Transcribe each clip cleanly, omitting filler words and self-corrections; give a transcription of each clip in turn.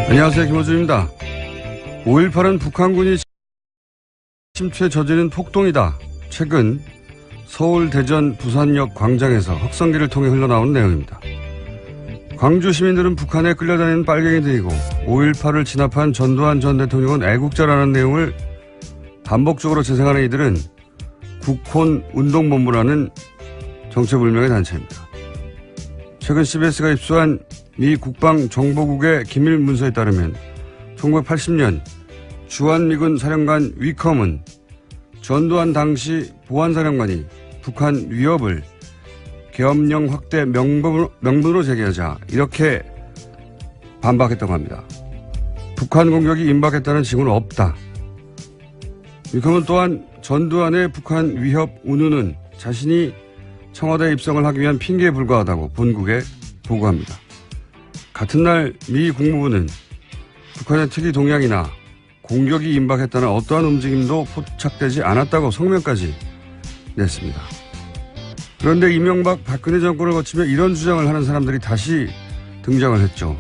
안녕하세요. 김호준입니다. 5.18은 북한군이 침투에 저지른 폭동이다. 최근 서울, 대전, 부산역 광장에서 확성기를 통해 흘러나온 내용입니다. 광주 시민들은 북한에 끌려다니는 빨갱이들이고 5.18을 진압한 전두환 전 대통령은 애국자라는 내용을 반복적으로 재생하는 이들은 국혼 운동본부라는 정체불명의 단체입니다. 최근 CBS가 입수한 미 국방정보국의 기밀 문서에 따르면 1980년 주한미군 사령관 위컴은 전두환 당시 보안사령관이 북한 위협을 계엄령 확대 명분으로 제기하자 이렇게 반박했다고 합니다. 북한 공격이 임박했다는 징후는 없다. 위컴은 또한 전두환의 북한 위협 운운은 자신이 청와대 입성을 하기 위한 핑계에 불과하다고 본국에 보고합니다. 같은 날 미 국무부는 북한의 특이 동향이나 공격이 임박했다는 어떠한 움직임도 포착되지 않았다고 성명까지 냈습니다. 그런데 이명박 박근혜 정권을 거치며 이런 주장을 하는 사람들이 다시 등장을 했죠.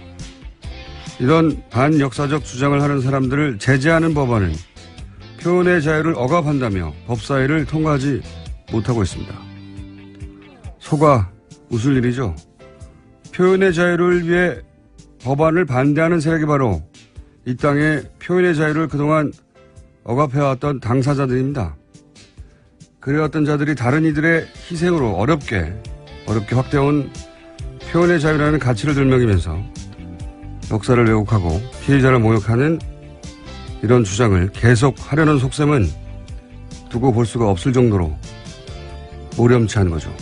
이런 반역사적 주장을 하는 사람들을 제재하는 법안은 표현의 자유를 억압한다며 법사위를 통과하지 못하고 있습니다. 속아 웃을 일이죠. 표현의 자유를 위해 법안을 반대하는 세력이 바로 이 땅의 표현의 자유를 그동안 억압해왔던 당사자들입니다. 그래왔던 자들이 다른 이들의 희생으로 어렵게 확대해온 표현의 자유라는 가치를 들먹이면서 역사를 왜곡하고 피해자를 모욕하는 이런 주장을 계속하려는 속셈은 두고 볼 수가 없을 정도로 오렴치한 거죠.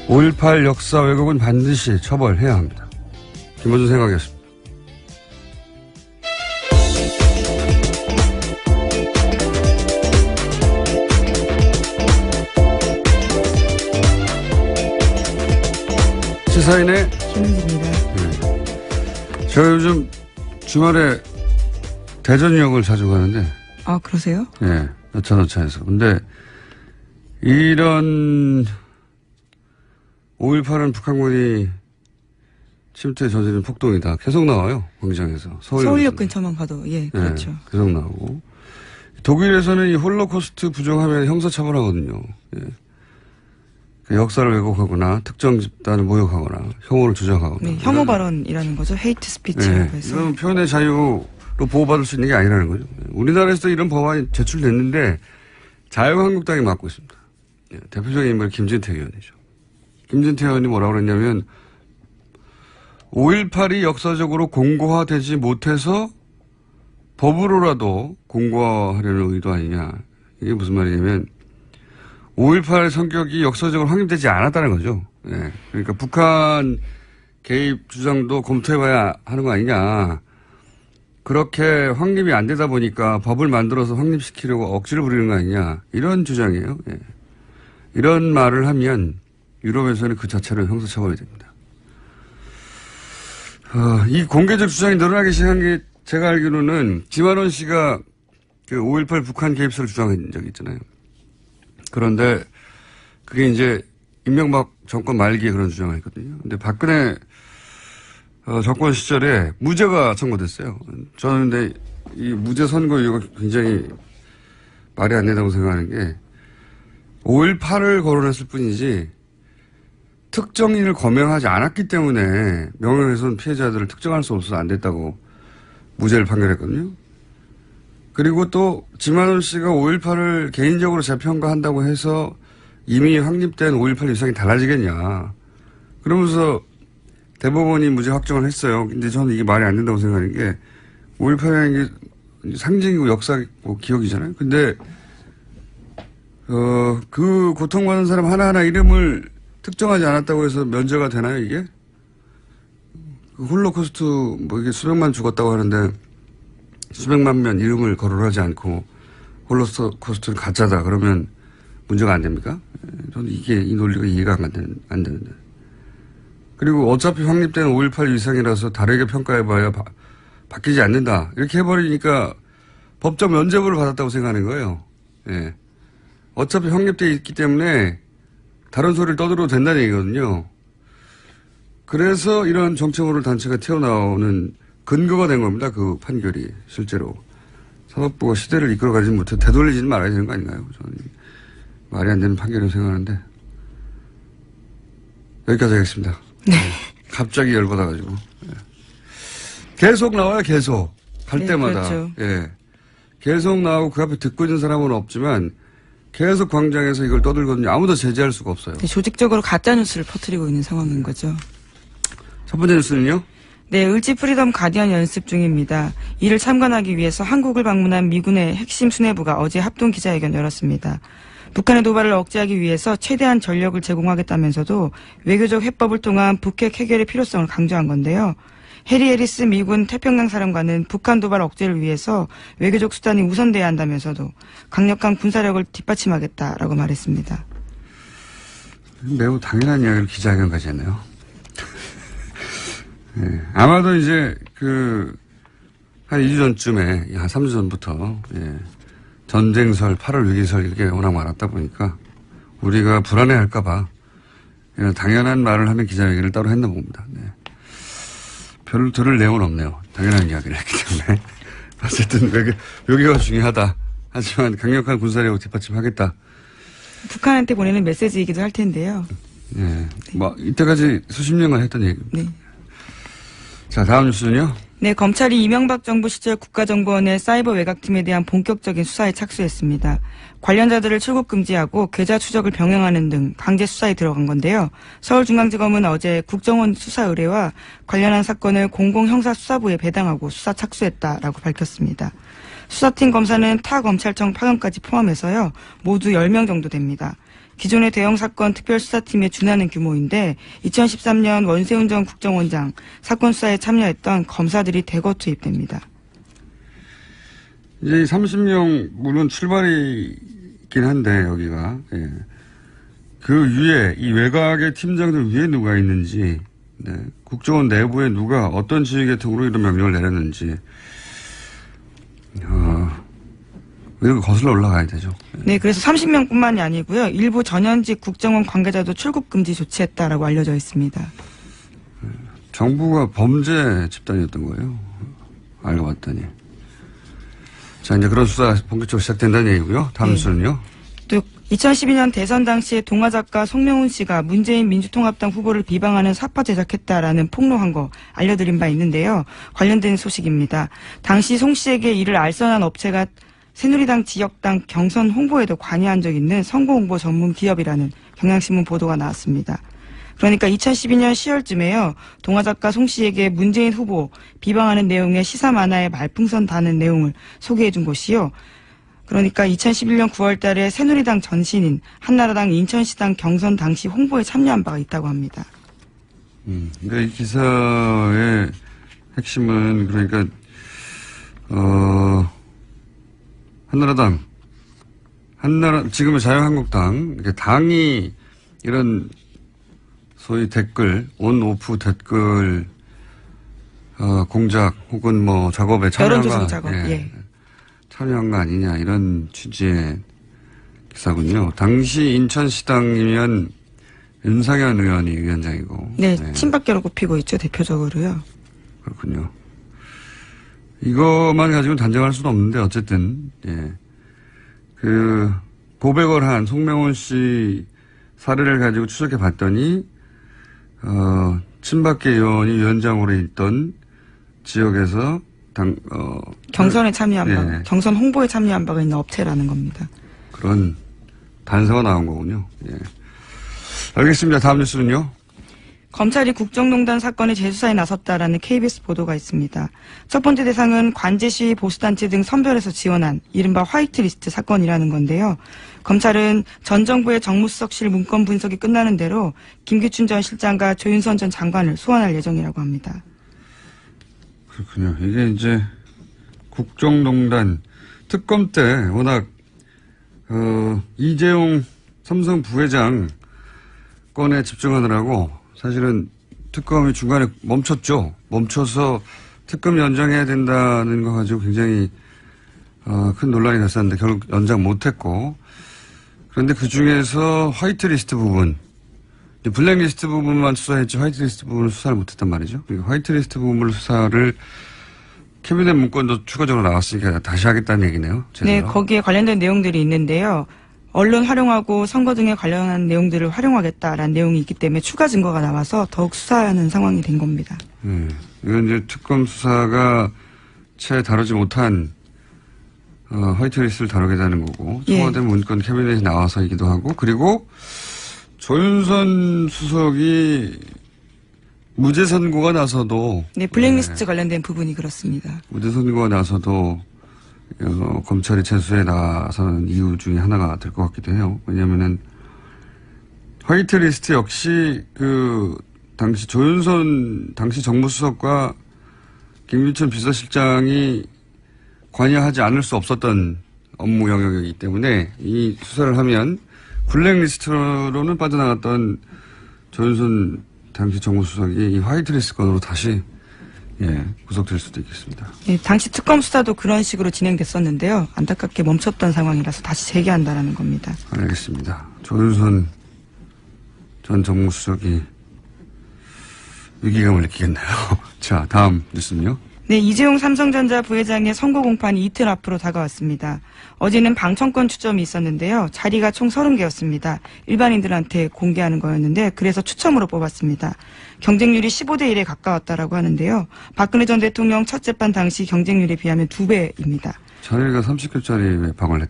5.18 역사 왜곡은 반드시 처벌해야 합니다. 김호준 생각이었습니다. 시사인의 김은지입니다. 네. 제가 요즘 주말에 대전역을 자주 가는데. 아, 그러세요? 네. 여차저차해서. 근데 이런 5.18은 북한군이 침투에 저지른 폭동이다. 계속 나와요. 광장에서. 서울역 근처만 가도, 예, 그렇죠. 네, 계속 나오고. 독일에서는 이 홀로코스트 부정하면 형사처벌하거든요. 예. 그 역사를 왜곡하거나 특정 집단을 모욕하거나 혐오를 주장하거나. 네, 혐오 발언이라는 거죠. 헤이트 스피치라고 네, 해서. 이건 표현의 자유로 보호받을 수 있는 게 아니라는 거죠. 우리나라에서도 이런 법안이 제출됐는데 자유한국당이 맡고 있습니다. 예, 대표적인 인물이 김진태 의원이죠. 김진태 의원이 뭐라고 그랬냐면 5.18이 역사적으로 공고화되지 못해서 법으로라도 공고화하려는 의도 아니냐. 이게 무슨 말이냐면 5.18 성격이 역사적으로 확립되지 않았다는 거죠. 예. 그러니까 북한 개입 주장도 검토해봐야 하는 거 아니냐. 그렇게 확립이 안 되다 보니까 법을 만들어서 확립시키려고 억지를 부리는 거 아니냐. 이런 주장이에요. 예. 이런 말을 하면 유럽에서는 그 자체로 형사처벌이 됩니다. 이 공개적 주장이 늘어나기 시작한 게 제가 알기로는 지만원 씨가 그 5.18 북한 개입설을 주장한 적이 있잖아요. 그런데 그게 이제 이명박 정권 말기에 그런 주장을 했거든요. 근데 박근혜 정권 시절에 무죄가 선고됐어요. 저는 근데 이 무죄 선고 이유가 굉장히 말이 안 된다고 생각하는 게 5.18을 거론했을 뿐이지 특정인을 거명하지 않았기 때문에 명예훼손 피해자들을 특정할 수 없어서 안 됐다고 무죄를 판결했거든요. 그리고 또 지만원 씨가 5.18을 개인적으로 재평가한다고 해서 이미 확립된 5.18 위상이 달라지겠냐. 그러면서 대법원이 무죄 확정을 했어요. 근데 저는 이게 말이 안 된다고 생각하는 게 5.18이라는 게 상징이고 역사고 기억이잖아요. 근데 그 고통받는 사람 하나하나 이름을 특정하지 않았다고 해서 면제가 되나요, 이게? 그 홀로코스트 뭐 이게 수백만 죽었다고 하는데 수백만 명 이름을 거론하지 않고 홀로코스트는 가짜다. 그러면 문제가 안 됩니까? 저는 이 논리가 이해가 안 되는데. 그리고 어차피 확립된 5.18 위상이라서 다르게 평가해봐야 바뀌지 않는다. 이렇게 해버리니까 법적 면죄부를 받았다고 생각하는 거예요. 예. 어차피 확립되어 있기 때문에 다른 소리를 떠들어도 된다는 얘기거든요. 그래서 이런 정체모를 단체가 튀어나오는 근거가 된 겁니다. 그 판결이 실제로. 사법부가 시대를 이끌어가지 못해 되돌리지는 말아야 되는 거 아닌가요? 저는 말이 안 되는 판결이라고 생각하는데. 여기까지 하겠습니다. 네. 갑자기 열받아가지고. 예. 계속 나와요, 계속. 갈 때마다. 그렇죠. 예. 계속 나오고 그 앞에 듣고 있는 사람은 없지만 계속 광장에서 이걸 떠들거든요. 아무도 제재할 수가 없어요. 네, 조직적으로 가짜뉴스를 퍼뜨리고 있는 상황인 거죠. 첫 번째 뉴스는요? 네, 을지 프리덤 가디언 연습 중입니다. 이를 참관하기 위해서 한국을 방문한 미군의 핵심 수뇌부가 어제 합동 기자회견 열었습니다. 북한의 도발을 억제하기 위해서 최대한 전력을 제공하겠다면서도 외교적 해법을 통한 북핵 해결의 필요성을 강조한 건데요. 해리 해리스 미군 태평양 사령관은 북한 도발 억제를 위해서 외교적 수단이 우선돼야 한다면서도 강력한 군사력을 뒷받침하겠다라고 말했습니다. 매우 당연한 이야기를 기자회견까지 했네요. 네, 아마도 이제 한 2주 전쯤에, 한 3주 전부터, 예, 전쟁설, 8월 위기설 이렇게 워낙 많았다 보니까 우리가 불안해 할까봐 이런 당연한 말을 하는 기자회견을 따로 했나 봅니다. 네. 별로 들을 내용은 없네요. 당연한 이야기를 했기 때문에. 어쨌든 외교가 중요하다. 하지만 강력한 군사력을 뒷받침하겠다. 북한한테 보내는 메시지이기도 할 텐데요. 네. 이때까지 수십 년간 했던 얘기입니다. 네. 자, 다음 뉴스는요? 네, 검찰이 이명박 정부 시절 국가정보원의 사이버 외곽팀에 대한 본격적인 수사에 착수했습니다. 관련자들을 출국 금지하고 계좌 추적을 병행하는 등 강제 수사에 들어간 건데요. 서울중앙지검은 어제 국정원 수사 의뢰와 관련한 사건을 공공형사수사부에 배당하고 수사 착수했다라고 밝혔습니다. 수사팀 검사는 타 검찰청 파견까지 포함해서요. 모두 10명 정도 됩니다. 기존의 대형 사건 특별수사팀에 준하는 규모인데 2013년 원세훈 전 국정원장 사건 수사에 참여했던 검사들이 대거 투입됩니다. 이제 30명 물론 출발이긴 한데 여기가 예. 그 위에 이 외곽의 팀장들 위에 누가 있는지 네. 국정원 내부에 누가 어떤 지휘계통으로 이런 명령을 내렸는지 이렇게 거슬러 올라가야 되죠. 네, 그래서 30명뿐만이 아니고요. 일부 전현직 국정원 관계자도 출국 금지 조치했다라고 알려져 있습니다. 정부가 범죄 집단이었던 거예요. 알고 봤더니. 자, 이제 그런 수사 본격적으로 시작된다는 얘기고요. 다음 뉴스는요. 또 2012년 대선 당시에 동화 작가 송명훈 씨가 문재인 민주통합당 후보를 비방하는 사파 제작했다라는 폭로한 거 알려드린 바 있는데요. 관련된 소식입니다. 당시 송 씨에게 이를 알선한 업체가 새누리당 지역당 경선 홍보에도 관여한 적 있는 선거홍보 전문 기업이라는 경향신문 보도가 나왔습니다. 그러니까 2012년 10월쯤에요. 동화작가 송 씨에게 문재인 후보 비방하는 내용의 시사 만화에 말풍선 다는 내용을 소개해 준 곳이요. 그러니까 2011년 9월 달에 새누리당 전신인 한나라당 인천시당 경선 당시 홍보에 참여한 바가 있다고 합니다. 그러니까 이 기사의 핵심은 그러니까 지금의 자유한국당, 이렇게 당이 이런 소위 댓글, 온오프 댓글, 공작 혹은 작업에 참여한 여론조사 작업, 예. 참여한 거 아니냐, 이런 취지의 기사군요. 당시 인천시당이면 윤상현 의원이 위원장이고. 네, 친박계로 꼽히고 있죠, 대표적으로요. 그렇군요. 이것만 가지고 단정할 수는 없는데 어쨌든 예. 고백을 한 송명훈 씨 사례를 가지고 추적해 봤더니 친박계 의원이 위원장으로 있던 지역에서 경선에 참여한 바, 예. 경선 홍보에 참여한 바가 있는 업체라는 겁니다. 그런 단서가 나온 거군요. 예. 알겠습니다. 다음 뉴스는요. 검찰이 국정농단 사건의 재수사에 나섰다라는 KBS 보도가 있습니다. 첫 번째 대상은 관제 시위 보수단체 등 선별해서 지원한 이른바 화이트리스트 사건이라는 건데요. 검찰은 전 정부의 정무수석실 문건 분석이 끝나는 대로 김기춘 전 실장과 조윤선 전 장관을 소환할 예정이라고 합니다. 그렇군요. 이게 이제 국정농단 특검 때 워낙 이재용 삼성 부회장 건에 집중하느라고 사실은 특검이 중간에 멈췄죠. 멈춰서 특검 연장해야 된다는 거 가지고 굉장히 큰 논란이 됐었는데 결국 연장 못했고, 그런데 그 중에서 화이트리스트 부분, 블랙리스트 부분만 수사했지 화이트리스트 부분을 수사를 못했단 말이죠. 화이트리스트 부분을 수사를 캐비넷 문건도 추가적으로 나왔으니까 다시 하겠다는 얘기네요. 네, 거기에 관련된 내용들이 있는데요. 언론 활용하고 선거 등에 관련한 내용들을 활용하겠다라는 내용이 있기 때문에 추가 증거가 나와서 더욱 수사하는 상황이 된 겁니다. 이건 이제 특검 수사가 채 다루지 못한 화이트리스트를 다루겠다는 거고, 청와대 문건 캐비넷이 나와서이기도 하고, 그리고 조윤선 수석이 무죄 선고가 나서도, 네, 블랙리스트 관련된 부분이 그렇습니다. 무죄 선고가 나서도 검찰이 재수에 나서는 이유 중에 하나가 될 것 같기도 해요. 왜냐면은 화이트리스트 역시 당시 조윤선 당시 정무수석과 김유천 비서실장이 관여하지 않을 수 없었던 업무 영역이기 때문에 이 수사를 하면 블랙리스트로는 빠져나갔던 조윤선 당시 정무수석이 이 화이트리스트 건으로 다시 구속될 수도 있겠습니다. 네, 당시 특검 수사도 그런 식으로 진행됐었는데요. 안타깝게 멈췄던 상황이라서 다시 재개한다라는 겁니다. 알겠습니다. 조윤선 전 정무수석이 위기감을 느끼겠네요. 자, 다음 뉴스는요. 네, 이재용 삼성전자 부회장의 선고 공판이 이틀 앞으로 다가왔습니다. 어제는 방청권 추첨이 있었는데요. 자리가 총 30개였습니다. 일반인들한테 공개하는 거였는데 그래서 추첨으로 뽑았습니다. 경쟁률이 15대 1에 가까웠다라고 하는데요. 박근혜 전 대통령 첫 재판 당시 경쟁률에 비하면 2배입니다. 자리가 30개짜리 왜 방을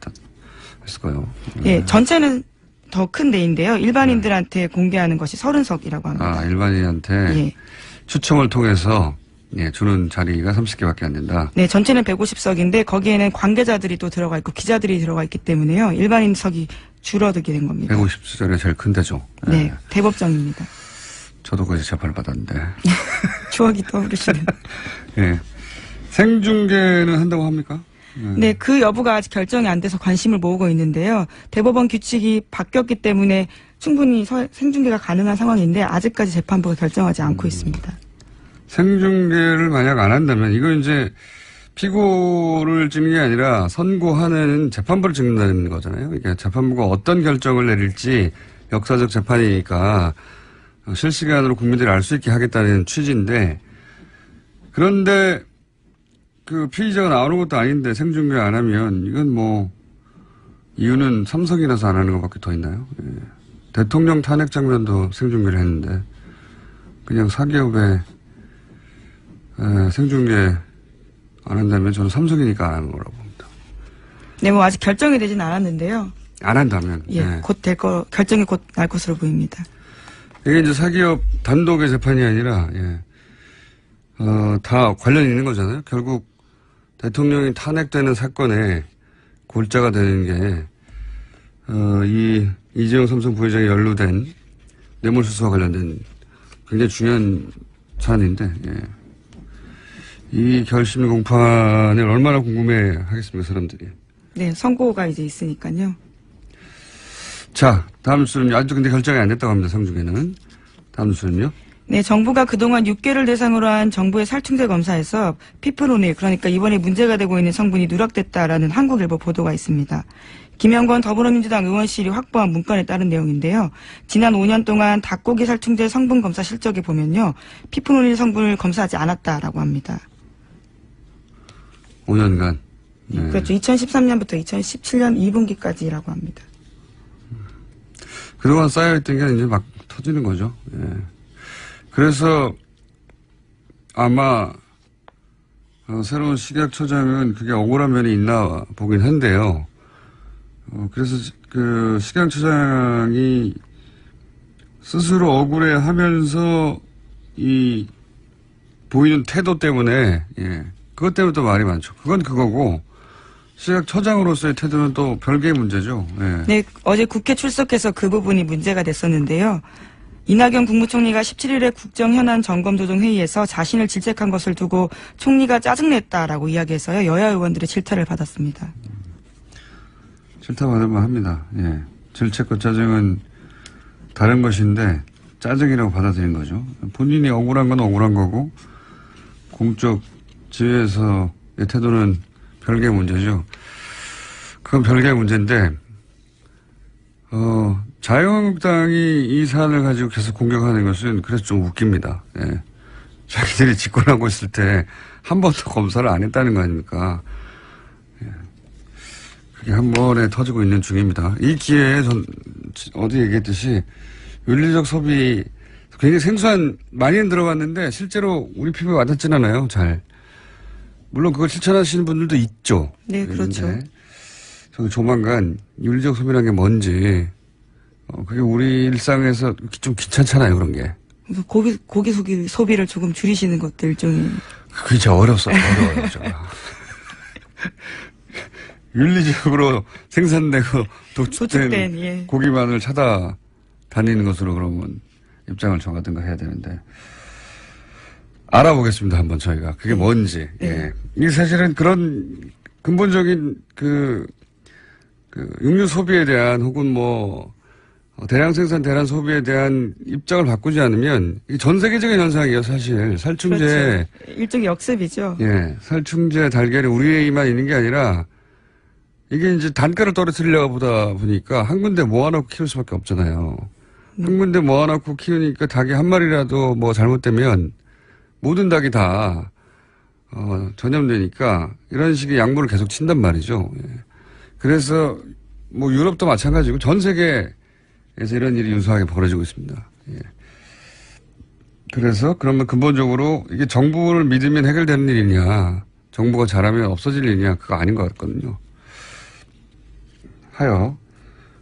했을까요? 예, 전체는 더 큰 데인데요. 일반인들한테 공개하는 것이 30석이라고 합니다. 일반인한테 추첨을 통해서 주는 자리가 30개밖에 안 된다. 네, 전체는 150석인데 거기에는 관계자들이 또 들어가 있고 기자들이 들어가 있기 때문에요. 일반인석이 줄어들게 된 겁니다. 150석이 제일 큰 데죠. 네, 대법정입니다. 저도 거기서 재판을 받았는데. 추억이 떠오르시는. 네. 생중계는 한다고 합니까? 네, 그 여부가 아직 결정이 안 돼서 관심을 모으고 있는데요. 대법원 규칙이 바뀌었기 때문에 충분히 생중계가 가능한 상황인데 아직까지 재판부가 결정하지 않고 있습니다. 생중계를 만약 안 한다면 이건 이제 피고를 찍는 게 아니라 선고하는 재판부를 찍는다는 거잖아요. 그러니까 재판부가 어떤 결정을 내릴지 역사적 재판이니까 실시간으로 국민들이 알 수 있게 하겠다는 취지인데, 그런데 그 피의자가 나오는 것도 아닌데 생중계 안 하면 이건 뭐 이유는 삼성이라서 안 하는 것밖에 더 있나요? 대통령 탄핵 장면도 생중계를 했는데 그냥 사기업에 생중계 안 한다면 저는 삼성이니까 안 하는 거라고 봅니다. 네, 뭐 아직 결정이 되진 않았는데요. 안 한다면. 곧 결정이 곧 날 것으로 보입니다. 이게 이제 사기업 단독의 재판이 아니라, 다 관련이 있는 거잖아요. 결국 대통령이 탄핵되는 사건에 골자가 되는 게, 이재용 삼성 부회장이 연루된 뇌물수수와 관련된 굉장히 중요한 사안인데, 이 결심 공판을 얼마나 궁금해 하겠습니까, 사람들이. 네, 선고가 이제 있으니까요. 자, 다음 뉴스는 아직도 근데 결정이 안 됐다고 합니다, 성중에는. 다음 뉴스는요. 네, 정부가 그동안 6개를 대상으로 한 정부의 살충제 검사에서 피프로닐, 그러니까 이번에 문제가 되고 있는 성분이 누락됐다라는 한국일보 보도가 있습니다. 김영건 더불어민주당 의원실이 확보한 문건에 따른 내용인데요. 지난 5년 동안 닭고기 살충제 성분 검사 실적에 보면요. 피프로닐 성분을 검사하지 않았다라고 합니다. 5년간. 네. 그렇죠. 2013년부터 2017년 2분기까지라고 합니다. 그동안 쌓여있던 게 이제 막 터지는 거죠. 그래서 아마 새로운 식약처장은 그게 억울한 면이 있나 보긴 한데요. 그래서 그 식약처장이 스스로 억울해하면서 이 보이는 태도 때문에 그것 때문에 또 말이 많죠. 그건 그거고 식약처장으로서의 태도는 또 별개의 문제죠. 네, 어제 국회 출석해서 그 부분이 문제가 됐었는데요. 이낙연 국무총리가 17일에 국정현안 점검조정회의에서 자신을 질책한 것을 두고 총리가 짜증냈다라고 이야기해서요. 여야 의원들의 질타를 받았습니다. 질타받을 만합니다. 예. 질책과 짜증은 다른 것인데 짜증이라고 받아들인 거죠. 본인이 억울한 건 억울한 거고 공적 지위에서의 태도는 별개의 문제죠. 그건 별개의 문제인데 자유한국당이 이 사안을 가지고 계속 공격하는 것은 그래서 좀 웃깁니다. 예. 자기들이 집권하고 있을 때 한 번도 검사를 안 했다는 거 아닙니까? 예. 그게 한 번에 터지고 있는 중입니다. 이 기회에 전 어디 얘기했듯이 윤리적 소비 굉장히 생소한 많이는 들어봤는데 실제로 우리 피부에 와닿진 않아요. 잘. 물론 그걸 실천하시는 분들도 있죠. 네, 그렇죠. 저는 조만간 윤리적 소비라는 게 뭔지 그게 우리 일상에서 좀 귀찮잖아요. 그런 게. 고기 소비를 조금 줄이시는 것도 일종의. 그게 진짜 어려워요. 윤리적으로 생산되고 도축된 예. 고기만을 찾아다니는 것으로 그러면 입장을 정하든가 해야 되는데 알아보겠습니다. 한번 저희가 그게 뭔지. 네. 예. 이게 사실은 그런 근본적인 육류 소비에 대한 혹은 뭐 대량 생산 대량 소비에 대한 입장을 바꾸지 않으면 이게 전 세계적인 현상이에요. 사실 살충제 그렇죠. 일종의 역습이죠. 예, 살충제 달걀이 우리에만 있는 게 아니라 이게 이제 단가를 떨어뜨리려고 보다 보니까 한 군데 모아놓고 키울 수밖에 없잖아요. 한 군데 모아놓고 키우니까 닭이 한 마리라도 뭐 잘못되면 모든 닭이 다 전염되니까 이런 식의 약물을 계속 친단 말이죠. 예. 그래서 뭐 유럽도 마찬가지고 전 세계에서 이런 일이 유사하게 벌어지고 있습니다. 예. 그래서 그러면 근본적으로 이게 정부를 믿으면 해결되는 일이냐, 정부가 잘하면 없어질 일이냐, 그거 아닌 것 같거든요. 하여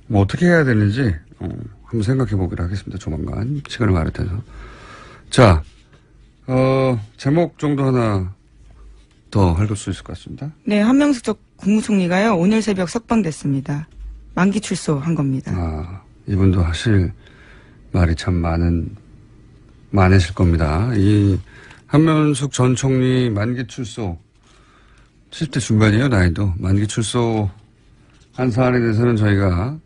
뭐 어떻게 해야 되는지 한번 생각해 보기로 하겠습니다. 조만간 시간을 마련해서. 자, 제목 정도 하나 더 할 수 있을 것 같습니다. 네, 한명숙 전 국무총리가요 오늘 새벽 석방됐습니다. 만기 출소한 겁니다. 아, 이분도 하실 말이 참 많으실 겁니다. 이 한명숙 전 총리 만기 출소 70대 중반이에요. 나이도 만기 출소 한 사안에 대해서는 저희가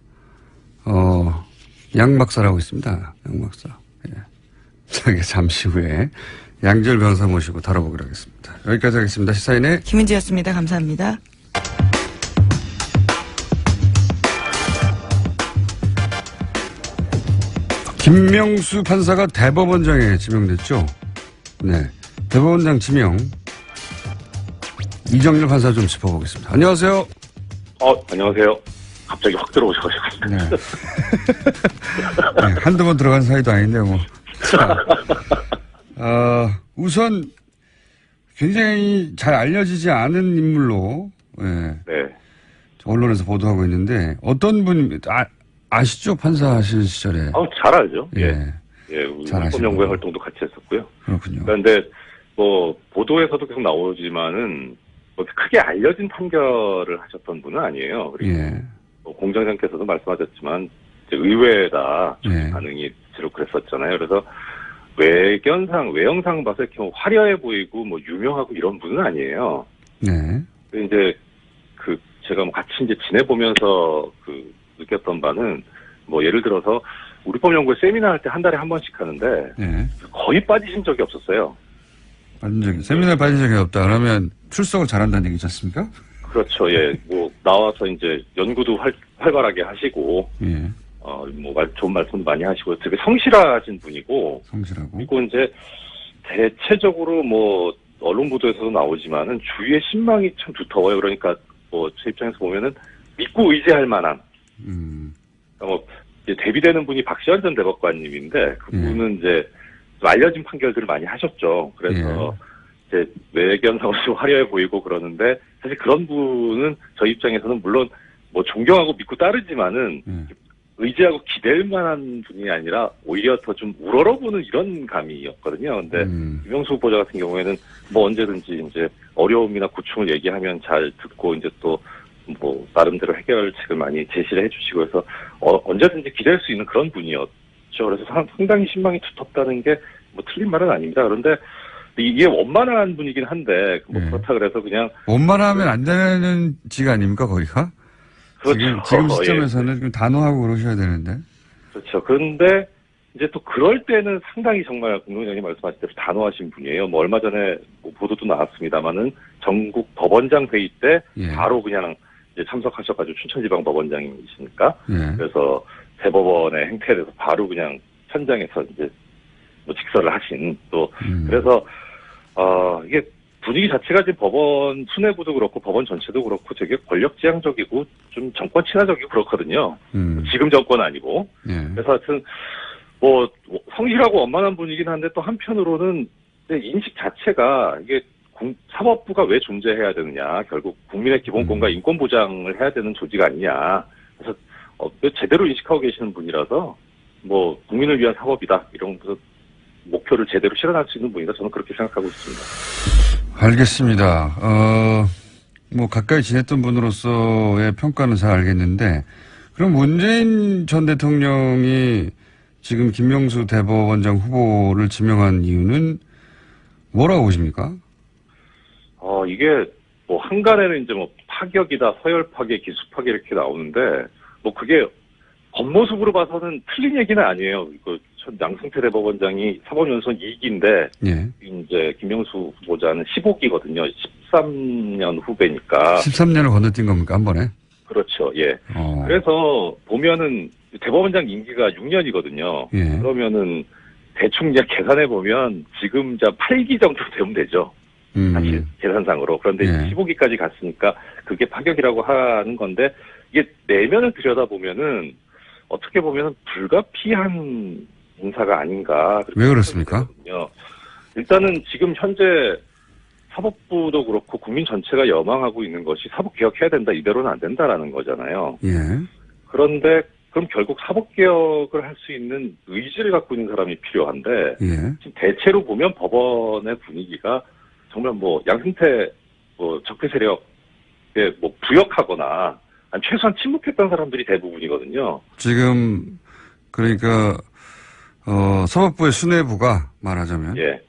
양 박사라고 있습니다. 양 박사. 예. 저기 잠시 후에 양지열 변호사 모시고 다뤄보기로 하겠습니다. 여기까지 하겠습니다. 시사인의 김은지였습니다. 감사합니다. 김명수 판사가 대법원장에 지명됐죠. 네, 대법원장 지명 이정렬 판사 좀 짚어보겠습니다. 안녕하세요. 안녕하세요. 갑자기 확 들어오셔가지고. 네. 네, 한두 번 들어간 사이도 아닌데 뭐. 자, 우선 굉장히 잘 알려지지 않은 인물로 네. 언론에서 보도하고 있는데 어떤 분입니까? 아시죠? 판사하실 시절에. 잘 알죠. 예. 예, 우리 잘 아시죠. 헌법연구회 활동도 같이 했었고요. 그렇군요. 그런데 뭐 보도에서도 계속 나오지만은 뭐 크게 알려진 판결을 하셨던 분은 아니에요. 그리고 예. 뭐 공장장께서도 말씀하셨지만 이제 의외다 예. 반응이 주로 그랬었잖아요. 그래서 외형상 봐서 이렇게 뭐 화려해 보이고 뭐 유명하고 이런 분은 아니에요. 네. 근데 이제 제가 뭐 같이 이제 지내보면서 느꼈던 바는 뭐 예를 들어서 우리 법연구회 세미나 할 때 한 달에 한 번씩 하는데 네. 거의 빠지신 적이 없었어요. 세미나에 빠진 적이 없다. 그러면 출석을 잘한다는 얘기지 않습니까? 그렇죠. 예. 뭐 나와서 이제 연구도 활발하게 하시고 예. 좋은 말씀도 많이 하시고 되게 성실하신 분이고 성실하고. 그리고 이제 대체적으로 뭐 언론 보도에서도 나오지만은 주위의 신망이 참 두터워요. 그러니까 뭐 제 입장에서 보면은 믿고 의지할 만한. 그러니까 이제 데뷔되는 분이 박시환 전 대법관님인데 그분은 이제 좀 알려진 판결들을 많이 하셨죠. 그래서 이제 외견상으로 좀 화려해 보이고 그러는데 사실 그런 분은 저희 입장에서는 물론 뭐 존경하고 믿고 따르지만은 의지하고 기댈 만한 분이 아니라 오히려 더 좀 우러러보는 이런 감이었거든요. 근데 김명수 후보자 같은 경우에는 뭐 언제든지 이제 어려움이나 고충을 얘기하면 잘 듣고 이제 또 뭐 나름대로 해결책을 많이 제시를 해주시고 해서 언제든지 기댈 수 있는 그런 분이었죠. 그래서 상당히 신망이 두텁다는 게 뭐 틀린 말은 아닙니다. 그런데 이게 원만한 분이긴 한데 뭐 그렇다 그래서 그냥 원만하면 안 되는 지가 아닙니까 거기가? 그렇죠. 지금 시점에서는 좀 단호하고 그러셔야 되는데. 그렇죠. 그런데 이제 또 그럴 때는 상당히 정말 공동장님 말씀하신 대로 단호하신 분이에요. 뭐 얼마 전에 뭐 보도도 나왔습니다만은 전국 법원장 회의 때 예. 바로 그냥 이제 참석하셔가지고 춘천지방 법원장이시니까 예. 그래서 대법원의 행태에 대해서 바로 그냥 현장에서 이제 뭐 직설을 하신 또 그래서 이게 분위기 자체가 지금 법원 수뇌부도 그렇고 법원 전체도 그렇고 되게 권력지향적이고 좀 정권 친화적이고 그렇거든요. 지금 정권 아니고. 예. 그래서 하여튼 뭐 성실하고 원만한 분이긴 한데 또 한편으로는 인식 자체가 이게 사법부가 왜 존재해야 되느냐, 결국 국민의 기본권과 인권 보장을 해야 되는 조직 아니냐. 그래서 제대로 인식하고 계시는 분이라서 뭐 국민을 위한 사법이다 이런 목표를 제대로 실현할 수 있는 분이다. 저는 그렇게 생각하고 있습니다. 알겠습니다. 뭐 가까이 지냈던 분으로서의 평가는 잘 알겠는데, 그럼 문재인 전 대통령이 지금 김명수 대법원장 후보를 지명한 이유는 뭐라고 보십니까? 이게 뭐 한간에는 이제 뭐 파격이다, 서열 파괴, 기수 파괴 이렇게 나오는데 뭐 그게 겉모습으로 봐서는 틀린 얘기는 아니에요. 양승태 대법원장이 사법연수원 2기인데 예. 이제 김명수 후보자는 15기거든요. 13년 후배니까. 13년을 건너뛴 겁니까, 한 번에? 그렇죠. 예. 그래서 보면은 대법원장 임기가 6년이거든요. 예. 그러면은 대충 그냥 계산해 보면 지금 8기 정도 되면 되죠. 사실 계산상으로. 그런데 예. 15기까지 갔으니까 그게 파격이라고 하는 건데 이게 내면을 들여다보면은 어떻게 보면 불가피한 인사가 아닌가. 왜 그렇습니까? 일단은 지금 현재 사법부도 그렇고 국민 전체가 염원하고 있는 것이 사법개혁해야 된다, 이대로는 안 된다라는 거잖아요. 예. 그런데 그럼 결국 사법개혁을 할 수 있는 의지를 갖고 있는 사람이 필요한데 예. 지금 대체로 보면 법원의 분위기가 정말 뭐 양승태 뭐 적폐 세력에 뭐 부역하거나 아니 최소한 침묵했던 사람들이 대부분이거든요. 지금 그러니까 사법부의 수뇌부가 말하자면 예,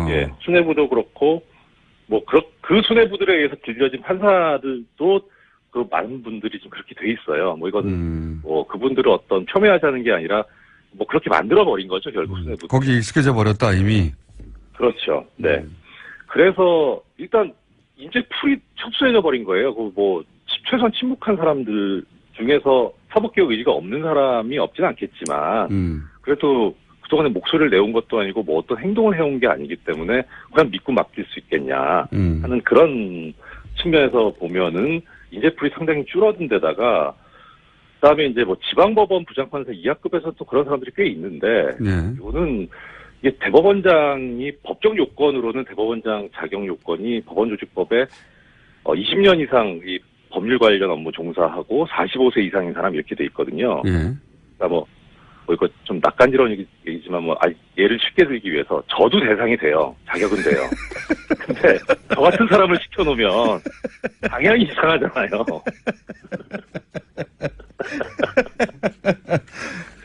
예, 수뇌부도 그렇고 뭐 그 수뇌부들에 의해서 길려진 판사들도 그 많은 분들이 좀 그렇게 돼 있어요. 뭐 이거는 뭐 그분들을 어떤 폄훼하자는 게 아니라 뭐 그렇게 만들어 버린 거죠, 결국 수뇌부. 거기 익숙해져 버렸다 이미. 그렇죠. 네. 그래서 일단 이제 풀이 촉수해져 버린 거예요. 그 뭐 최소한 침묵한 사람들 중에서 사법개혁 의지가 없는 사람이 없진 않겠지만 그래도 그동안에 목소리를 내온 것도 아니고 뭐 어떤 행동을 해온 게 아니기 때문에 그냥 믿고 맡길 수 있겠냐 하는 그런 측면에서 보면은 인재풀이 상당히 줄어든 데다가 그다음에 이제 뭐 지방법원 부장판사 이하급에서 또 그런 사람들이 꽤 있는데 네. 이거는 이게 대법원장이 법적 요건으로는 대법원장 자격 요건이 법원조직법에 20년 이상 이 법률 관련 업무 종사하고 45세 이상인 사람 이렇게 돼 있거든요. 예. 그러니까 뭐 이거 좀 낯간지러운 얘기지만 예를 쉽게 들기 위해서 저도 대상이 돼요. 자격은 돼요. 근데 저 같은 사람을 시켜놓으면 당연히 이상하잖아요.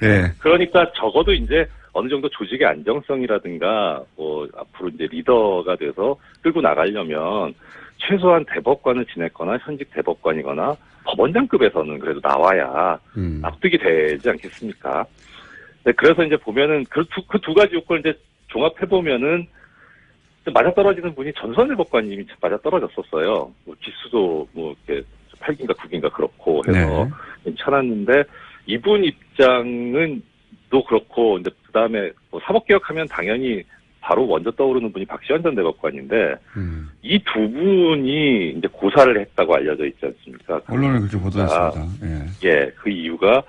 예. 그러니까 적어도 이제 어느 정도 조직의 안정성이라든가 뭐 앞으로 이제 리더가 돼서 끌고 나가려면 최소한 대법관을 지냈거나 현직 대법관이거나 법원장급에서는 그래도 나와야 납득이 되지 않겠습니까? 네, 그래서 이제 보면은 그 두 가지 요건을 이제 종합해 보면은 맞아떨어지는 분이 전선 대법관님이 맞아떨어졌었어요. 뭐 기수도 뭐 이렇게 8기인가 9기인가 그렇고 해서 괜찮았는데 이분 입장은 또 그렇고 이제 그다음에 뭐 사법개혁하면 당연히 바로 먼저 떠오르는 분이 박시환 전 대법관인데 이 두 분이 이제 고사를 했다고 알려져 있지 않습니까? 언론에 그렇게 보도했습니다. 예, 그 이유가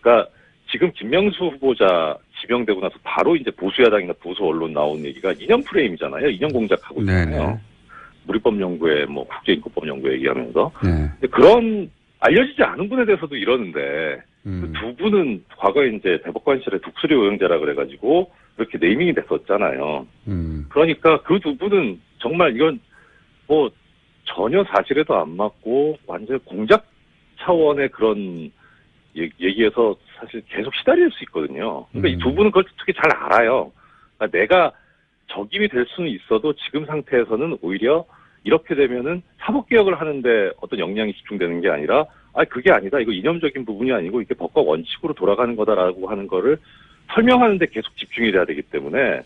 그러니까 지금 김명수 후보자 지명되고 나서 바로 이제 보수야당이나 보수 언론 나온 얘기가 이념 프레임이잖아요. 이념 공작하고 있잖아요. 무리법연구회, 뭐 국제인권법연구회 얘기하면서. 근데 그런 알려지지 않은 분에 대해서도 이러는데 그 두 분은 과거에 이제 대법관실의 독수리 오형제라 그래가지고 그렇게 네이밍이 됐었잖아요. 그러니까 그 두 분은 정말 이건 뭐 전혀 사실에도 안 맞고 완전 공작 차원의 그런 얘기에서 사실 계속 시달릴 수 있거든요. 그러니까 이 두 분은 그걸 특히 잘 알아요. 그러니까 내가 적임이 될 수는 있어도 지금 상태에서는 오히려 이렇게 되면은 사법개혁을 하는데 어떤 역량이 집중되는 게 아니라 그게 아니다. 이거 이념적인 부분이 아니고 이게 법과 원칙으로 돌아가는 거다라고 하는 거를 설명하는데 계속 집중이 돼야 되기 때문에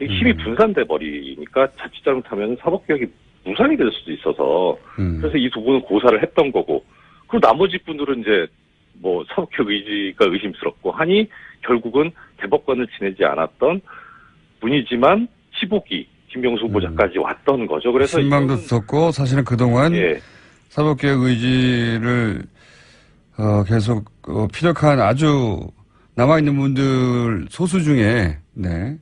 힘이 분산돼 버리니까 자칫 잘못하면 사법개혁이 무산이 될 수도 있어서 그래서 이 두 분은 고사를 했던 거고 그리고 나머지 분들은 이제 뭐 사법개혁 의지가 의심스럽고 하니 결국은 대법관을 지내지 않았던 분이지만 15기 김명수 후보자까지 왔던 거죠. 그래서 신망도 있었고 사실은 그동안 예. 사법개혁 의지를 계속 피력한 아주 남아있는 분들 소수 중에 네,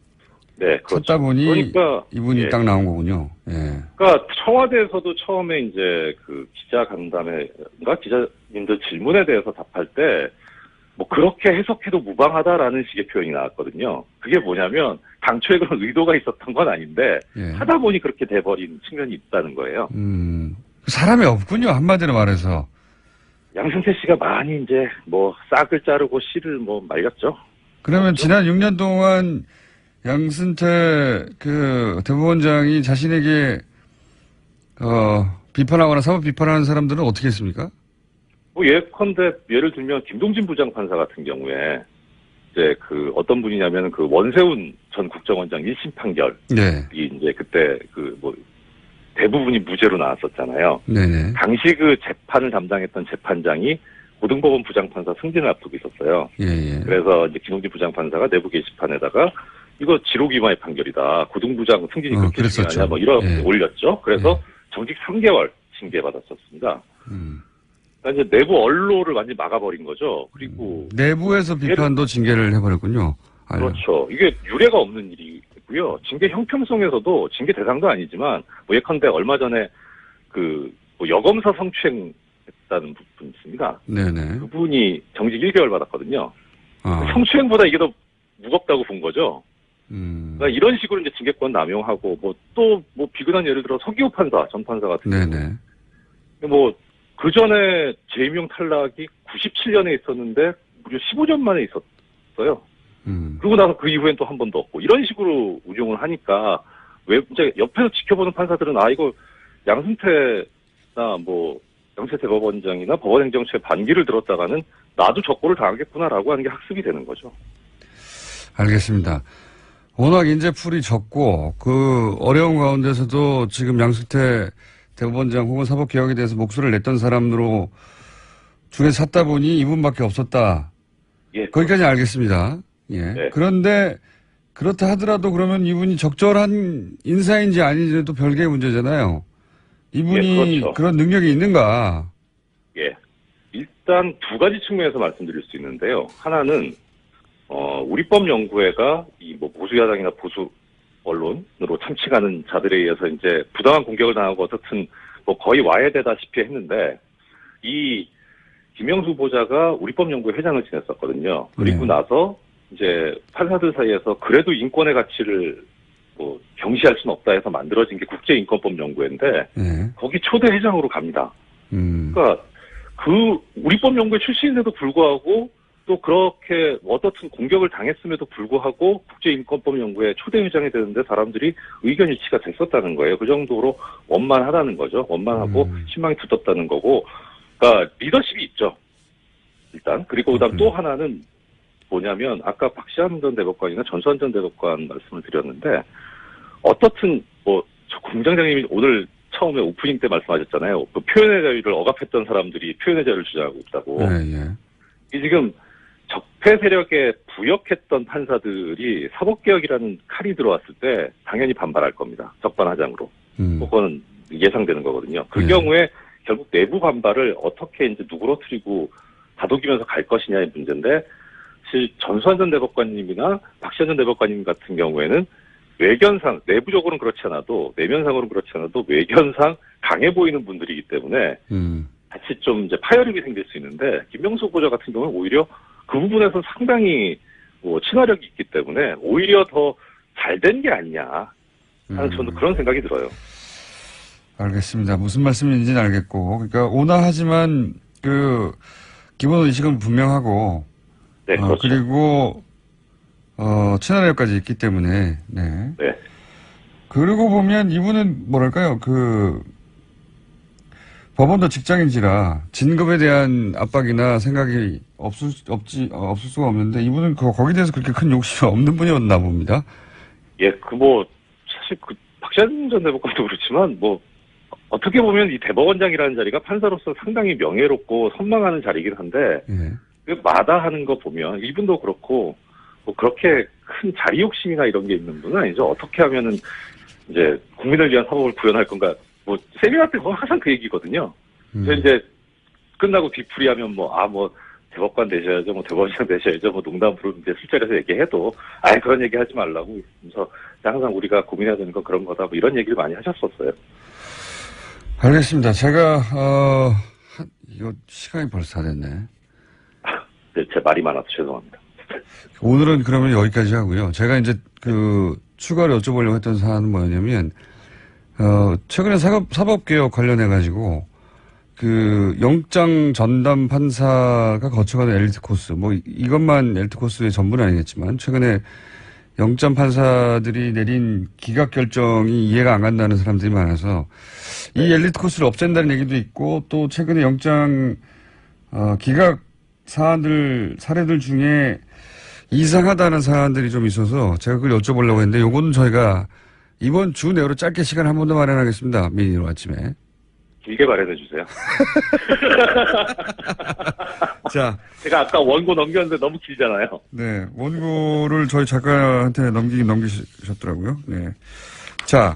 그렇죠. 찾다 보니 그러니까 이분이 예. 딱 나온 거군요. 예. 그러니까 청와대에서도 처음에 이제 그 기자 간담회가 기자님들 질문에 대해서 답할 때 뭐 그렇게 해석해도 무방하다라는 식의 표현이 나왔거든요. 그게 뭐냐면 당초에 그런 의도가 있었던 건 아닌데 예. 하다 보니 그렇게 돼버린 측면이 있다는 거예요. 사람이 없군요. 한마디로 말해서. 양승태 씨가 많이 이제 뭐 싹을 자르고 씨를 뭐 말렸죠. 그러면 지난 6년 동안 양승태 그 대법원장이 자신에게 비판하거나 사법 비판하는 사람들은 어떻게 했습니까? 뭐 예컨대 예를 들면 김동진 부장판사 같은 경우에 이제 그 어떤 분이냐면 그 원세훈 전 국정원장 1심 판결이 네. 이제 그때 그 뭐 대부분이 무죄로 나왔었잖아요. 네네. 당시 그 재판을 담당했던 재판장이 고등법원 부장판사 승진을 앞두고 있었어요. 예. 그래서 이제 김동진 부장판사가 내부 게시판에다가 이거 지록위반의 판결이다. 고등부장 승진이 그렇게 그랬었죠. 중요하냐 뭐 이런 예. 올렸죠. 그래서 정직 3개월 징계받았었습니다. 그러니까 이제 내부 언론을 완전히 막아버린 거죠. 그리고 내부에서 비판도 징계를 해버렸군요. 아유. 그렇죠. 이게 유례가 없는 일이고요. 징계 형평성에서도 징계 대상도 아니지만 뭐 예컨대 얼마 전에 그 뭐 여검사 성추행했다는 분 있습니다. 네네. 그분이 정직 1개월 받았거든요. 아. 성추행보다 이게 더 무겁다고 본 거죠. 음. 그러니까 이런 식으로 이제 징계권 남용하고 뭐 또 뭐 비근한 예를 들어 서기호 판사 전 판사 같은 네네. 경우 뭐 그 전에 재임용 탈락이 97년에 있었는데 무려 15년 만에 있었어요. 그러고 나서 그 이후엔 또 한 번도 없고 이런 식으로 운용을 하니까 왜 이제 옆에서 지켜보는 판사들은 이거 양승태나 뭐 양승태 대법원장이나 법원행정처의 반기를 들었다가는 나도 적고를 당하겠구나라고 하는 게 학습이 되는 거죠. 알겠습니다. 워낙 인재풀이 적고 그 어려운 가운데서도 지금 양승태 대법원장 혹은 사법개혁에 대해서 목소리를 냈던 사람으로 중에 찾다 보니 이분밖에 없었다. 예. 거기까지 알겠습니다. 예. 네. 그런데 그렇다 하더라도 그러면 이분이 적절한 인사인지 아닌지는 또 별개의 문제잖아요. 이분이 예, 그렇죠. 그런 능력이 있는가? 예. 일단 두 가지 측면에서 말씀드릴 수 있는데요. 하나는 우리법연구회가 이 뭐 보수야당이나 보수 언론으로 참칭하는 자들에 의해서 이제 부당한 공격을 당하고 어떻든 뭐 거의 와해되다시피 했는데 이 김명수 후보자가 우리법연구회 회장을 지냈었거든요. 그리고 나서 이제 판사들 사이에서 그래도 인권의 가치를 뭐 경시할 수는 없다 해서 만들어진 게 국제인권법연구회인데 거기 초대 회장으로 갑니다. 그러니까 그 우리법연구회 출신인데도 불구하고 또 그렇게 어떻든 공격을 당했음에도 불구하고 국제인권법연구회 초대 회장이 되는데 사람들이 의견 일치가 됐었다는 거예요. 그 정도로 원만하다는 거죠. 원만하고 신망이 굳었다는 거고, 그러니까 리더십이 있죠. 일단 그리고 그다음 또 하나는 뭐냐면 아까 박시환 전 대법관이나 전수환 전 대법관 말씀을 드렸는데 어떻든 뭐 공장장님이 오늘 처음에 오프닝 때 말씀하셨잖아요. 그 표현의 자유를 억압했던 사람들이 표현의 자유를 주장하고 있다고. 이 지금 적폐 세력에 부역했던 판사들이 사법개혁이라는 칼이 들어왔을 때 당연히 반발할 겁니다. 적반하장으로. 그거는 예상되는 거거든요. 그 경우에 결국 내부 반발을 어떻게 이제 누그러뜨리고 다독이면서 갈 것이냐의 문제인데 사실 전수환 전 대법관님이나 박시환 전 대법관님 같은 경우에는 외견상, 내부적으로는 그렇지 않아도 내면상으로는 그렇지 않아도 외견상 강해 보이는 분들이기 때문에 자칫 좀 이제 파열음이 생길 수 있는데 김명수 후보자 같은 경우는 오히려 그 부분에서 상당히 뭐 친화력이 있기 때문에 오히려 더 잘 된 게 아니냐 하는 저는 그런 생각이 들어요. 알겠습니다. 무슨 말씀인지는 알겠고, 그러니까 온화하지만 그 기본 의식은 분명하고, 네, 그렇죠. 그리고 친화력까지 있기 때문에, 네. 그러고 보면 이분은 뭐랄까요, 법원도 직장인지라 진급에 대한 압박이나 생각이 없을 수가 없는데 이분은 거기에 대해서 그렇게 큰 욕심이 없는 분이었나 봅니다. 예, 사실 박찬 전 대법관도 그렇지만 어떻게 보면 이 대법원장이라는 자리가 판사로서 상당히 명예롭고 선망하는 자리이긴 한데, 예. 마다하는 거 보면 이분도 그렇고, 그렇게 큰 자리 욕심이나 이런 게 있는 분은 아니죠. 어떻게 하면은 이제 국민을 위한 사법을 구현할 건가, 세미나 때 항상 그 얘기거든요. 그래서 이제 끝나고 뒤풀이하면 대법관 되셔야죠, 대법원장 되셔야죠, 농담으로 이제 술자리에서 얘기해도, 그런 얘기 하지 말라고. 그래서 항상 우리가 고민해야 되는 건 그런 거다, 이런 얘기를 많이 하셨었어요. 알겠습니다. 제가, 이거 시간이 벌써 다 됐네. 네, 제 말이 많아서 죄송합니다. 오늘은 그러면 여기까지 하고요. 제가 이제 추가로 여쭤보려고 했던 사안은 뭐였냐면, 최근에 사법개혁 관련해가지고, 영장 전담 판사가 거쳐가는 엘리트 코스, 이것만 엘리트 코스의 전부는 아니겠지만, 최근에 영장 판사들이 내린 기각 결정이 이해가 안 간다는 사람들이 많아서, 이 엘리트 코스를 없앤다는 얘기도 있고, 또 최근에 영장, 기각 사례들 중에 이상하다는 사안들이 좀 있어서 제가 그걸 여쭤보려고 했는데, 요거는 저희가 이번 주 내로 짧게 시간 한 번 더 마련하겠습니다. 미니로 아침에. 길게 마련해 주세요. 자, 제가 아까 원고 넘겼는데 너무 길잖아요. 네, 원고를 저희 작가한테 넘기셨더라고요. 네. 자,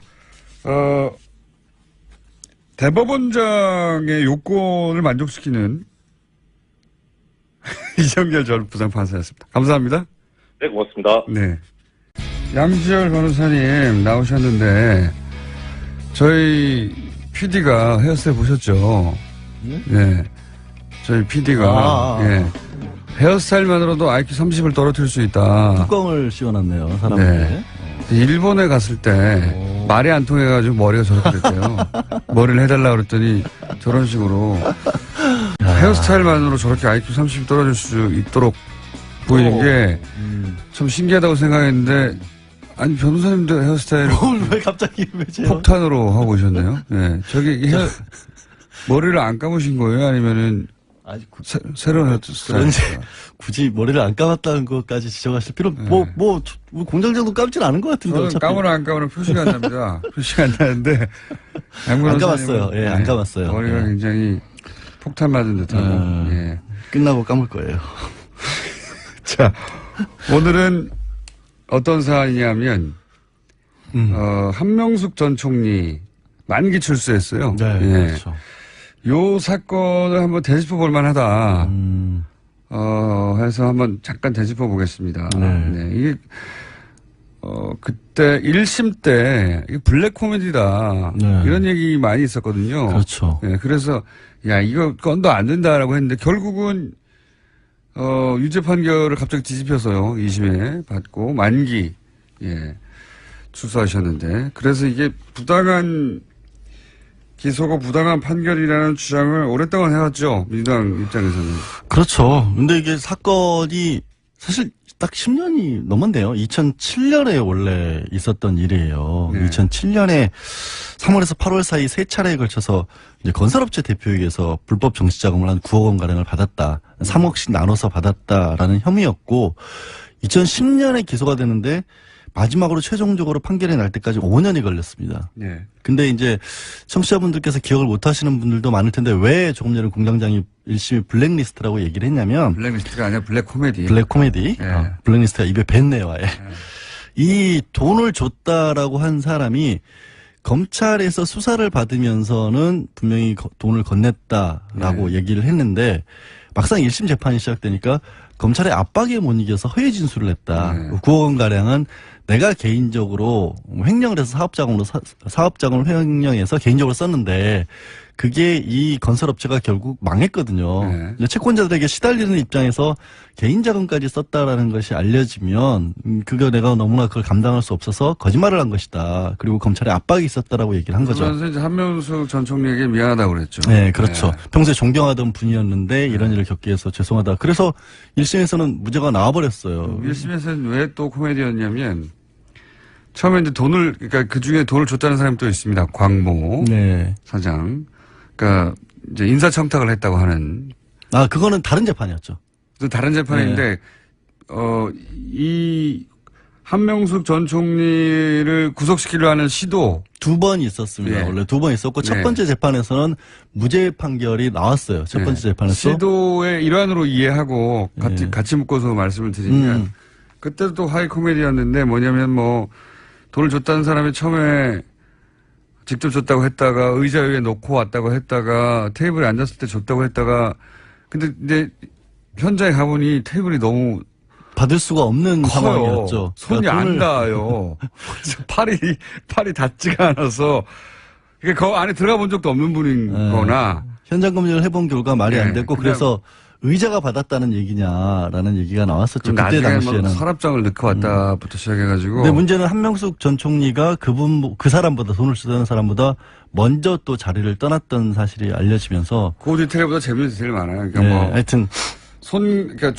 대법원장의 요건을 만족시키는 이정결 전 부장판사였습니다. 감사합니다. 네, 고맙습니다. 네. 양지열 변호사님 나오셨는데, 저희 PD가 헤어스타일 보셨죠? 네. 저희 PD가, 예. 헤어스타일만으로도 IQ 30을 떨어뜨릴 수 있다. 뚜껑을 씌워놨네요, 사람들. 네. 일본에 갔을 때 말이 안 통해가지고 머리가 저렇게 됐대요. 머리를 해달라고 그랬더니 저런 식으로 헤어스타일만으로 저렇게 IQ 30이 떨어질 수 있도록 보이는 게 참 신기하다고 생각했는데, 아니, 변호사님도 헤어스타일을 왜 갑자기 왜 제가 폭탄으로 하고 오셨네요. 네. 머리를 안 감으신 거예요? 아니면은 아니, 새로운 헤어스타일? 굳이 머리를 안 감았다는 것까지 지적하실 필요, 공장장도 감진 않은 것 같은데. 저는 감으나 안 감으나 표시가 안 납니다. 표시가 안 나는데. 안 감았어요. 예, 안 감았어요. 머리가 예. 굉장히 폭탄 맞은 듯하고. 예. 끝나고 감을 거예요. 자, 오늘은 어떤 사안이냐면, 한명숙 전 총리 만기 출소했어요. 네, 예. 그렇죠. 요 사건을 한번 되짚어 볼 만하다. 해서 한번 잠깐 되짚어 보겠습니다. 네. 네. 이게, 그때 1심 때, 이게 블랙 코미디다. 네. 이런 얘기 많이 있었거든요. 그렇죠. 예, 그래서, 이거 건도 안 된다라고 했는데, 결국은, 유죄 판결을 갑자기 뒤집혀서요. 2심에 받고, 만기, 출소하셨는데. 그래서 이게 부당한 기소가 부당한 판결이라는 주장을 오랫동안 해왔죠. 민주당 입장에서는. 그렇죠. 근데 이게 사건이 사실 딱 10년이 넘었네요. 2007년에 원래 있었던 일이에요. 네. 2007년에 3월에서 8월 사이 3차례에 걸쳐서 이제 건설업체 대표에게서 불법 정치자금을 한 9억 원 가량을 받았다. 3억씩 나눠서 받았다라는 혐의였고 2010년에 기소가 되는데 마지막으로 최종적으로 판결이 날 때까지 5년이 걸렸습니다. 네. 근데 이제 청취자분들께서 기억을 못 하시는 분들도 많을 텐데 왜 조금 전에 공장장이 1심이 블랙리스트라고 얘기를 했냐면 블랙리스트가 아니라 블랙 코미디. 블랙 코미디. 네. 블랙리스트가 입에 뱉네요, 아예. 이 돈을 줬다라고 한 사람이 검찰에서 수사를 받으면서는 분명히 돈을 건넸다라고 얘기를 했는데 막상 1심 재판이 시작되니까 검찰의 압박에 못 이겨서 허위 진술을 했다. 9억 원가량은 내가 개인적으로 횡령을 해서 사업자금을 횡령해서 개인적으로 썼는데 그게 이 건설업체가 결국 망했거든요. 네. 채권자들에게 시달리는 입장에서 개인 자금까지 썼다라는 것이 알려지면 그거 내가 너무나 그걸 감당할 수 없어서 거짓말을 한 것이다. 그리고 검찰에 압박이 있었다라고 얘기를 한 거죠. 그러면서 이제 한명숙 전 총리에게 미안하다고 그랬죠. 네, 그렇죠. 평소에 존경하던 분이었는데 이런 일을 겪게 해서 죄송하다. 그래서 1심에서는 무죄가 나와버렸어요. 1심에서는 왜 또 코미디였냐면 처음에 이제 그러니까 그 중에 돈을 줬다는 사람이 또 있습니다. 광모 네. 사장. 그러니까 이제 인사청탁을 했다고 하는. 아, 그거는 다른 재판이었죠. 또 다른 재판인데, 이 한명숙 전 총리를 구속시키려 하는 시도. 2번 있었습니다. 네. 원래 2번 있었고, 네. 첫 번째 재판에서는 무죄 판결이 나왔어요. 첫 번째 재판에서. 시도의 일환으로 이해하고 같이 묶어서 말씀을 드리면, 그때도 또 하이 코미디였는데 뭐냐면 뭐, 돈을 줬다는 사람이 처음에 직접 줬다고 했다가 의자 위에 놓고 왔다고 했다가 테이블에 앉았을 때 줬다고 했다가 근데 이제 현장에 가보니 테이블이 너무 받을 수가 없는 커요. 상황이었죠. 손이 그러니까 안 닿아요. 팔이 닿지가 않아서 그러니까 그 안에 들어가 본 적도 없는 분인 거나 현장 검증을 해본 결과 말이 안 됐고 그래서 의자가 받았다는 얘기냐라는 얘기가 나왔었죠. 그때 당시에는. 뭐 서랍장을 넣고 왔다부터 시작해가지고. 근데 문제는 한명숙 전 총리가 그 사람보다 돈을 쓰던 사람보다 먼저 또 자리를 떠났던 사실이 알려지면서. 그 디테일보다 재밌는 디테일이 많아요. 그러니까 네, 뭐 하여튼. 그러니까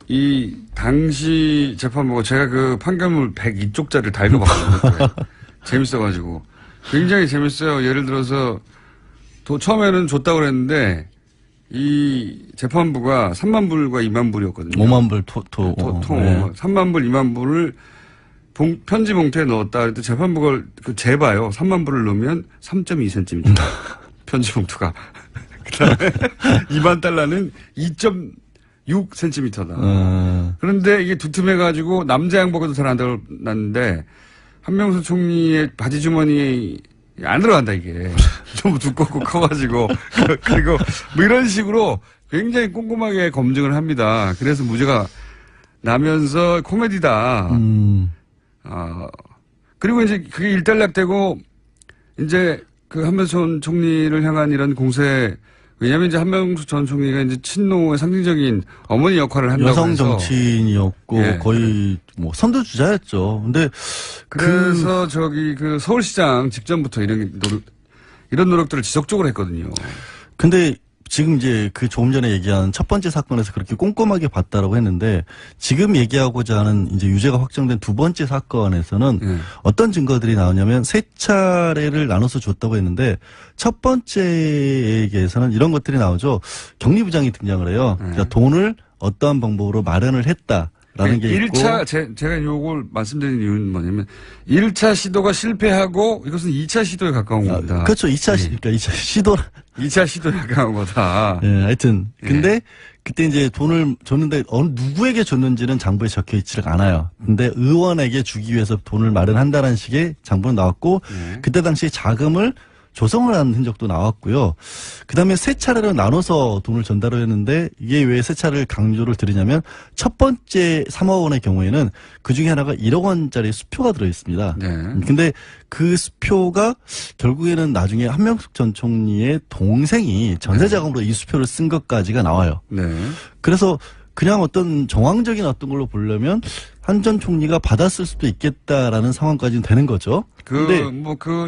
이 당시 재판부가 제가 그 판결문 102쪽짜리를 다 읽어봤거든요. 재밌어가지고. 굉장히 재밌어요. 예를 들어서 처음에는 줬다고 그랬는데 이 재판부가 3만 불과 2만 불이었거든요. 5만 불 네. 3만 불, 2만 불을 편지 봉투에 넣었다. 그랬더니 재판부가 재봐요. 3만 불을 넣으면 3.2cm. 편지 봉투가. 그 다음에 2만 달러는 2.6cm다. 그런데 이게 두툼해가지고 남자 양복에도 잘 안 들어갔는데 한명숙 총리의 바지 주머니에 안 들어간다, 이게. 좀 두껍고 커가지고. 그리고 뭐 이런 식으로 굉장히 꼼꼼하게 검증을 합니다. 그래서 무죄가 나면서 코미디다. 그리고 이제 그게 일단락되고 이제 그 한명숙 총리를 향한 이런 공세, 왜냐면 이제 한명숙 전 총리가 이제 친노의 상징적인 어머니 역할을 한다고 여성 해서. 정치인이었고 예. 거의 뭐 선두주자였죠. 근데 그래서 그 서울시장 직전부터 이런 노력들을 지속적으로 했거든요. 근데 지금 이제 그 조금 전에 얘기한 첫 번째 사건에서 그렇게 꼼꼼하게 봤다라고 했는데 지금 얘기하고자 하는 이제 유죄가 확정된 두 번째 사건에서는 어떤 증거들이 나오냐면 세 차례를 나눠서 줬다고 했는데 첫 번째에게서는 이런 것들이 나오죠. 격리부장이 등장을 해요. 그러니까 돈을 어떠한 방법으로 마련을 했다라는 게 있고. 1차, 제가 요걸 말씀드린 이유는 뭐냐면 1차 시도가 실패하고 이것은 2차 시도에 가까운 겁니다. 그렇죠. 2차 시도. 2차 시도에 가까운 거다. 예, 하여튼. 근데 그때 이제 돈을 줬는데 누구에게 줬는지는 장부에 적혀 있지를 않아요. 근데 의원에게 주기 위해서 돈을 마련한다는 식의 장부는 나왔고 그때 당시에 자금을 조성을 한 흔적도 나왔고요. 그다음에 세 차례로 나눠서 돈을 전달을 했는데 이게 왜 세 차례를 강조를 드리냐면 첫 번째 3억 원의 경우에는 그중에 하나가 1억 원짜리 수표가 들어있습니다. 근데 그 수표가 결국에는 나중에 한명숙 전 총리의 동생이 전세자금으로 이 수표를 쓴 것까지가 나와요. 그래서 그냥 어떤 정황적인 어떤 걸로 보려면 한 전 총리가 받았을 수도 있겠다라는 상황까지는 되는 거죠.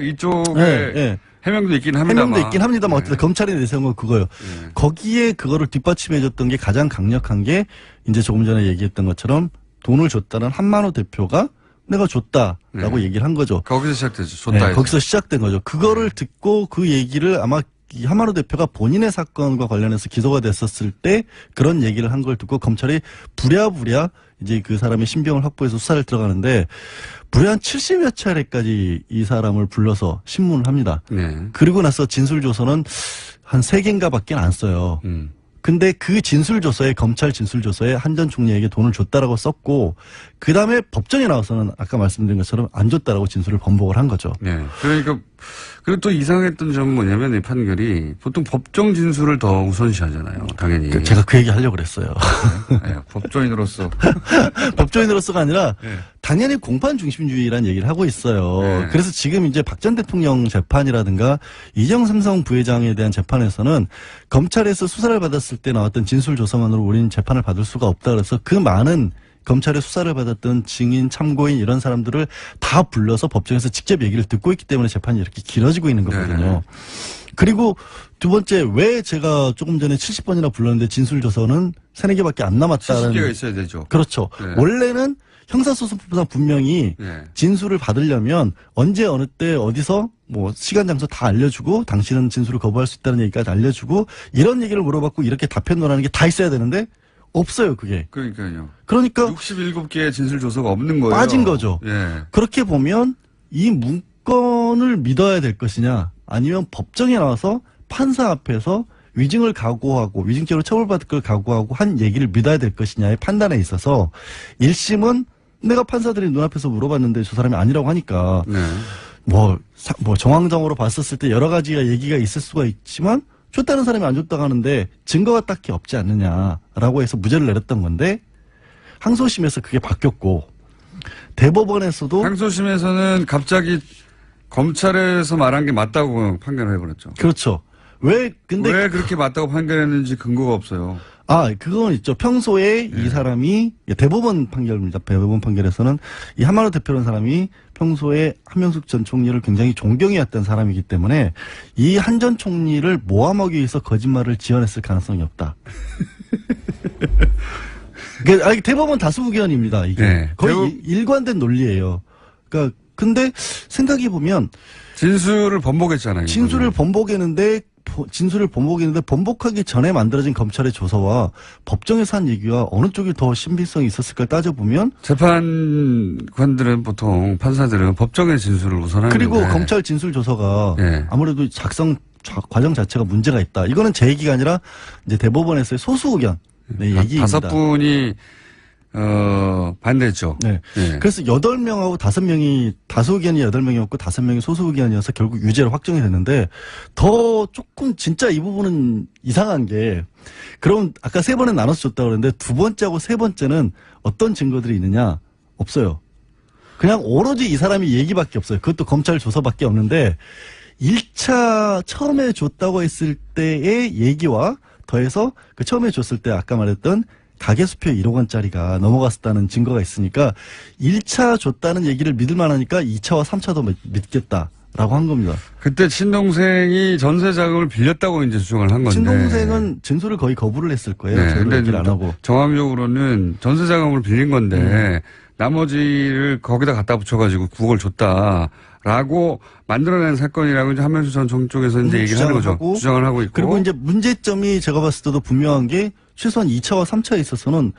이쪽에 해명도 있긴 합니다만. 해명도 있긴 합니다만 어쨌든 검찰이 내세운 건 그거예요. 거기에 그거를 뒷받침해줬던 게 가장 강력한 게 이제 조금 전에 얘기했던 것처럼 돈을 줬다는 한만호 대표가 내가 줬다라고 얘기를 한 거죠. 거기서 시작되죠. 줬다. 거기서 시작된 거죠. 그거를 듣고 그 얘기를 아마 이 한만호 대표가 본인의 사건과 관련해서 기소가 됐었을 때 그런 얘기를 한 걸 듣고 검찰이 부랴부랴 이제 그 사람의 신병을 확보해서 수사를 들어가는데 무려 한 70여 차례까지 이 사람을 불러서 신문을 합니다. 그리고 나서 진술조서는 한 3개인가 밖에 안 써요. 근데 그 진술조서에 검찰 진술조서에 한 전 총리에게 돈을 줬다라고 썼고 그 다음에 법정에 나와서는 아까 말씀드린 것처럼 안 줬다라고 진술을 번복을 한 거죠. 그러니까 그리고 또 이상했던 점은 뭐냐면 이 판결이 보통 법정 진술을 더 우선시하잖아요. 당연히. 제가 그 얘기 하려고 그랬어요. 법조인으로서. 법조인으로서가 아니라 당연히 공판 중심주의라는 얘기를 하고 있어요. 그래서 지금 이제 박 전 대통령 재판이라든가 이재용 삼성 부회장에 대한 재판에서는 검찰에서 수사를 받았을 때 나왔던 진술조서만으로 우리는 재판을 받을 수가 없다 그래서 그 많은 검찰의 수사를 받았던 증인, 참고인 이런 사람들을 다 불러서 법정에서 직접 얘기를 듣고 있기 때문에 재판이 이렇게 길어지고 있는 거거든요. 그리고 두 번째 왜 제가 조금 전에 70번이나 불렀는데 진술조서는 3-4개밖에 안 남았다는. 70개가 있어야 되죠. 그렇죠. 원래는 형사소송법상 분명히 예. 진술을 받으려면 언제 어느 때 어디서 뭐 시간 장소 다 알려주고 당신은 진술을 거부할 수 있다는 얘기까지 알려주고 이런 얘기를 물어봤고 이렇게 답변하는 게 다 있어야 되는데 없어요 그게. 그러니까요. 그러니까 67개의 진술 조서가 없는 거예요. 빠진 거죠. 예. 그렇게 보면 이 문건을 믿어야 될 것이냐 아니면 법정에 나와서 판사 앞에서 위증을 각오하고 위증죄로 처벌받을 걸 각오하고 한 얘기를 믿어야 될 것이냐의 판단에 있어서 1심은 내가 판사들이 눈앞에서 물어봤는데 저 사람이 아니라고 하니까 네. 뭐 정황적으로 봤었을 때 여러 가지가 얘기가 있을 수가 있지만 줬다는 사람이 안 줬다고 하는데 증거가 딱히 없지 않느냐라고 해서 무죄를 내렸던 건데 항소심에서 그게 바뀌었고 대법원에서도 항소심에서는 갑자기 검찰에서 말한 게 맞다고 판결을 해버렸죠. 그렇죠. 근데 왜 그렇게 맞다고 판결했는지 근거가 없어요. 그건 있죠. 평소에 이 사람이 대법원 판결입니다. 대법원 판결에서는 이 한만호 대표라는 사람이 평소에 한명숙 전 총리를 굉장히 존경해왔던 사람이기 때문에 이 한 전 총리를 모함하기 위해서 거짓말을 지어냈을 가능성이 없다. 대법원 다수 의견입니다. 이게 네. 거의 일관된 논리예요. 그러니까 근데 생각해 보면 진술을 번복했잖아요. 진술을 번복했는데 번복하기 전에 만들어진 검찰의 조서와 법정에서 한 얘기와 어느 쪽이 더 신빙성이 있었을까 따져보면 재판관들은 보통 판사들은 법정의 진술을 우선하는데 그리고 검찰 진술 조서가 네. 아무래도 작성 과정 자체가 문제가 있다. 이거는 제 얘기가 아니라 이제 대법원에서의 소수 의견 얘기입니다. 5분이 반대했죠. 네. 네. 그래서 8명하고 5명이 다수 의견이 8명이었고 5명이 소수 의견이어서 결국 유죄로 확정이 됐는데 더 조금 진짜 이 부분은 이상한 게 그럼 아까 3번에 나눠서 줬다고 그랬는데 2번째하고 3번째는 어떤 증거들이 있느냐? 없어요. 그냥 오로지 이 사람이 얘기밖에 없어요. 그것도 검찰 조서밖에 없는데 1차 처음에 줬다고 했을 때의 얘기와 더해서 그 처음에 줬을 때 아까 말했던 가계수표 1억 원짜리가 넘어갔었다는 증거가 있으니까 1차 줬다는 얘기를 믿을 만하니까 2차와 3차도 믿겠다라고 한 겁니다. 그때 친동생이 전세 자금을 빌렸다고 이제 주장을 한 건데. 친동생은 진술을 거의 거부를 했을 거예요. 네, 저희도 근데 얘기를 안 하고. 정황적으로는 전세 자금을 빌린 건데 나머지를 거기다 갖다 붙여가지고 9억을 줬다라고 만들어낸 사건이라고 이제 한명수 전 총 쪽에서 이제 얘기를 하는 거죠. 주장을 하고 있고. 그리고 이제 문제점이 제가 봤을 때도 분명한 게 최소한 2차와 3차에 있어서는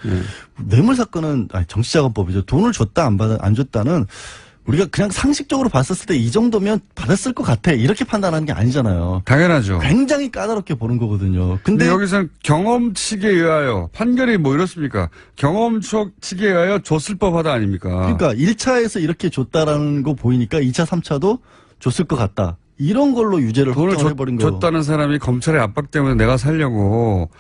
뇌물 사건은 정치자금법이죠. 돈을 줬다 안 줬다는 우리가 그냥 상식적으로 봤었을 때 이 정도면 받았을 것 같아 이렇게 판단하는 게 아니잖아요. 당연하죠. 굉장히 까다롭게 보는 거거든요. 근데 여기서는 경험칙에 의하여 판결이 뭐 이렇습니까? 경험칙에 의하여 줬을 법하다 아닙니까? 그러니까 1차에서 이렇게 줬다라는 거 보이니까 2차, 3차도 줬을 것 같다. 이런 걸로 유죄를 돈을 확정해버린 거예요. 줬다는 사람이 검찰의 압박 때문에 내가 살려고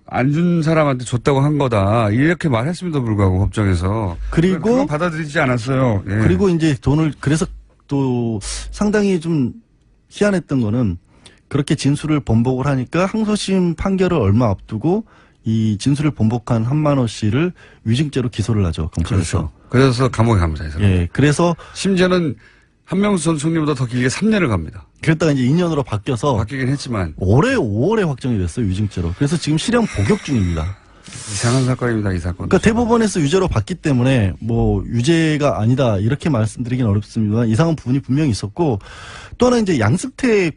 안 준 사람한테 줬다고 한 거다. 이렇게 말했음에도 불구하고 법정에서. 그리고 그건 받아들이지 않았어요. 예. 그리고 이제 돈을 그래서 또 상당히 좀 희한했던 거는 그렇게 진술을 번복을 하니까 항소심 판결을 얼마 앞두고 이 진술을 번복한 한만호 씨를 위증죄로 기소를 하죠. 검찰에서. 그렇죠. 그래서 감옥에 갑니다. 이 사람. 예. 그래서 심지어는 한명수 전 총리보다 더 길게 3년을 갑니다. 그랬다가 이제 2년으로 바뀌어서 바뀌긴 했지만 올해 5월에 확정이 됐어요. 위증죄로. 그래서 지금 실형 복역 중입니다. 이상한 사건입니다. 이 사건. 그러니까 대법원에서 유죄로 봤기 때문에 뭐 유죄가 아니다 이렇게 말씀드리긴 어렵습니다만 이상한 부분이 분명히 있었고 또 하나 이제 양승태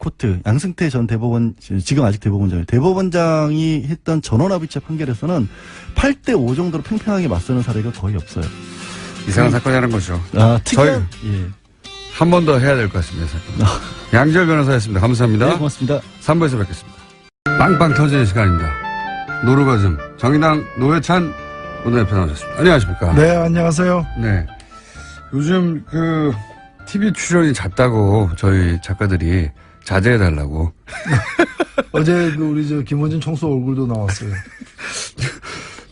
전 대법원 지금 아직 대법원장이에요. 대법원장이 했던 전원합의체 판결에서는 8대5 정도로 팽팽하게 맞서는 사례가 거의 없어요. 이상한 사건이라는 거죠. 특이한 예. 한 번 더 해야 될 것 같습니다. 양지열 변호사였습니다. 감사합니다. 네, 고맙습니다. 3부에서 뵙겠습니다. 빵빵 터지는 시간입니다. 노루가즘 정의당 노회찬 원내대표 나오셨습니다. 안녕하십니까? 네, 안녕하세요. 네. 요즘 TV 출연이 잦다고 저희 작가들이 자제해달라고. 어제 우리 김원진 총수 얼굴도 나왔어요.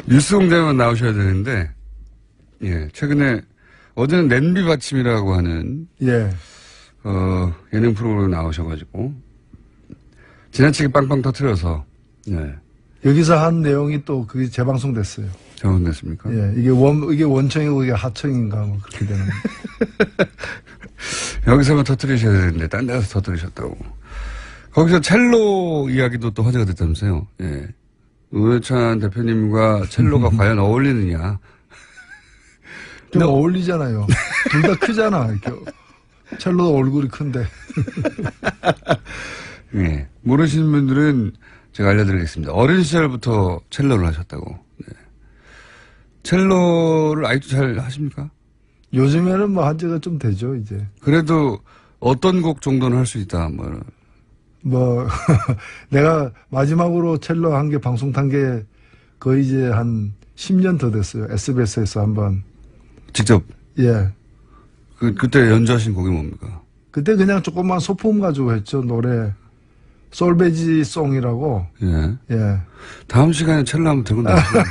뉴스공장만 나오셔야 되는데, 예, 최근에 어제는 냄비 받침이라고 하는 예. 예능 프로그램 나오셔가지고 지나치게 빵빵 터트려서 예. 여기서 한 내용이 또 그게 재방송됐어요. 잘못됐습니까? 예, 이게 원청이고 이게 하청인가 뭐 그렇게 되는. 여기서만 터트리셔야 되는데 딴 데 가서 터트리셨다고. 거기서 첼로 이야기도 또 화제가 됐다면서요. 예. 노회찬 대표님과 첼로가 과연 어울리느냐. 좀 어울리잖아요. 둘 다 크잖아. 이렇게. 첼로도 얼굴이 큰데. 네. 모르시는 분들은 제가 알려드리겠습니다. 어린 시절부터 첼로를 하셨다고. 네. 첼로를 아직도 잘 하십니까? 요즘에는 뭐 한 지가 좀 되죠, 이제. 그래도 어떤 곡 정도는 할 수 있다. 뭐, 내가 마지막으로 첼로 한 게 방송 탄 게 거의 이제 한 10년 더 됐어요. SBS에서 한번. 직접. 예. 그때 연주하신 곡이 뭡니까? 그때 그냥 조그만 소품 가지고 했죠, 노래. 솔베지 송이라고. 예. 예. 다음 시간에 첼로 한번 들고 나오세요.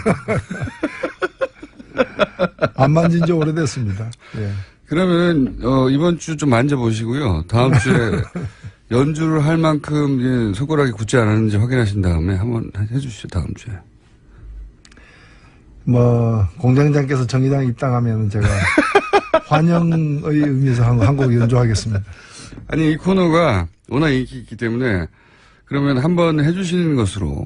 안 만진 지 오래됐습니다. 예. 그러면, 이번 주 좀 만져보시고요. 다음 주에 연주를 할 만큼 손가락이 굳지 않았는지 확인하신 다음에 한번 해주시죠, 다음 주에. 뭐, 공장장께서 정의당 입당하면 제가 환영의 의미에서 한 곡 연주하겠습니다. 아니, 이 코너가 워낙 인기 있기 때문에 그러면 한번 해주시는 것으로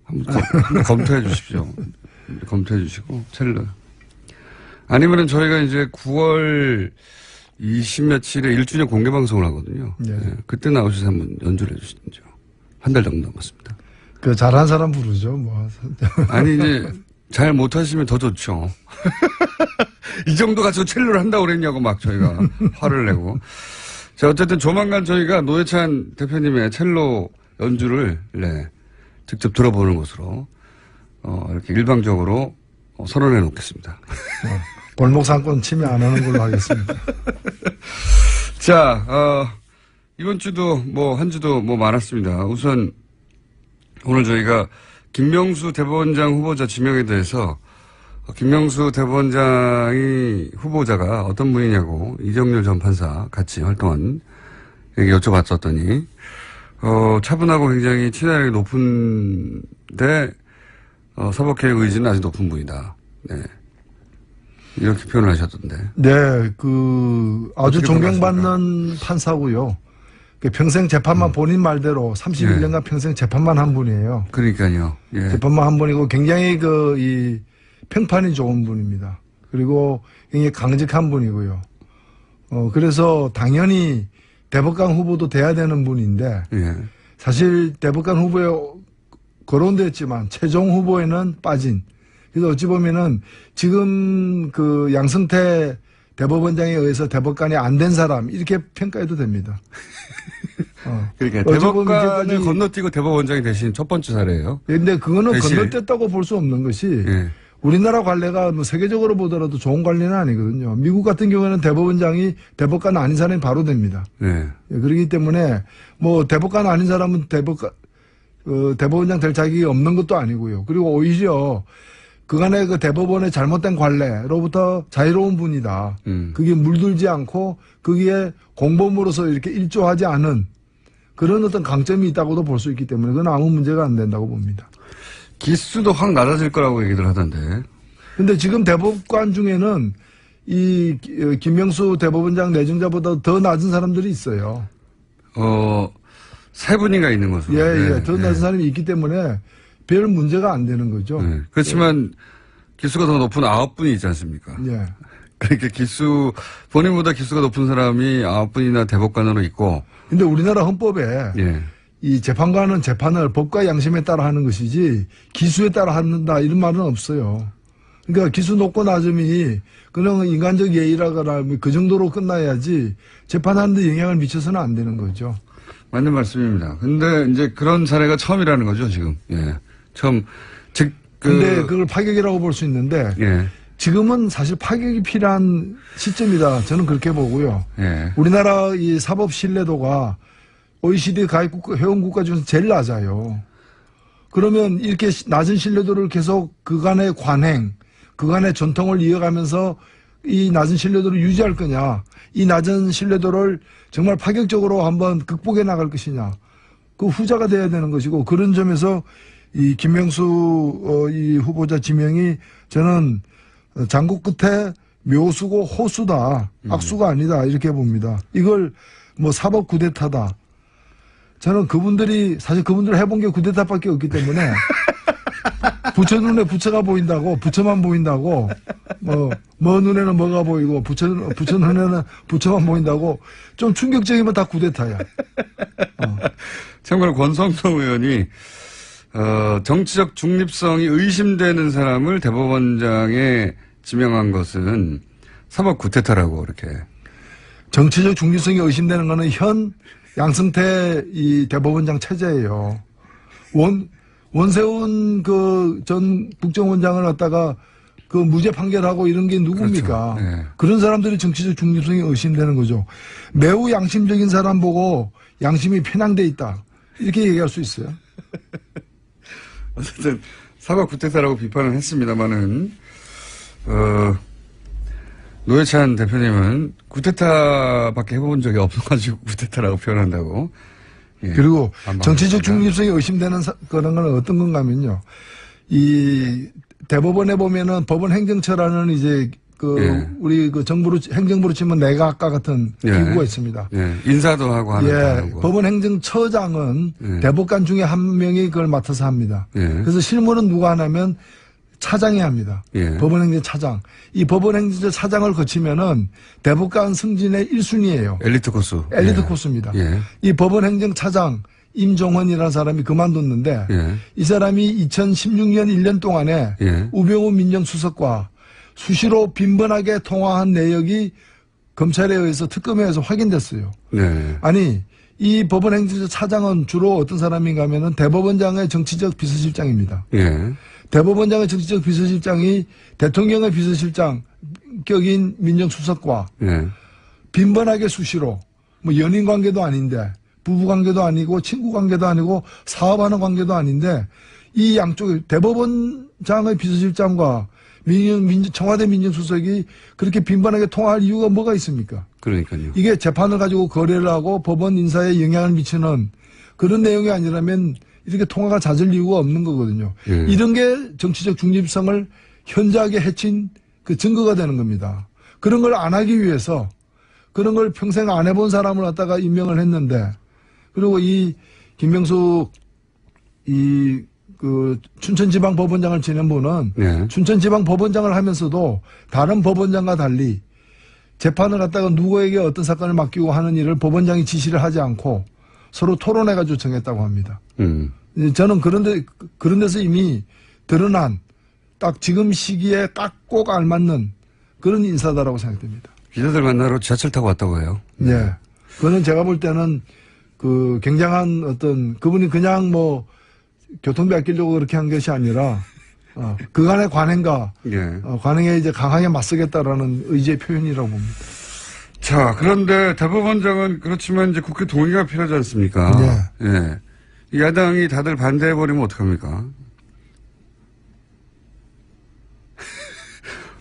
한번 검토해 주십시오. 검토해 주시고, 첼로. 아니면은 저희가 이제 9월 20 며칠에 1주년 공개 방송을 하거든요. 예. 네, 그때 나오셔서 한번 연주를 해 주시든지요. 한 달 정도 남았습니다. 그 잘한 사람 부르죠, 뭐. 아니, 이제 잘 못하시면 더 좋죠. 이 정도 가지고 첼로를 한다고 그랬냐고 막 저희가 화를 내고. 자, 어쨌든 조만간 저희가 노회찬 대표님의 첼로 연주를, 직접 들어보는 것으로, 이렇게 일방적으로 선언해 놓겠습니다. 골목 상권 침해 안 하는 걸로 하겠습니다. 자, 이번 주도 한 주도 많았습니다. 우선 오늘 저희가 김명수 대법원장 후보자 지명에 대해서 김명수 대법원장이 후보자가 어떤 분이냐고 이정렬 전 판사 같이 활동한 얘기 여쭤봤었더니 차분하고 굉장히 친화력이 높은데 사법개혁 의지는 아주 높은 분이다. 네. 이렇게 표현을 하셨던데. 네, 아주 존경받는 평가하십니까? 판사고요. 평생 재판만 본인 말대로 31년간 평생 재판만 한 분이에요. 그러니까요. 예. 재판만 한 분이고 굉장히 이 평판이 좋은 분입니다. 그리고 굉장히 강직한 분이고요. 그래서 당연히 대법관 후보도 돼야 되는 분인데 예. 사실 대법관 후보에 거론됐지만 최종 후보에는 빠진. 그래서 어찌 보면은 지금 양승태 대법원장에 의해서 대법관이 안 된 사람 이렇게 평가해도 됩니다. 그러니까 어찌 보면 대법관을 이제까지- 건너뛰고 대법원장이 되신 첫 번째 사례예요. 근데 그거는 대신- 건너뛰었다고 볼 수 없는 것이 예. 우리나라 관례가 뭐 세계적으로 보더라도 좋은 관례는 아니거든요. 미국 같은 경우에는 대법원장이 대법관 아닌 사람이 바로 됩니다. 네. 그렇기 때문에 뭐 대법관 아닌 사람은 대법원장 될 자격이 없는 것도 아니고요. 그리고 오히려 그간의 대법원의 잘못된 관례로부터 자유로운 분이다. 그게 물들지 않고 거기에 공범으로서 이렇게 일조하지 않은 그런 어떤 강점이 있다고도 볼 수 있기 때문에 그건 아무 문제가 안 된다고 봅니다. 기수도 확 낮아질 거라고 얘기들 하던데. 근데 지금 대법관 중에는 이 김명수 대법원장 내정자보다 더 낮은 사람들이 있어요. 세 분인가 있는 것으로. 예. 더 낮은 사람이 있기 때문에 별 문제가 안 되는 거죠. 네. 그렇지만 기수가 더 높은 9분이 있지 않습니까? 예. 그러니까 본인보다 기수가 높은 사람이 9분이나 대법관으로 있고. 근데 우리나라 헌법에 예. 이 재판관은 재판을 법과 양심에 따라 하는 것이지 기수에 따라 한다 이런 말은 없어요. 그러니까 기수 높고 낮음이 그냥 인간적 예의라거나 그 정도로 끝나야지 재판하는데 영향을 미쳐서는 안 되는 거죠. 맞는 말씀입니다. 근데 이제 그런 사례가 처음이라는 거죠, 지금. 예. 처음. 근데 그걸 파격이라고 볼 수 있는데 예. 지금은 사실 파격이 필요한 시점이다. 저는 그렇게 보고요. 예. 우리나라 이 사법 신뢰도가 OECD 가입 회원 국가 중에서 제일 낮아요. 그러면 이렇게 낮은 신뢰도를 계속 그간의 관행, 그간의 전통을 이어가면서 이 낮은 신뢰도를 유지할 거냐, 이 낮은 신뢰도를 정말 파격적으로 한번 극복해 나갈 것이냐, 그 후자가 돼야 되는 것이고 그런 점에서 이 김명수 이 후보자 지명이 저는 장고 끝에 묘수고 호수다, 악수가 아니다 이렇게 봅니다. 이걸 뭐 사법 쿠데타다. 저는 사실 그분들 해본 게 쿠데타밖에 없기 때문에 부처 눈에 부처가 보인다고, 부처만 보인다고 뭐 눈에는 뭐가 보이고 부처 눈에는 부처만 보인다고 좀 충격적이면 다 쿠데타야. 참고로 권성동 의원이 정치적 중립성이 의심되는 사람을 대법원장에 지명한 것은 사법 쿠데타라고 이렇게. 정치적 중립성이 의심되는 거는 현 양승태 이 대법원장 체제예요. 원세훈 그 전 국정원장을 갖다가 그 무죄 판결하고 이런 게 누굽니까? 그렇죠. 네. 그런 사람들이 정치적 중립성이 의심되는 거죠. 매우 양심적인 사람 보고 양심이 편향돼 있다. 이렇게 얘기할 수 있어요. 어쨌든 사법 쿠데타라고 비판을 했습니다만은 노회찬 대표님은 쿠데타밖에 해본 적이 없어가지고 쿠데타라고 표현한다고. 예, 그리고 반박했습니다. 정치적 중립성이 의심되는 그런 건 어떤 건가 하면요. 이 대법원에 보면은 법원 행정처라는 이제 예. 우리 그 행정부로 치면 내각과 같은 예. 기구가 있습니다. 예, 인사도 하고 하는 거. 법원 행정처장은 예. 대법관 중에 한 명이 그걸 맡아서 합니다. 예. 그래서 실무는 누가 하냐면 차장이 합니다. 예. 법원행정차장. 이 법원행정처 차장을 거치면은 대법관 승진의 1순위예요. 엘리트 코스. 엘리트 예. 코스입니다. 예. 이 법원행정차장 임종헌이라는 사람이 그만뒀는데 예. 이 사람이 2016년 1년 동안에 예. 우병우 민정수석과 수시로 빈번하게 통화한 내역이 검찰에 의해서 특검에 의해서 확인됐어요. 네. 아니 이 법원행정처 차장은 주로 어떤 사람인가 하면은 대법원장의 정치적 비서실장입니다. 예. 대법원장의 정치적 비서실장이 대통령의 비서실장 격인 민정수석과 예. 빈번하게 수시로 뭐 연인 관계도 아닌데 부부 관계도 아니고 친구 관계도 아니고 사업하는 관계도 아닌데 이 양쪽 대법원장의 비서실장과 청와대 민정수석이 그렇게 빈번하게 통화할 이유가 뭐가 있습니까? 그러니까요. 이게 재판을 가지고 거래를 하고 법원 인사에 영향을 미치는 그런 내용이 아니라면 이렇게 통화가 잦을 이유가 없는 거거든요. 예. 이런 게 정치적 중립성을 현저하게 해친 그 증거가 되는 겁니다. 그런 걸 안 하기 위해서 그런 걸 평생 안 해본 사람을 갖다가 임명을 했는데 그리고 이 김명숙 그 춘천지방법원장을 지낸 분은 네. 춘천지방법원장을 하면서도 다른 법원장과 달리 재판을 갖다가 누구에게 어떤 사건을 맡기고 하는 일을 법원장이 지시를 하지 않고 서로 토론해가지고 정했다고 합니다. 저는 그런 데서 이미 드러난 딱 지금 시기에 딱 꼭 알맞는 그런 인사다라고 생각됩니다. 기자들 만나러 지하철 타고 왔다고 해요. 네. 그거는 제가 볼 때는 그 굉장한 어떤 그분이 그냥 뭐 교통비 아끼려고 그렇게 한 것이 아니라 그간의 관행과 예. 관행에 이제 강하게 맞서겠다라는 의지의 표현이라고 봅니다. 자, 그런데 대법원장은 그렇지만 이제 국회 동의가 필요하지 않습니까? 네. 예. 이 야당이 다들 반대해버리면 어떡합니까?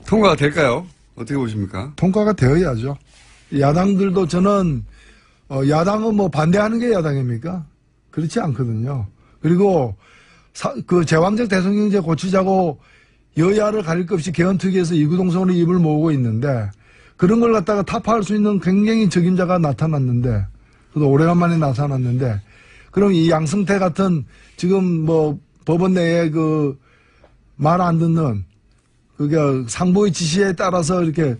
통과가 될까요? 어떻게 보십니까? 통과가 되어야죠. 야당들도 저는 야당은 뭐 반대하는 게 야당입니까? 그렇지 않거든요. 그리고 그 제왕적 대통령제 고치자고 여야를 가릴 것 없이 개헌특위에서 이구동성으로 입을 모으고 있는데 그런 걸 갖다가 타파할 수 있는 굉장히 적임자가 나타났는데 그래도 오래간만에 나타났는데 그럼 이 양승태 같은 지금 뭐 법원 내에 그 말 안 듣는 그게 상부의 지시에 따라서 이렇게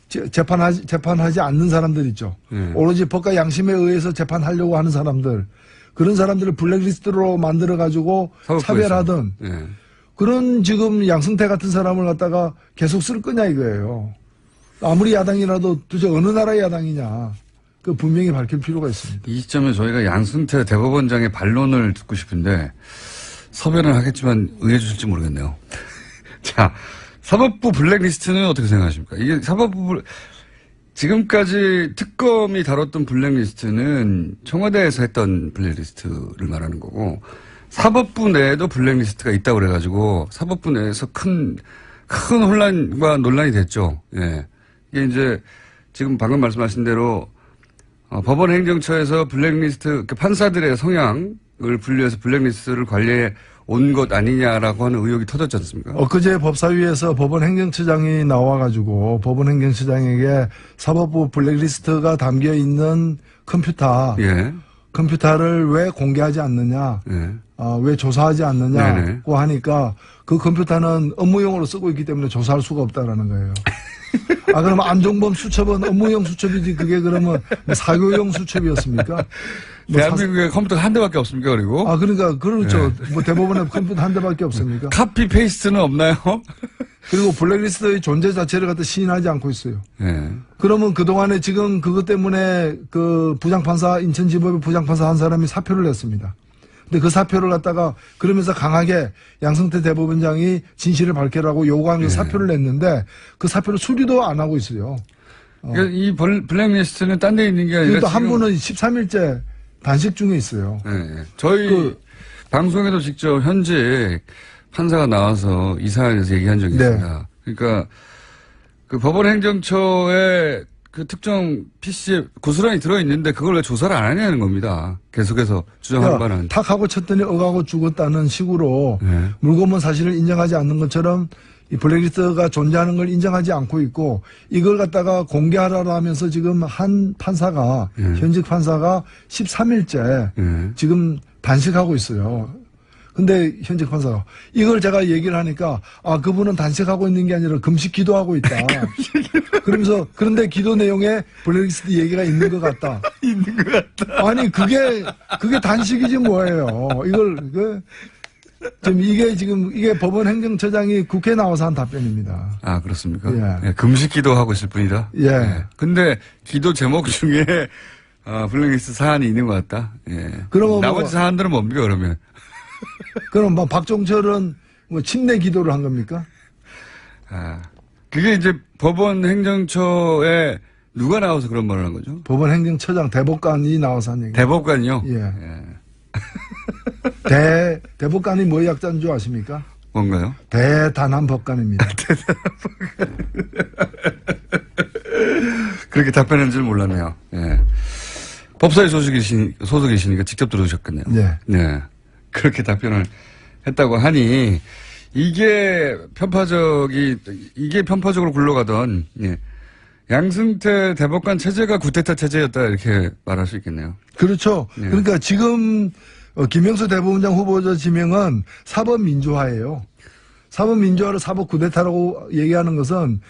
재판하지 않는 사람들 있죠. 오로지 법과 양심에 의해서 재판하려고 하는 사람들 그런 사람들을 블랙리스트로 만들어 가지고 차별하던 예. 그런 지금 양승태 같은 사람을 갖다가 계속 쓸 거냐 이거예요. 아무리 야당이라도 도대체 어느 나라의 야당이냐 그 분명히 밝힐 필요가 있습니다. 이 시점에 저희가 양승태 대법원장의 반론을 듣고 싶은데 섭외는 하겠지만 응해 주실지 모르겠네요. 자, 사법부 블랙리스트는 어떻게 생각하십니까? 이게 사법부 지금까지 특검이 다뤘던 블랙리스트는 청와대에서 했던 블랙리스트를 말하는 거고 사법부 내에도 블랙리스트가 있다고 그래가지고 사법부 내에서 큰 혼란과 논란이 됐죠. 예. 이게 이제 지금 방금 말씀하신 대로 법원 행정처에서 블랙리스트 판사들의 성향을 분류해서 블랙리스트를 관리해 온 것 아니냐라고 하는 의혹이 터졌지 않습니까? 엊그제 법사위에서 법원 행정처장이 나와가지고 법원 행정처장에게 사법부 블랙리스트가 담겨 있는 컴퓨터 예. 컴퓨터를 왜 공개하지 않느냐, 네. 왜 조사하지 네네. 않느냐고 하니까 그 컴퓨터는 업무용으로 쓰고 있기 때문에 조사할 수가 없다라는 거예요. 그러면 안종범 수첩은 업무용 수첩이지 그게 그러면 뭐 사교용 수첩이었습니까? 뭐 대한민국에 컴퓨터가 한 대밖에 없습니까, 그리고? 그러니까 그렇죠. 뭐 대법원에 컴퓨터 한 대밖에 없습니까? 카피 페이스트는 없나요? 그리고 블랙리스트의 존재 자체를 갖다 시인하지 않고 있어요. 네. 그러면 그동안에 지금 그것 때문에 그 부장판사, 인천지법의 부장판사 한 사람이 사표를 냈습니다. 근데 그 사표를 갖다가 그러면서 강하게 양승태 대법원장이 진실을 밝혀라고 요구하면서 사표를 냈는데 그 사표를 수리도 안 하고 있어요. 그러니까 이 블랙리스트는 딴 데 있는 게 아니라. 그러니까 한 분은 13일째 단식 중에 있어요. 네. 저희 방송에도 직접 현재 판사가 나와서 이 사안에 대해서 얘기한 적이 있습니다. 그러니까 그 법원 행정처에 그 특정 PC에 고스란히 들어있는데 그걸 왜 조사를 안 하냐는 겁니다. 계속해서 주장하는 바는. 탁하고 쳤더니 억하고 죽었다는 식으로 물고문 사실을 인정하지 않는 것처럼 이 블랙리스트가 존재하는 걸 인정하지 않고 있고 이걸 갖다가 공개하라고 하면서 지금 한 판사가 현직 판사가 13일째 지금 단식하고 있어요. 근데 현직 판사가 이걸 제가 얘기를 하니까 그분은 단식하고 있는 게 아니라 금식 기도하고 있다. 그러면서 그런데 기도 내용에 블랙리스트 얘기가 있는 것 같다. 있는 것 같다. 아니 그게 단식이지 뭐예요. 이걸 지금 이게 법원 행정처장이 국회에 나와서 한 답변입니다. 그렇습니까? 예. 예, 금식 기도하고 있을 뿐이다. 예. 근데 기도 제목 중에 블랙리스트 사안이 있는 것 같다. 예. 그러면 나머지 사안들은 뭡니까 그러면? 그럼 뭐 박종철은 뭐 침례 기도를 한 겁니까? 그게 이제 법원 행정처에 누가 나와서 그런 말을 한 거죠? 법원 행정처장 대법관이 나와서 한 얘기. 대법관이요? 예. 대법관이 뭐의 약자인 줄 아십니까? 뭔가요? 대단한 법관입니다. 그렇게 답변한 줄 몰랐네요. 예. 법사위 소속이시니까 직접 들어오셨겠네요. 네. 네. 그렇게 답변을 했다고 하니 이게 편파적으로 굴러가던 양승태 대법관 체제가 구테타 체제였다 이렇게 말할 수 있겠네요. 그렇죠. 네. 그러니까 지금 김영수 대법원장 후보자 지명은 사법민주화예요. 사법민주화를 사법 구데타라고 얘기하는 것은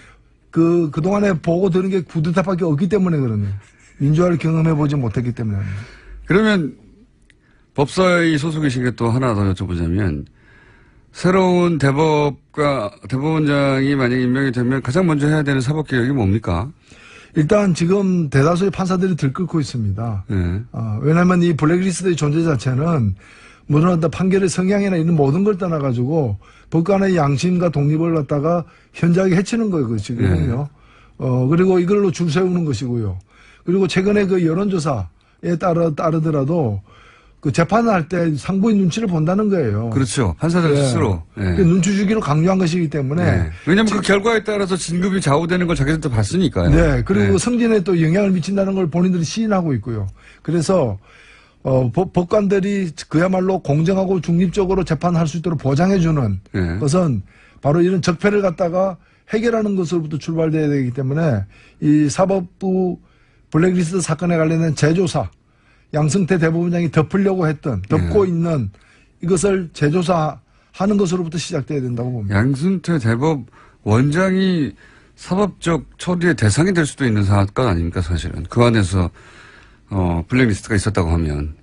그동안에 보고 들은 게 구데타밖에 없기 때문에 그러네요. 민주화를 경험해보지 못했기 때문에. 그러면 법사위 소속이신 게 또 하나 더 여쭤보자면 새로운 대법원장이 만약 임명이 되면 가장 먼저 해야 되는 사법개혁이 뭡니까? 일단 지금 대다수의 판사들이 들끓고 있습니다. 네. 왜냐하면 이 블랙리스트의 존재 자체는 무슨 어떤 판결의 성향이나 이런 모든 걸 떠나가지고 법관의 양심과 독립을 갖다가 현저하게 해치는 거예요, 지금은요. 그리고 이걸로 줄 세우는 것이고요. 그리고 최근에 그 여론조사에 따르더라도 그 재판을 할 때 상부의 눈치를 본다는 거예요. 그렇죠. 판사들 스스로. 그 눈치 주기로 강조한 것이기 때문에. 왜냐하면 그 결과에 따라서 진급이 좌우되는 걸 자기들도 봤으니까요. 네. 그리고 승진에 또 영향을 미친다는 걸 본인들이 시인하고 있고요. 그래서 법관들이 그야말로 공정하고 중립적으로 재판할 수 있도록 보장해주는 것은 바로 이런 적폐를 갖다가 해결하는 것으로부터 출발돼야 되기 때문에 이 사법부 블랙리스트 사건에 관련된 재조사 양승태 대법원장이 덮으려고 했던 덮고 있는 이것을 재조사하는 것으로부터 시작돼야 된다고 봅니다. 양승태 대법원장이 사법적 처리의 대상이 될 수도 있는 사건 아닙니까 사실은. 그 안에서 블랙리스트가 있었다고 하면.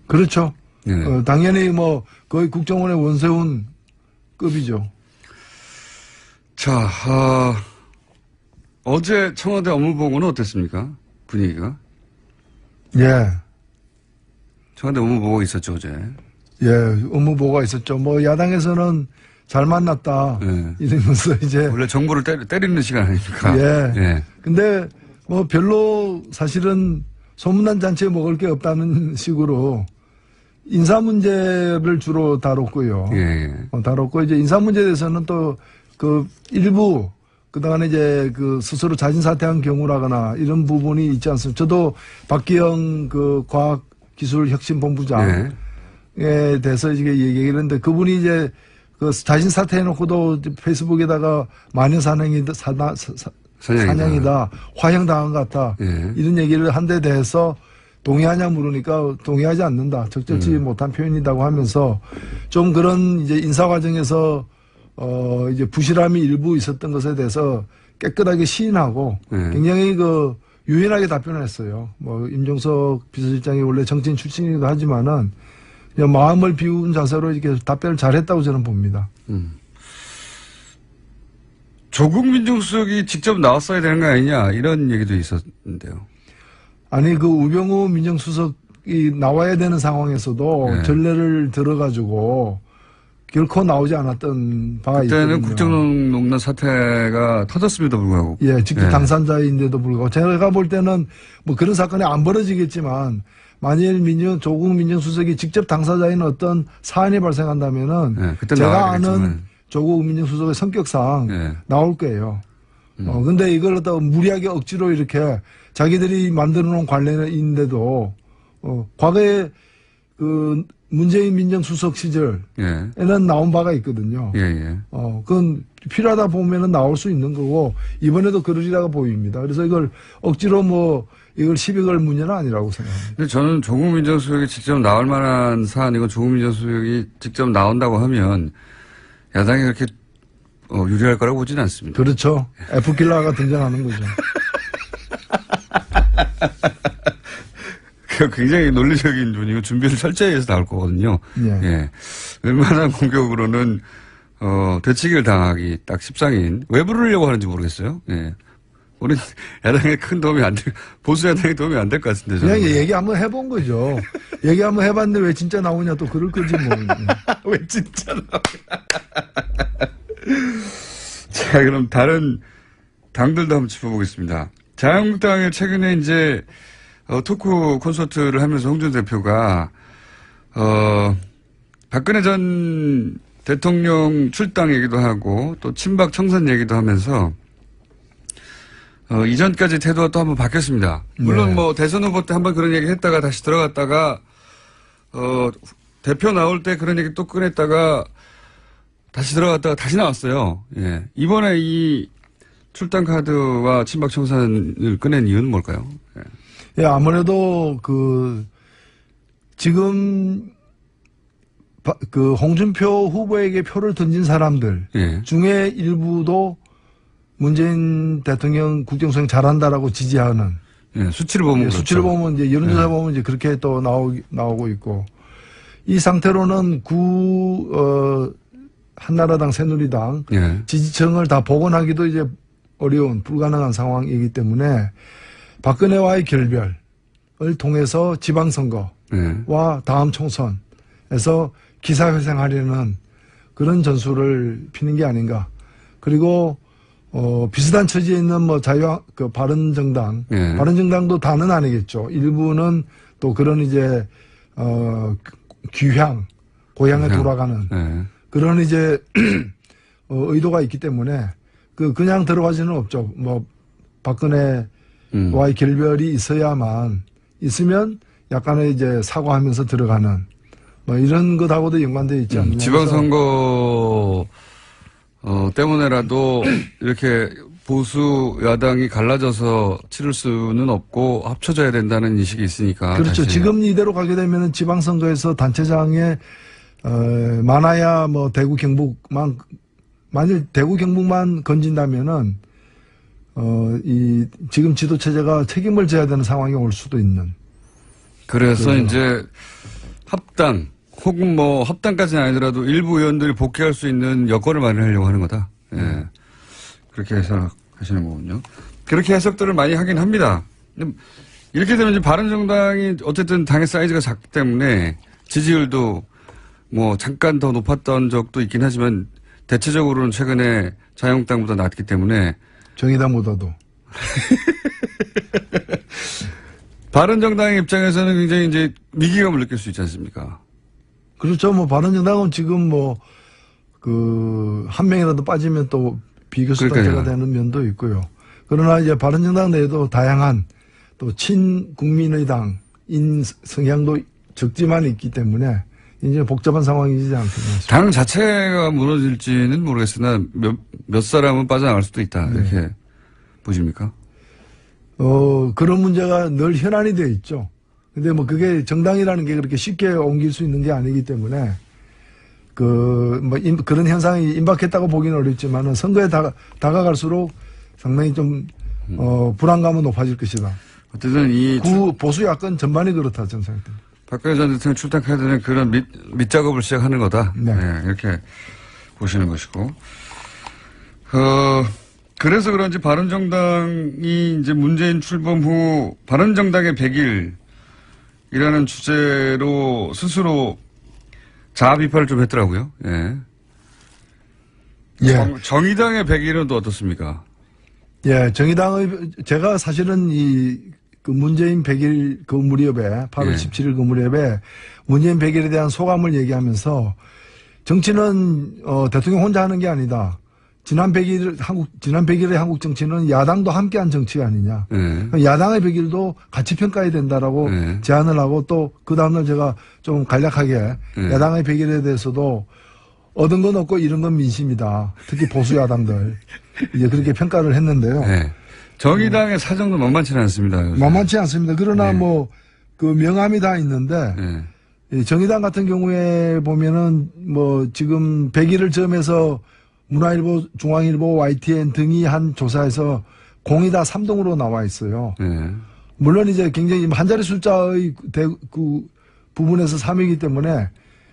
그렇죠. 네. 당연히 뭐 거의 국정원의 원세훈 급이죠. 자, 어제 청와대 업무보고는 어땠습니까? 분위기가? 예. 청와대 업무보고 있었죠, 어제. 예, 업무보고가 있었죠. 뭐 야당에서는 잘 만났다. 이러면서 이제. 원래 정부를 때리는 시간 아닙니까? 예. 근데 뭐 별로 사실은 소문난 잔치에 먹을 게 없다는 식으로 인사 문제를 주로 다뤘고요. 다뤘고 이제 인사 문제에 대해서는 또 그 일부 그동안에 이제 그 스스로 자진 사퇴한 경우라거나 이런 부분이 있지 않습니까? 저도 박기영 그 과학기술혁신본부장에 대해서 이게 얘기를 했는데 그분이 이제 그 자진 사퇴해놓고도 페이스북에다가 마녀 사냥이다, 사냥이다, 화형당한 것 같다. 이런 얘기를 한 데 대해서 동의하냐 물으니까 동의하지 않는다. 적절치 못한 표현이라고 하면서 좀 그런 이제 인사 과정에서 이제 부실함이 일부 있었던 것에 대해서 깨끗하게 시인하고 굉장히 그 유연하게 답변을 했어요. 뭐 임종석 비서실장이 원래 정치인 출신이기도 하지만은 그냥 마음을 비운 자세로 이렇게 답변을 잘했다고 저는 봅니다. 조국 민정수석이 직접 나왔어야 되는 거 아니냐 이런 얘기도 있었는데요. 아니 그 우병우 민정수석이 나와야 되는 상황에서도 네. 전례를 들어가지고 결코 나오지 않았던 바가 그때는 있거든요. 국정농단 사태가 터졌음에도 불구하고. 예, 직접 예. 당사자인데도 불구하고 제가 볼 때는 뭐 그런 사건이 안 벌어지겠지만 만일 조국 민정수석이 직접 당사자인 어떤 사안이 발생한다면은 예, 그때 제가 나와야겠지만. 아는 조국 민정수석의 성격상 예. 나올 거예요. 근데 이걸 또 무리하게 억지로 이렇게 자기들이 만들어 놓은 관례인데도 과거에 그 문재인 민정수석 시절에는 예. 나온 바가 있거든요. 예, 예. 그건 필요하다 보면은 나올 수 있는 거고, 이번에도 그러리라고 보입니다. 그래서 이걸 억지로 이걸 시비 걸 문제는 아니라고 생각합니다. 근데 저는 조국 민정수석이 직접 나올 만한 사안이고 조국 민정수석이 직접 나온다고 하면 야당이 그렇게 유리할 거라고 보지는 않습니다. 그렇죠. F킬러가 등장하는 거죠. 굉장히 논리적인 분이고 준비를 철저히 해서 나올 거거든요. 예. 예. 웬만한 공격으로는 되치기를 당하기 딱 십상인. 왜 부르려고 하는지 모르겠어요. 예. 우리 야당에 큰 도움이 안 될, 보수 야당에 도움이 안 될 것 같은데. 그냥 저는. 얘기 한번 해본 거죠. 얘기 한번 해봤는데 왜 진짜 나오냐 또 그럴 거지 뭐. 왜 진짜 나오냐. 자, 그럼 다른 당들도 한번 짚어보겠습니다. 자유한국당에 최근에 이제 토크 콘서트를 하면서 홍준 대표가 박근혜 전 대통령 출당 얘기도 하고 또 친박 청산 얘기도 하면서 이전까지 태도가 또 한번 바뀌었습니다. 물론 네. 뭐 대선 후보 때 한번 그런 얘기 했다가 다시 들어갔다가 대표 나올 때 그런 얘기 또 꺼냈다가 다시 들어갔다가 다시 나왔어요. 예. 이번에 이 출당 카드와 친박 청산을 꺼낸 이유는 뭘까요? 예. 예, 아무래도 지금 홍준표 후보에게 표를 던진 사람들 예. 중에 일부도 문재인 대통령 국정수행 잘한다라고 지지하는 예, 수치를 보면 그렇죠. 수치를 보면 이제 여론조사 보면 이제 그렇게 또 나오고 있고 이 상태로는 한나라당 새누리당 예. 지지층을 다 복원하기도 이제 어려운 불가능한 상황이기 때문에 박근혜와의 결별을 통해서 지방선거와 예. 다음 총선에서 기사회생하려는 그런 전술을 피는 게 아닌가. 그리고 비슷한 처지에 있는 바른정당, 예. 바른정당도 다는 아니겠죠. 일부는 또 그런 이제 고향에 돌아가는 예. 그런 이제 의도가 있기 때문에 그냥 들어가지는 없죠. 박근혜와의 결별이 있으면 약간의 이제 사과하면서 들어가는 이런 것하고도 연관되어 있지 않느냐. 지방선거 때문에라도 이렇게 보수 야당이 갈라져서 치를 수는 없고 합쳐져야 된다는 인식이 있으니까. 그렇죠. 다시. 지금 이대로 가게 되면 지방선거에서 단체장에 많아야 대구 경북만 만일 대구 경북만 건진다면은 지금 지도 체제가 책임을 져야 되는 상황이 올 수도 있는. 그래서 이제 합당 혹은 합당까지는 아니더라도 일부 의원들이 복귀할 수 있는 여건을 마련하려고 하는 거다. 예. 그렇게 해석하시는 거군요. 그렇게 해석들을 많이 하긴 합니다. 이렇게 되면 이제 바른정당이 어쨌든 당의 사이즈가 작기 때문에 지지율도 잠깐 더 높았던 적도 있긴 하지만 대체적으로는 최근에 자유한국당보다 낮기 때문에 정의당보다도. 바른정당의 입장에서는 굉장히 이제 위기감을 느낄 수 있지 않습니까? 그렇죠. 바른정당은 지금 한 명이라도 빠지면 또 비교수 단체가 되는 면도 있고요. 그러나 이제 바른정당 내에도 다양한 또 친국민의당인 성향도 적지만 있기 때문에 이제 복잡한 상황이지 않겠나 싶습니다. 당 자체가 무너질지는 모르겠으나 몇 사람은 빠져나갈 수도 있다. 이렇게 보십니까? 그런 문제가 늘 현안이 되어 있죠. 근데 뭐 그게 정당이라는 게 그렇게 쉽게 옮길 수 있는 게 아니기 때문에 그런 현상이 임박했다고 보기는 어렵지만은 선거에 다가갈수록 상당히 좀 불안감은 높아질 것이다. 어쨌든 보수 야권 전반이 그렇다 저는 생각합니다. 박근혜 전 대통령 출당 카드는 그런 밑작업을 시작하는 거다. 네. 네, 이렇게 보시는 것이고. 그래서 그런지 바른정당이 이제 문재인 출범 후 바른정당의 100일이라는 주제로 스스로 자아 비판을 좀 했더라고요. 예. 예. 정의당의 100일은 또 어떻습니까? 예, 정의당의, 제가 사실은 그 문재인 100일 그 무렵에, 8월 예. 17일 그 무렵에 문재인 100일에 대한 소감을 얘기하면서 정치는, 대통령 혼자 하는 게 아니다. 지난 100일의 한국 정치는 야당도 함께한 정치가 아니냐. 예. 야당의 100일도 같이 평가해야 된다라고 예. 제안을 하고 또 그 다음날 제가 좀 간략하게 야당의 100일에 대해서도 얻은 건 없고 잃은 건 민심이다. 특히 보수 야당들. 이제 그렇게 평가를 했는데요. 네. 정의당의 사정도 만만치 않습니다. 요새. 만만치 않습니다. 그러나 네. 그 명함이 다 있는데, 네. 이 정의당 같은 경우에 보면은 지금 100일을 점해서 문화일보, 중앙일보, YTN 등이 한 조사에서 공이 다 3등으로 나와 있어요. 네. 물론 이제 굉장히 한 자리 숫자의 그 부분에서 3위이기 때문에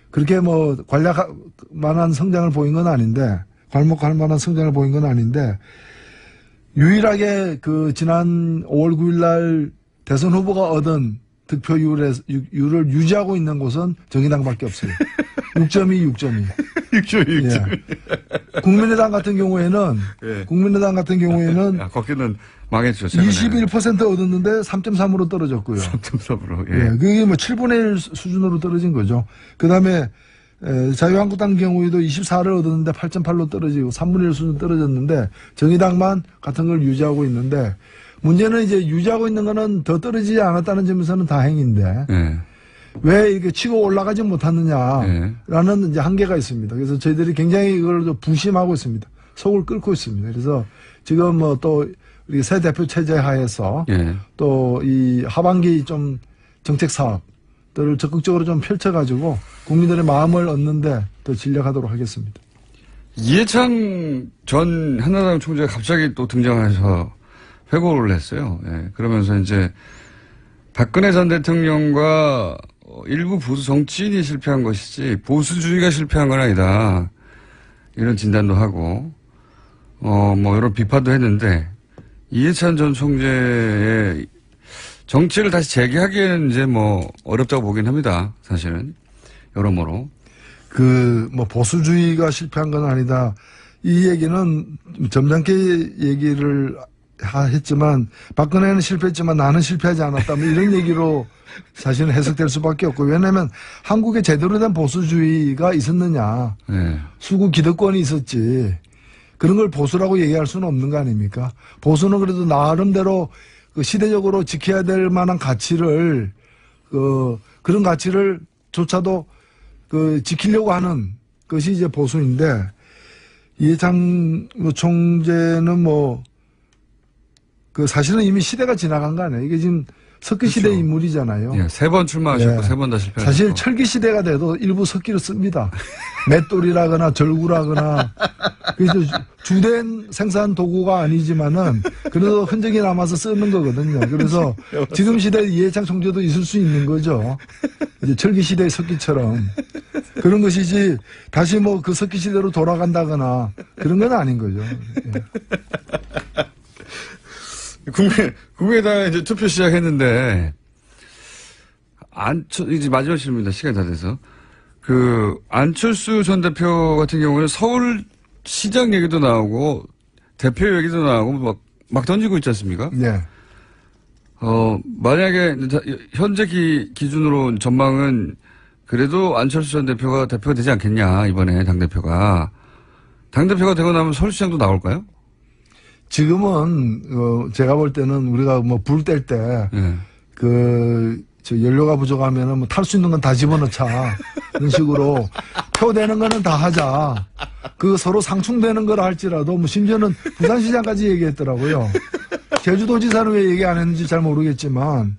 그렇게 관략할 만한 성장을 보인 건 아닌데, 괄목할 만한 성장을 보인 건 아닌데, 유일하게 지난 5월 9일 날 대선 후보가 얻은 득표율을 유지하고 있는 곳은 정의당밖에 없어요. 6.2. 6.2. 예. 국민의당 같은 경우에는, 야, 거기는 망했죠. 최근에. 21% 얻었는데 3.3으로 떨어졌고요. 3.3으로. 예. 예. 그게 7분의 1 수준으로 떨어진 거죠. 그 다음에, 자유한국당 경우에도 24를 얻었는데 8.8로 떨어지고 3분의 1 수준 떨어졌는데 정의당만 같은 걸 유지하고 있는데 문제는 이제 유지하고 있는 거는 더 떨어지지 않았다는 점에서는 다행인데 예. 왜 이렇게 치고 올라가지 못하느냐라는 이제 한계가 있습니다. 그래서 저희들이 굉장히 이걸 좀 부심하고 있습니다. 속을 끓고 있습니다. 그래서 지금 또 우리 새 대표 체제 하에서 예. 또 이 하반기 좀 정책 사업들을 적극적으로 좀 펼쳐가지고 국민들의 마음을 얻는데 더 진력하도록 하겠습니다. 이해찬 전 한나라당 총재가 갑자기 또 등장해서 회고를 했어요. 예. 그러면서 이제 박근혜 전 대통령과 일부 보수 정치인이 실패한 것이지 보수주의가 실패한 건 아니다. 이런 진단도 하고 이런 비판도 했는데 이해찬 전 총재의 정치를 다시 재개하기에는 이제 어렵다고 보긴 합니다. 사실은. 여러모로. 보수주의가 실패한 건 아니다. 이 얘기는 점잖게 얘기를 했지만, 박근혜는 실패했지만 나는 실패하지 않았다. 이런 얘기로 사실은 해석될 수밖에 없고, 왜냐면 한국에 제대로 된 보수주의가 있었느냐. 네. 수구 기득권이 있었지. 그런 걸 보수라고 얘기할 수는 없는 거 아닙니까? 보수는 그래도 나름대로 시대적으로 지켜야 될 만한 가치를, 그런 가치를 조차도 지키려고 하는 것이 이제 보수인데, 이해찬 총재는 사실은 이미 시대가 지나간 거 아니에요. 이게 지금 석기 시대 그렇죠. 인물이잖아요. 예, 3번 출마하셨고 예. 3번 다 실패하셨고. 사실 철기 시대가 돼도 일부 석기를 씁니다. 맷돌이라거나 절구라거나. 그래서 주된 생산 도구가 아니지만은 그래도 흔적이 남아서 쓰는 거거든요. 그래서 지금 시대에 이해창 총재도 있을 수 있는 거죠. 이제 철기 시대의 석기처럼. 그런 것이지 다시 그 석기 시대로 돌아간다거나 그런 건 아닌 거죠. 예. 국민의당에 이제 투표 시작했는데, 이제 마지막 질문입니다. 시간이 다 돼서. 안철수 전 대표 같은 경우는 서울시장 얘기도 나오고, 대표 얘기도 나오고, 막 던지고 있지 않습니까? 네. 만약에, 현재 기준으로 전망은, 그래도 안철수 전 대표가 되지 않겠냐, 이번에 당대표가. 당대표가 되고 나면 서울시장도 나올까요? 지금은 제가 볼 때는 우리가 불 뗄 때 네. 연료가 부족하면은 탈 수 있는 건 다 집어넣자 그런 식으로 표 되는 거는 다 하자. 서로 상충되는 걸 할지라도 심지어는 부산시장까지 얘기했더라고요. 제주도지사는 왜 얘기 안 했는지 잘 모르겠지만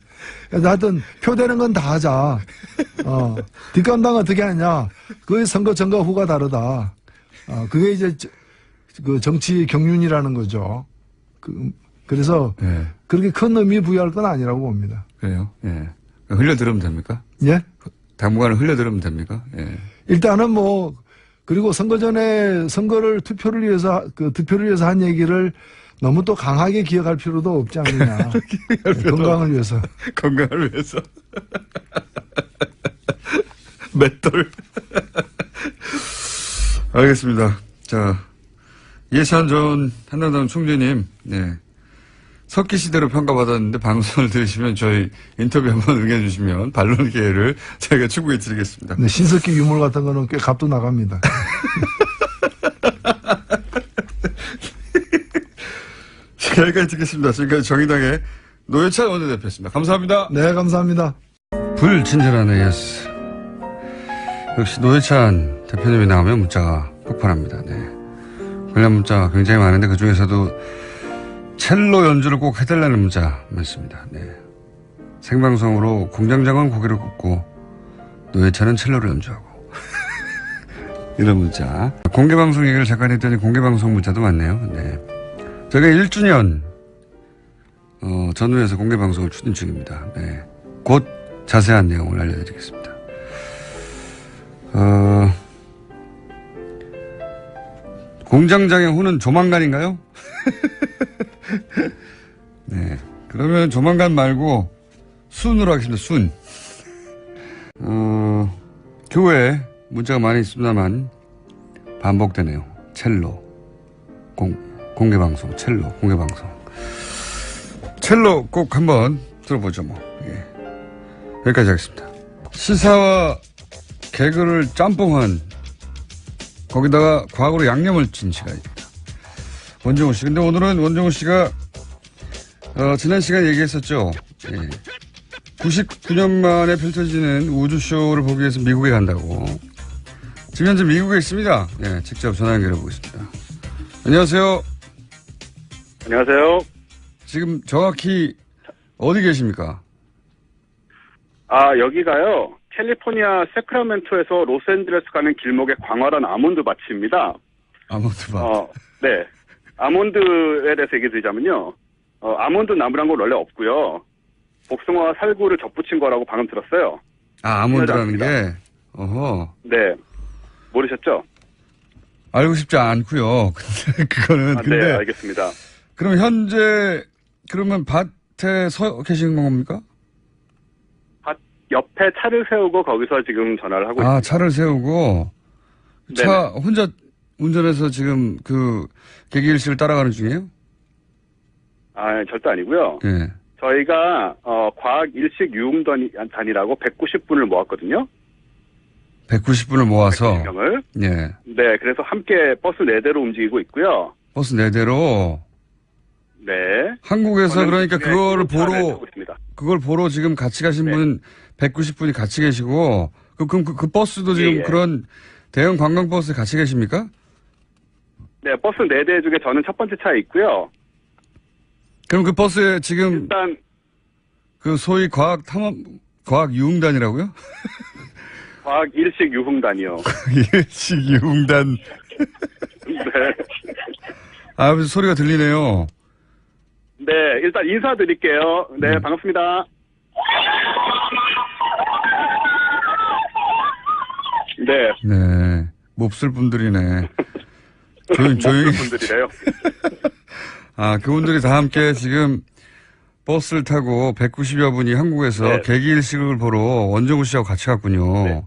그래서 하여튼 표되는 건 다 하자. 뒷감당 어떻게 하냐. 그게 선거 전과 후가 다르다. 그게 이제 그 정치 경륜이라는 거죠. 그래서 예. 그렇게 큰 의미 부여할 건 아니라고 봅니다. 그래요? 예. 흘려들으면 됩니까? 예? 당분간은 흘려들으면 됩니까? 예. 일단은 뭐 그리고 선거 전에 투표를 위해서 한 얘기를 너무 또 강하게 기억할 필요도 없지 않느냐. 건강을 위해서. 건강을 위해서. 맷돌. 알겠습니다. 자, 이해찬 전 한나라당 총재님, 네. 석기 시대로 평가받았는데 방송을 들으시면 저희 인터뷰 한번 응해주시면 반론 기회를 저희가 추구해 드리겠습니다. 네, 신석기 유물 같은 거는 꽤 값도 나갑니다. 자, 여기까지 듣겠습니다. 지금까지 정의당의 노회찬 원내대표였습니다. 감사합니다. 네, 감사합니다. 불친절한 AS. 역시 노회찬 대표님이 나오면 문자가 폭발합니다. 네. 관련 문자가 굉장히 많은데 그 중에서도 첼로 연주를 꼭 해달라는 문자 많습니다. 네. 생방송으로 공장장은 고개를 굽고 노회찬은 첼로를 연주하고 이런 문자. 공개방송 얘기를 잠깐 했더니 공개방송 문자도 많네요. 네. 저희가 1주년 전후에서 공개방송을 추진 중입니다. 네. 곧 자세한 내용을 알려드리겠습니다. 공장장의 후는 조만간인가요? 네. 그러면 조만간 말고 순으로 하겠습니다. 순. 교회에 문자가 많이 있습니다만 반복되네요. 첼로. 공개방송. 첼로. 공개방송. 첼로 꼭 한번 들어보죠 뭐. 예. 여기까지 하겠습니다. 시사와 개그를 짬뽕한 거기다가 과거로 양념을 친 시간입니다. 원종우 씨. 근데 오늘은 원종우 씨가 지난 시간에 얘기했었죠. 예. 99년 만에 펼쳐지는 우주쇼를 보기 위해서 미국에 간다고. 지금 현재 미국에 있습니다. 예, 직접 전화 연결해 보겠습니다. 안녕하세요. 안녕하세요. 지금 정확히 어디 계십니까? 여기가요. 캘리포니아 세크라멘토에서 로스앤젤레스 가는 길목의 광활한 아몬드 밭입니다. 아몬드밭. 네. 아몬드에 대해서 얘기 드리자면요. 아몬드 나무란 건 원래 없고요. 복숭아와 살구를 접붙인 거라고 방금 들었어요. 아몬드라는 게? 어허. 네. 모르셨죠? 알고 싶지 않고요. 근데 그거는. 네, 알겠습니다. 그럼 현재 그러면 밭에 서 계신 겁니까? 밭 옆에 차를 세우고 거기서 지금 전화를 하고 있습니다. 차를 세우고 차 혼자 운전해서 지금 그 개기일식을 따라가는 중이에요? 절대 아니고요. 네. 저희가 과학일식 유흥단이라고 190분을 모았거든요. 190분을 모아서. 190명을. 네. 네, 그래서 함께 버스 4대로 움직이고 있고요. 버스 4대로. 네. 한국에서 그러니까 있습니다. 그걸 보러 지금 같이 가신 분 190분이 같이 계시고, 그럼 그 버스도 지금 그런 대형 관광버스에 같이 계십니까? 네, 버스 4대 중에 저는 첫 번째 차에 있고요. 그럼 그 버스에 지금 일단 그 소위 과학유흥단이라고요? 과학일식 유흥단이요. 일식 유흥단. 네. 무슨 소리가 들리네요. 네, 일단 인사드릴게요. 네, 반갑습니다. 네. 네. 몹쓸 분들이네. 조용히. 분들이래요. 그분들이 다 함께 지금 버스를 타고 190여 분이 한국에서 개기일식을 보러 원종우 씨하고 같이 갔군요. 네.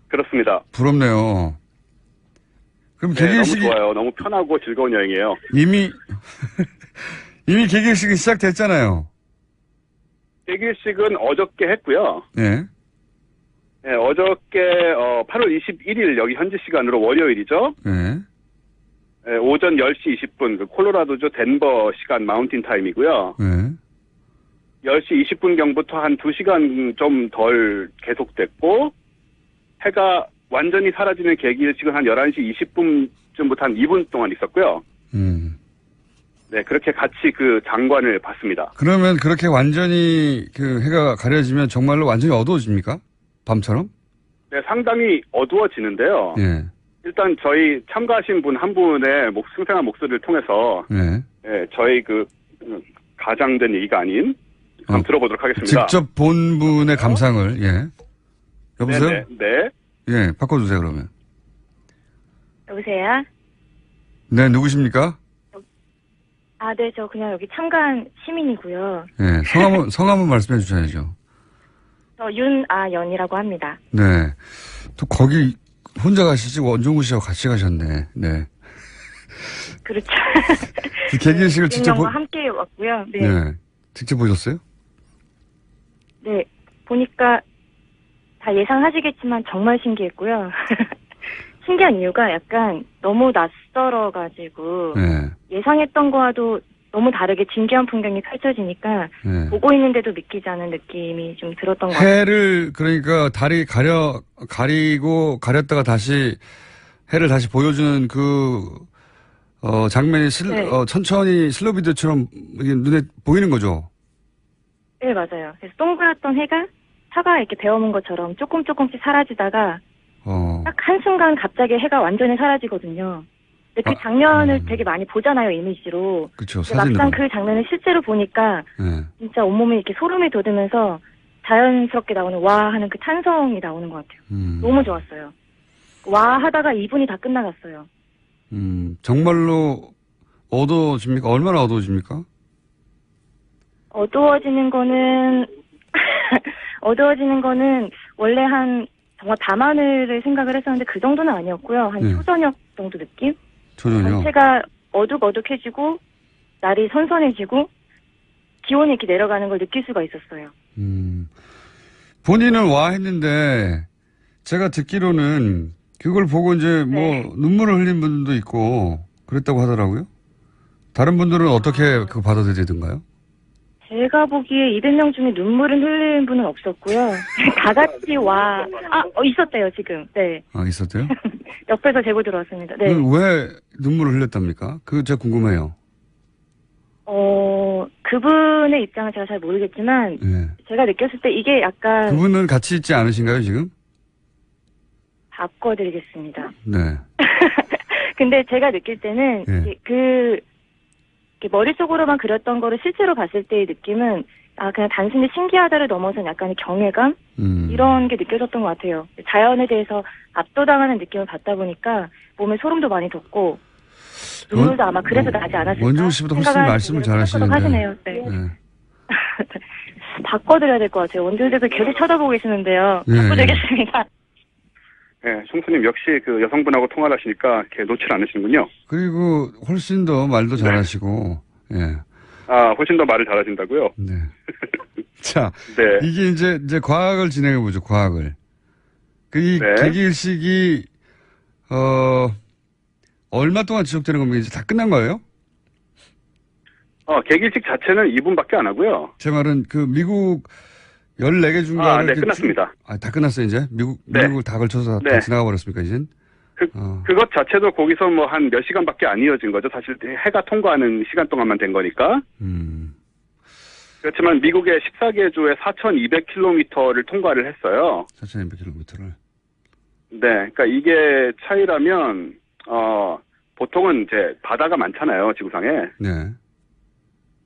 그렇습니다. 부럽네요. 그럼 네, 개기일식이 너무 좋아요. 너무 편하고 즐거운 여행이에요. 이미 개기일식이 시작됐잖아요. 개기일식은 어저께 했고요. 네. 네, 어저께 8월 21일 여기 현지 시간으로 월요일이죠. 네. 네, 오전 10시 20분 그 콜로라도주 덴버 시간 마운틴 타임이고요. 네. 10시 20분경부터 한 2시간 좀 덜 계속됐고 해가 완전히 사라지는 계기일식은 한 11시 20분쯤부터 한 2분 동안 있었고요. 네, 그렇게 같이 그 장관을 봤습니다. 그러면 그렇게 완전히 그 해가 가려지면 정말로 완전히 어두워집니까? 밤처럼? 네, 상당히 어두워지는데요. 예. 일단 저희 참가하신 분 한 분의 생생한 목소리를 통해서 예. 네, 저희 그 가장된 얘기가 아닌 한번 들어보도록 하겠습니다. 직접 본 분의 감상을, 예. 여보세요? 네. 예, 바꿔주세요, 그러면. 여보세요? 네, 누구십니까? 아, 네, 저 그냥 여기 참가한 시민이고요. 예, 성함은 말씀해 주셔야죠. 저 윤아연이라고 합니다. 네. 또 거기 혼자 가시지, 원종우 씨하고 같이 가셨네. 네. 그렇죠. 그 개기식을 직접 윤영과 함께 왔고요. 네. 네. 직접 보셨어요? 네. 보니까 다 예상하시겠지만 정말 신기했고요. 신기한 이유가 약간 너무 낯설어가지고 네. 예상했던 거와도 너무 다르게 진기한 풍경이 펼쳐지니까 네. 보고 있는데도 믿기지 않은 느낌이 좀 들었던 것 같아요. 해를, 그러니까 다리 가리고 가렸다가 다시 해를 다시 보여주는 장면이 네. 천천히 슬로비드처럼 이게 눈에 보이는 거죠? 네, 맞아요. 그래서 동그랗던 해가 사과 이렇게 베어문 것처럼 조금씩 사라지다가 딱 한순간 갑자기 해가 완전히 사라지거든요. 근데 그 장면을 되게 많이 보잖아요, 이미지로. 그쵸, 근데 사진으로. 막상 그 장면을 실제로 보니까 네. 진짜 온몸에 이렇게 소름이 돋으면서 자연스럽게 나오는 와 하는 그 탄성이 나오는 것 같아요. 너무 좋았어요. 와 하다가 2분이 다 끝나갔어요. 정말로 어두워집니까? 얼마나 어두워집니까? 어두워지는 거는 원래 정말 밤하늘을 생각을 했었는데 그 정도는 아니었고요. 한 네. 초저녁 정도 느낌? 전혀요. 전체가 어둑어둑해지고 날이 선선해지고 기온이 이렇게 내려가는 걸 느낄 수가 있었어요. 본인은 와 했는데 제가 듣기로는 그걸 보고 이제 눈물을 흘린 분도 있고 그랬다고 하더라고요. 다른 분들은 어떻게 그거 받아들이던가요? 제가 보기에 200명 중에 눈물을 흘린 분은 없었고요. 다 같이 있었대요, 지금. 네. 아, 있었대요? 옆에서 제보 들어왔습니다. 네. 왜 눈물을 흘렸답니까? 그거 제가 궁금해요. 그분의 입장은 제가 잘 모르겠지만, 네. 제가 느꼈을 때 이게 약간. 그분은 같이 있지 않으신가요, 지금? 바꿔드리겠습니다. 네. 근데 제가 느낄 때는, 네. 이렇게 머릿속으로만 그렸던 거를 실제로 봤을 때의 느낌은, 그냥 단순히 신기하다를 넘어선 약간의 경외감? 이런 게 느껴졌던 것 같아요. 자연에 대해서 압도당하는 느낌을 받다 보니까 몸에 소름도 많이 돋고, 눈물도 아마 그래서 나지 않았을까. 원종 씨보다 훨씬 말씀을 잘하시는데. 하시네요. 네. 네. 바꿔드려야 될 것 같아요. 원종 씨도 계속 쳐다보고 계시는데요. 네. 바꿔드리겠습니다. 네, 총수님 역시 그 여성분하고 통화를 하시니까 이렇게 놓질 않으시는군요. 그리고 훨씬 더 말도 잘하시고, 예. 훨씬 더 말을 잘하신다고요? 네. 자, 네. 이게 이제 과학을 진행해보죠, 과학을. 이 네. 개기일식이, 얼마 동안 지속되는 겁니까? 이제 다 끝난 거예요? 개기식 자체는 2분밖에 안 하고요. 제 말은 미국 14개 중간을. 네, 끝났습니다. 다 끝났어요, 이제? 미국을 다 걸쳐서 다 지나가 버렸습니까, 이젠? 그것 자체도 거기서 한 몇 시간밖에 안 이어진 거죠. 사실 해가 통과하는 시간 동안만 된 거니까. 그렇지만 미국의 14개 주에 4,200km를 통과를 했어요. 4,200km를. 네, 그러니까 이게 차이라면 보통은 이제 바다가 많잖아요, 지구상에. 네.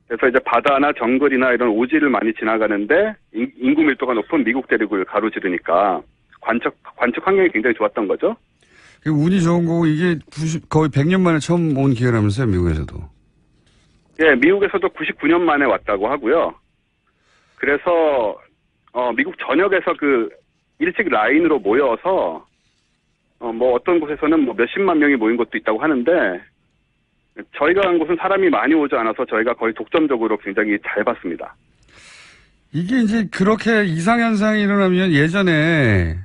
그래서 이제 바다나 정글이나 이런 오지를 많이 지나가는데 인구 밀도가 높은 미국 대륙을 가로지르니까 관측 환경이 굉장히 좋았던 거죠. 운이 좋은 거고 이게 거의 100년 만에 처음 온 기회라면서요, 미국에서도. 예, 미국에서도 99년 만에 왔다고 하고요. 그래서 미국 전역에서 일찍 라인으로 모여서 어떤 곳에서는 몇십만 명이 모인 곳도 있다고 하는데 저희가 간 곳은 사람이 많이 오지 않아서 저희가 거의 독점적으로 굉장히 잘 봤습니다. 이게 이제 그렇게 이상현상이 일어나면 예전에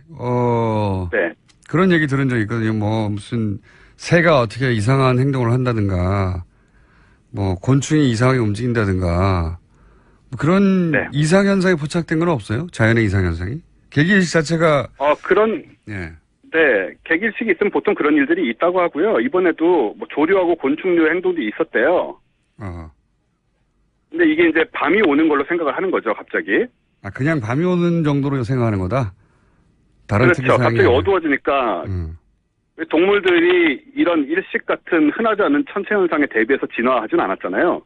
네. 그런 얘기 들은 적이 있거든요. 무슨 새가 어떻게 이상한 행동을 한다든가 곤충이 이상하게 움직인다든가 그런 네. 이상현상이 포착된 건 없어요? 자연의 이상현상이? 개기일식 자체가 네, 개기일식이 있으면 보통 그런 일들이 있다고 하고요. 이번에도 조류하고 곤충류의 행동도 있었대요. 근데 이게 이제 밤이 오는 걸로 생각을 하는 거죠, 갑자기. 그냥 밤이 오는 정도로 생각하는 거다? 다른 그렇죠. 갑자기 어두워지니까 동물들이 이런 일식 같은 흔하지 않은 천체 현상에 대비해서 진화하진 않았잖아요.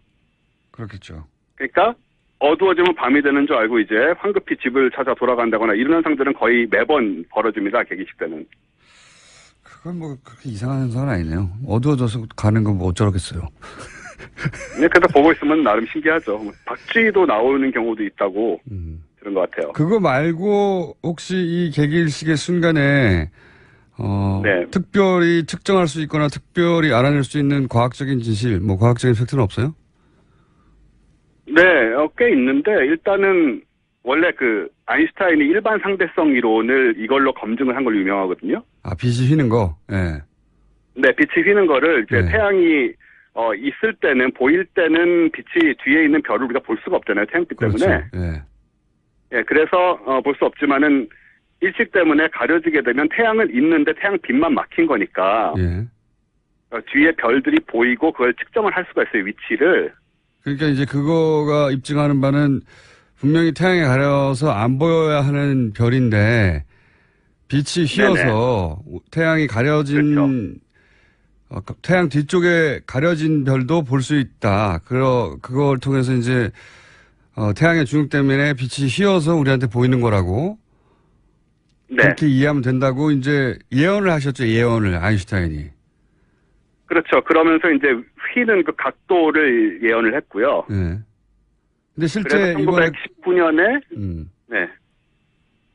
그렇겠죠. 그러니까 어두워지면 밤이 되는 줄 알고 이제 황급히 집을 찾아 돌아간다거나 이런 현상들은 거의 매번 벌어집니다. 개기식 때는. 그건 뭐 그렇게 이상한 현상은 아니네요. 어두워져서 가는 건 뭐 어쩌겠어요. 네, 그래서 보고 있으면 나름 신기하죠. 박쥐도 나오는 경우도 있다고 그런 것 같아요. 그거 말고 혹시 이 개기일식의 순간에 네. 특별히 측정할 수 있거나 특별히 알아낼 수 있는 과학적인 진실, 뭐 과학적인 팩트는 없어요? 네, 꽤 있는데 일단은 원래 그 아인슈타인이 일반 상대성 이론을 이걸로 검증을 한 걸로 유명하거든요. 빛이 휘는 거. 예. 네, 빛이 휘는 거를 이제 네. 태양이 있을 때는 보일 때는 빛이 뒤에 있는 별을 우리가 볼 수가 없잖아요. 태양빛 그렇죠. 때문에. 예. 예, 그래서 볼 수 없지만은 일식 때문에 가려지게 되면 태양은 있는데 태양 빛만 막힌 거니까 예. 뒤에 별들이 보이고 그걸 측정을 할 수가 있어요. 위치를. 그러니까 이제 그거가 입증하는 바는 분명히 태양에 가려서 안 보여야 하는 별인데 빛이 휘어서 태양이 가려진 그렇죠. 태양 뒤쪽에 가려진 별도 볼 수 있다. 그걸 통해서 이제 태양의 중력 때문에 빛이 휘어서 우리한테 보이는 거라고 네. 그렇게 이해하면 된다고 이제 예언을 하셨죠. 예언을 아인슈타인이. 그렇죠. 그러면서 이제 휘는 그 각도를 예언을 했고요. 네. 근데 실제 그래서 이번에 1919년에 네.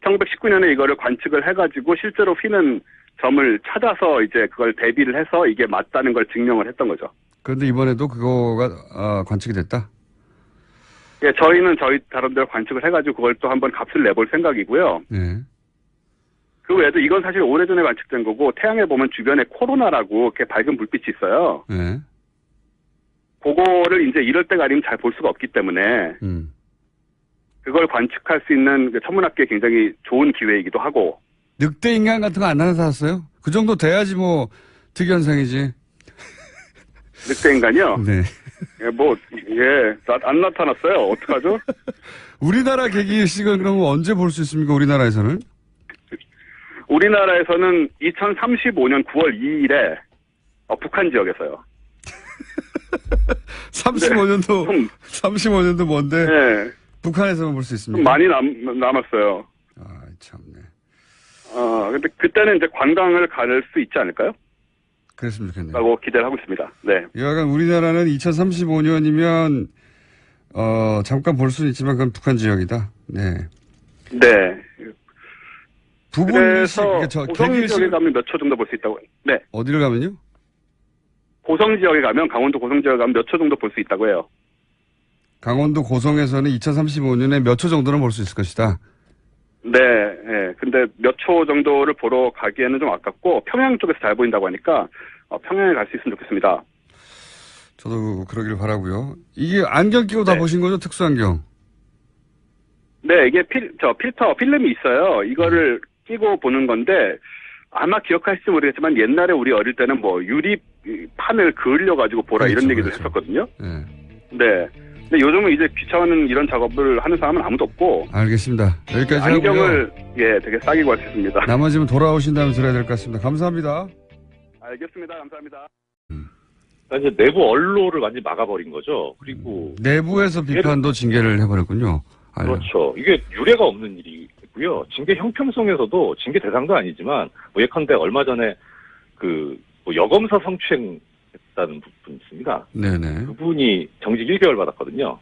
1919년에 이거를 관측을 해가지고 실제로 휘는 점을 찾아서 이제 그걸 대비를 해서 이게 맞다는 걸 증명을 했던 거죠. 그런데 이번에도 그거가 관측이 됐다. 예, 저희는 저희 나름대로 관측을 해가지고 그걸 또 한번 값을 내볼 생각이고요. 네. 그 외에도 이건 사실 오래전에 관측된 거고 태양에 보면 주변에 코로나라고 이렇게 밝은 불빛이 있어요. 네. 그거를 이제 이럴 때가 아니면 잘 볼 수가 없기 때문에 그걸 관측할 수 있는 그 천문학계에 굉장히 좋은 기회이기도 하고. 늑대 인간 같은 거 안 나타났어요? 그 정도 돼야지 뭐 특이현상이지. 늑대 인간이요? 네. 안 나타났어요. 어떡하죠? 우리나라 개기일식은 그러면 언제 볼 수 있습니까? 우리나라에서는? 우리나라에서는 2035년 9월 2일에 북한 지역에서요. 35년도 35년도 뭔데? 네. 북한에서만 볼 수 있습니다. 좀 많이 남았어요. 참네. 근데 그때는 이제 관광을 갈 수 있지 않을까요? 그랬으면 좋겠네요. 라고 기대를 하고 있습니다. 네. 여하간 우리나라는 2035년이면 잠깐 볼 수는 있지만 그건 북한 지역이다. 네. 네. 부분일식, 그래서 고성 지역에 가면 몇 초 정도 볼 수 있다고. 네. 어디를 가면요? 고성 지역에 가면 강원도 고성 지역에 가면 몇 초 정도 볼 수 있다고 해요. 강원도 고성에서는 2035년에 몇 초 정도는 볼 수 있을 것이다. 네, 네. 근데 몇 초 정도를 보러 가기에는 좀 아깝고 평양 쪽에서 잘 보인다고 하니까 평양에 갈 수 있으면 좋겠습니다. 저도 그러기를 바라고요. 이게 안경 끼고 다 보신 거죠? 특수 안경. 네, 이게 필름이 있어요. 이거를 끼고 보는 건데 아마 기억하실지 모르겠지만 옛날에 우리 어릴 때는 뭐 유리판을 그을려가지고 보라 그렇죠, 이런 얘기도 그렇죠. 했었거든요. 네. 네. 근데 요즘은 이제 귀찮은 이런 작업을 하는 사람은 아무도 없고. 알겠습니다. 여기까지 안경을 하고요. 되게 싸게 구할 수 있습니다. 나머지는 돌아오신 다음에 들어야 될 것 같습니다. 감사합니다. 알겠습니다. 감사합니다. 이제 내부 언로를 완전히 막아버린 거죠. 그리고 내부에서 비판도 징계를 해버렸군요. 그렇죠. 이게 유례가 없는 일이고요. 징계 형평성에서도 징계 대상도 아니지만 뭐 예컨대 얼마 전에 뭐 여검사 성추행했다는 분 있습니다. 네네. 그분이 정직 1개월 받았거든요.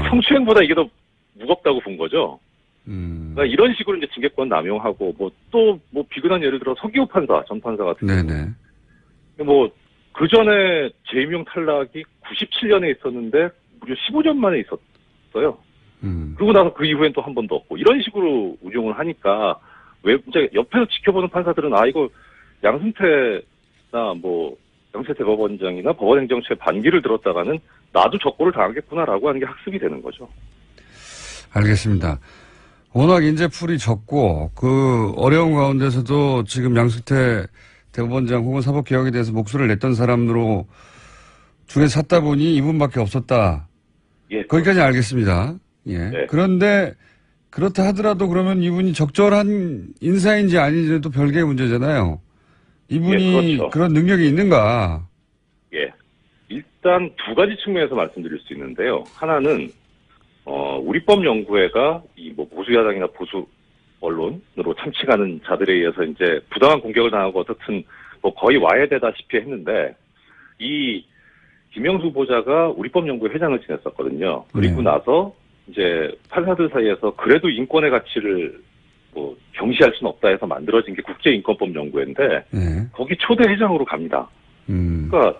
성추행보다 이게 더 무겁다고 본 거죠. 그러니까 이런 식으로 이제 징계권 남용하고 또 비근한 예를 들어 서기호 판사, 전 판사 같은 네네. 경우 그 전에 재임용 탈락이 97년에 있었는데 무려 15년 만에 있었어요. 그러고 나서 그 이후엔 또 한 번도 없고 이런 식으로 운용을 하니까 왜 이제 옆에서 지켜보는 판사들은 이거 양승태나 양승태 대법원장이나 법원행정처에 반기를 들었다가는 나도 적고를 당하겠구나라고 하는 게 학습이 되는 거죠. 알겠습니다. 워낙 인재풀이 적고 그 어려운 가운데서도 지금 양승태 대법원장 혹은 사법개혁에 대해서 목소리를 냈던 사람으로 중에 샀다 보니 이분밖에 없었다. 예. 거기까지 알겠습니다. 예. 네. 그런데 그렇다 하더라도 그러면 이분이 적절한 인사인지 아닌지는 또 별개의 문제잖아요. 이분이 예, 그렇죠. 그런 능력이 있는가? 예. 일단 두 가지 측면에서 말씀드릴 수 있는데요. 하나는 우리법연구회가 이 뭐 보수 야당이나 보수 언론으로 참칭하는 자들에 의해서 이제 부당한 공격을 당하고 어떻든 뭐 거의 와해되다시피 했는데 이 김영수 후보자가 우리법연구회 회장을 지냈었거든요. 그리고 나서 이제 판사들 사이에서 그래도 인권의 가치를 뭐 경시할 수는 없다 해서 만들어진 게 국제인권법연구회인데 네. 거기 초대 회장으로 갑니다. 그러니까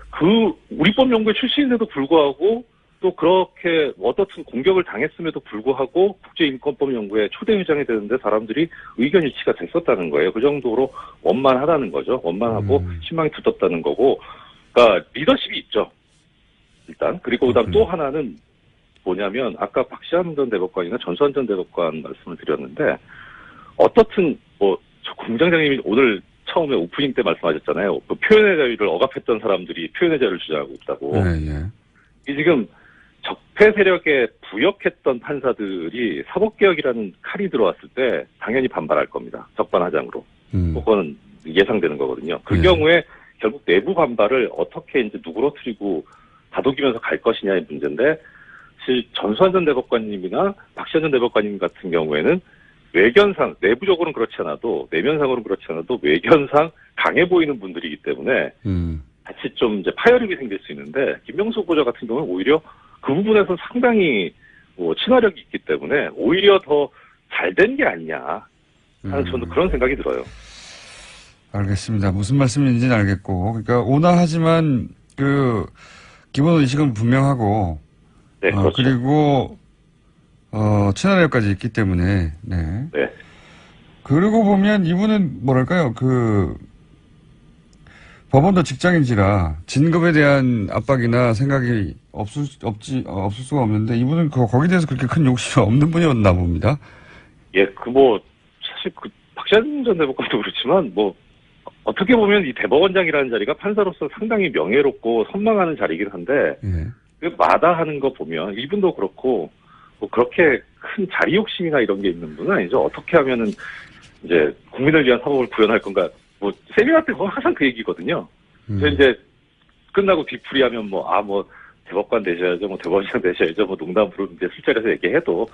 그 우리법연구회 출신인데도 불구하고 또 그렇게 어떻든 공격을 당했음에도 불구하고 국제인권법연구회 초대 회장이 되는데 사람들이 의견 일치가 됐었다는 거예요. 그 정도로 원만하다는 거죠. 원만하고 신망이 두텁다는 거고, 그러니까 리더십이 있죠. 일단 그리고 그다음 또 하나는 뭐냐면 아까 박시환 전 대법관이나 전수환 전 대법관 말씀을 드렸는데 어떻든 뭐 공장장님이 오늘 처음에 오프닝 때 말씀하셨잖아요. 그 표현의 자유를 억압했던 사람들이 표현의 자유를 주장하고 있다고. 네, 예. 이 지금 적폐 세력에 부역했던 판사들이 사법개혁이라는 칼이 들어왔을 때 당연히 반발할 겁니다. 적반하장으로. 그거는 예상되는 거거든요. 그 경우에 결국 내부 반발을 어떻게 이제 누그러뜨리고 다독이면서 갈 것이냐의 문제인데, 사실 전수환 전 대법관님이나 박시환 전 대법관님 같은 경우에는 외견상, 내부적으로는 그렇지 않아도, 내면상으로는 그렇지 않아도 외견상 강해 보이는 분들이기 때문에 같이 좀 이제 파열음이 생길 수 있는데, 김명수 후보자 같은 경우는 오히려 그 부분에서 상당히 뭐 친화력이 있기 때문에 오히려 더 잘 된 게 아니냐 하는 저는 그런 생각이 들어요. 알겠습니다. 무슨 말씀인지는 알겠고, 그러니까 온화하지만 그 기본 의식은 분명하고, 네, 그렇죠. 그리고 친화력까지 있기 때문에, 네. 네. 그러고 보면 이분은 뭐랄까요, 법원도 직장인지라 진급에 대한 압박이나 생각이 없을 수가 없는데, 이분은 거기에 대해서 그렇게 큰 욕심이 없는 분이었나 봅니다. 예, 사실 박시환 전 대법관도 그렇지만, 어떻게 보면 이 대법원장이라는 자리가 판사로서 상당히 명예롭고 선망하는 자리이긴 한데, 그 마다하는 거 보면, 이분도 그렇고, 그렇게 큰 자리 욕심이나 이런 게 있는 분은 아니죠. 어떻게 하면은, 이제, 국민을 위한 사법을 구현할 건가, 세미나 때 항상 그 얘기거든요. 그래서 이제, 끝나고 뒤풀이하면 대법관 되셔야죠, 대법원장 되셔야죠, 농담으로 이제 술자리에서 얘기해도,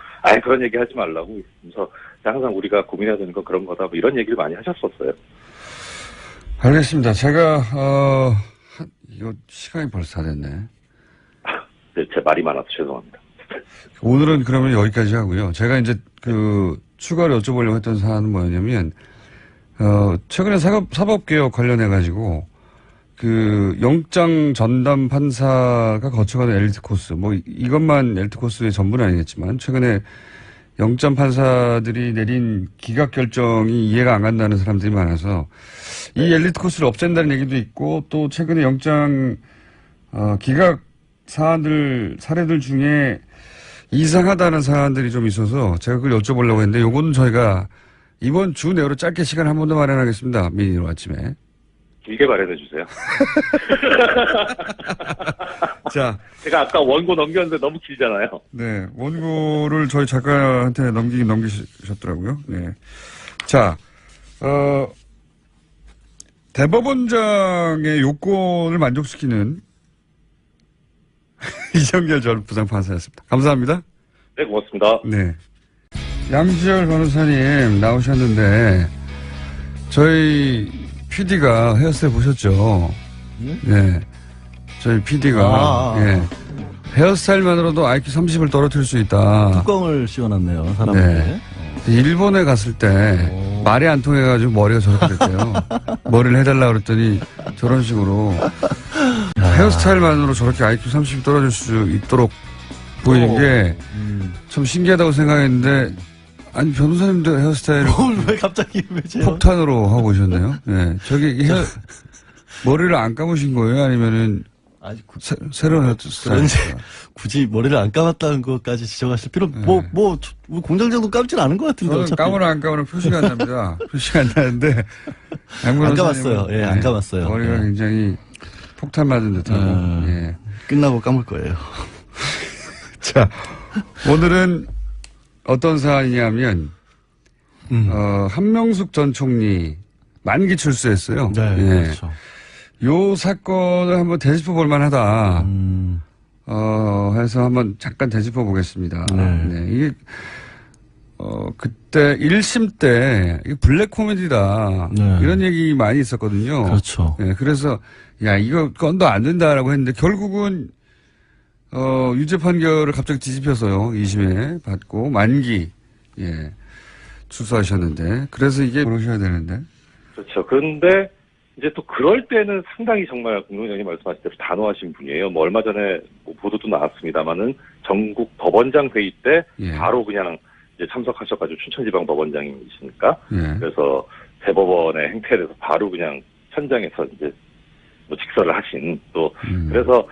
그런 얘기 하지 말라고. 그래서 항상 우리가 고민해야 되는 건 그런 거다, 이런 얘기를 많이 하셨었어요. 알겠습니다. 제가, 이거 시간이 벌써 다 됐네. 네, 제 말이 많아서 죄송합니다. 오늘은 그러면 여기까지 하고요. 제가 이제 추가로 여쭤보려고 했던 사안은 뭐냐면, 최근에 사법개혁 관련해가지고, 영장 전담 판사가 거쳐가는 엘리트 코스, 이것만 엘리트 코스의 전부는 아니겠지만, 최근에 영장 판사들이 내린 기각 결정이 이해가 안 간다는 사람들이 많아서, 이 엘리트 코스를 없앤다는 얘기도 있고, 또 최근에 영장, 기각 사례들 중에 이상하다는 사안들이 좀 있어서 제가 그걸 여쭤보려고 했는데, 요거는 저희가 이번 주 내로 짧게 시간 한 번 더 마련하겠습니다. 미니로 아침에. 길게 마련해 주세요. 자. 제가 아까 원고 넘겼는데 너무 길잖아요. 네. 원고를 저희 작가한테 넘기셨더라고요. 네. 자, 대법원장의 요건을 만족시키는 이정결 전 부장판사였습니다. 감사합니다. 네, 고맙습니다. 네. 양지열 변호사님 나오셨는데, 저희 PD가 헤어스타일 보셨죠? 네. 저희 PD가, 헤어스타일만으로도 IQ 30을 떨어뜨릴 수 있다. 뚜껑을 씌워놨네요, 사람들. 네. 일본에 갔을 때 말이 안 통해가지고 머리가 저렇게 됐대요. 머리를 해달라고 그랬더니 저런 식으로 헤어스타일만으로 저렇게 IQ 30이 떨어질 수 있도록 보이는 게 참 신기하다고 생각했는데, 아니, 변호사님도 헤어스타일을 왜 갑자기 폭탄으로 하고 오셨네요. 네. 머리를 안 감으신 거예요? 아니면은 새로운 헤어스타일? 굳이 머리를 안 감았다는 것까지 지적하실 필요, 공장장도 감진 않은 것 같은데. 저는 감으나 안 감으나 표시가 안 납니다. 표시가 안 나는데. 안 감았어요. 안 감았어요. 머리가 굉장히 폭탄 맞은 듯하고. 예. 끝나고 까물 거예요. 자, 오늘은 어떤 사안이냐면, 한명숙 전 총리 만기 출소했어요. 네, 예. 그렇죠. 요 사건을 한번 되짚어 볼 만하다. 해서 한번 잠깐 되짚어 보겠습니다. 네. 네. 이게, 그때 1심 때, 이게 블랙 코미디다. 네. 이런 얘기 많이 있었거든요. 그렇죠. 예, 그래서, 야, 이거 건도 안 된다라고 했는데, 결국은, 유죄 판결을 갑자기 뒤집혀서요. 2심에 받고, 만기, 예, 출소하셨는데. 그래서 이게 그러셔야 되는데. 그렇죠. 그런데 이제 또 그럴 때는 상당히 정말 공동장님 말씀하신 대로 단호하신 분이에요. 뭐 얼마 전에 뭐 보도도 나왔습니다만은 전국 법원장 회의 때 예. 바로 그냥 이제 참석하셔가지고 춘천지방 법원장이시니까 예. 그래서 대법원의 행태에 대해서 바로 그냥 현장에서 이제 뭐 직설을 하신 또 그래서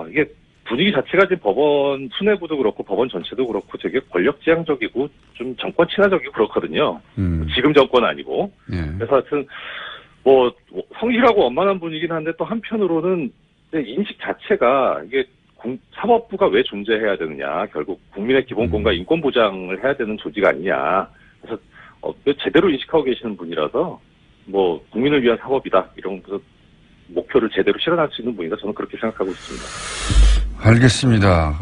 이게 분위기 자체가 지금 법원 수뇌부도 그렇고 법원 전체도 그렇고 되게 권력지향적이고 좀 정권 친화적이고 그렇거든요. 지금 정권 아니고. 예. 그래서 하여튼 뭐 성실하고 원만한 분이긴 한데 또 한편으로는 인식 자체가 이게 사법부가 왜 존재해야 되느냐. 결국 국민의 기본권과 인권 보장을 해야 되는 조직 아니냐. 그래서 제대로 인식하고 계시는 분이라서 뭐 국민을 위한 사법이다. 이런 목표를 제대로 실현할 수 있는 분이다. 저는 그렇게 생각하고 있습니다. 알겠습니다.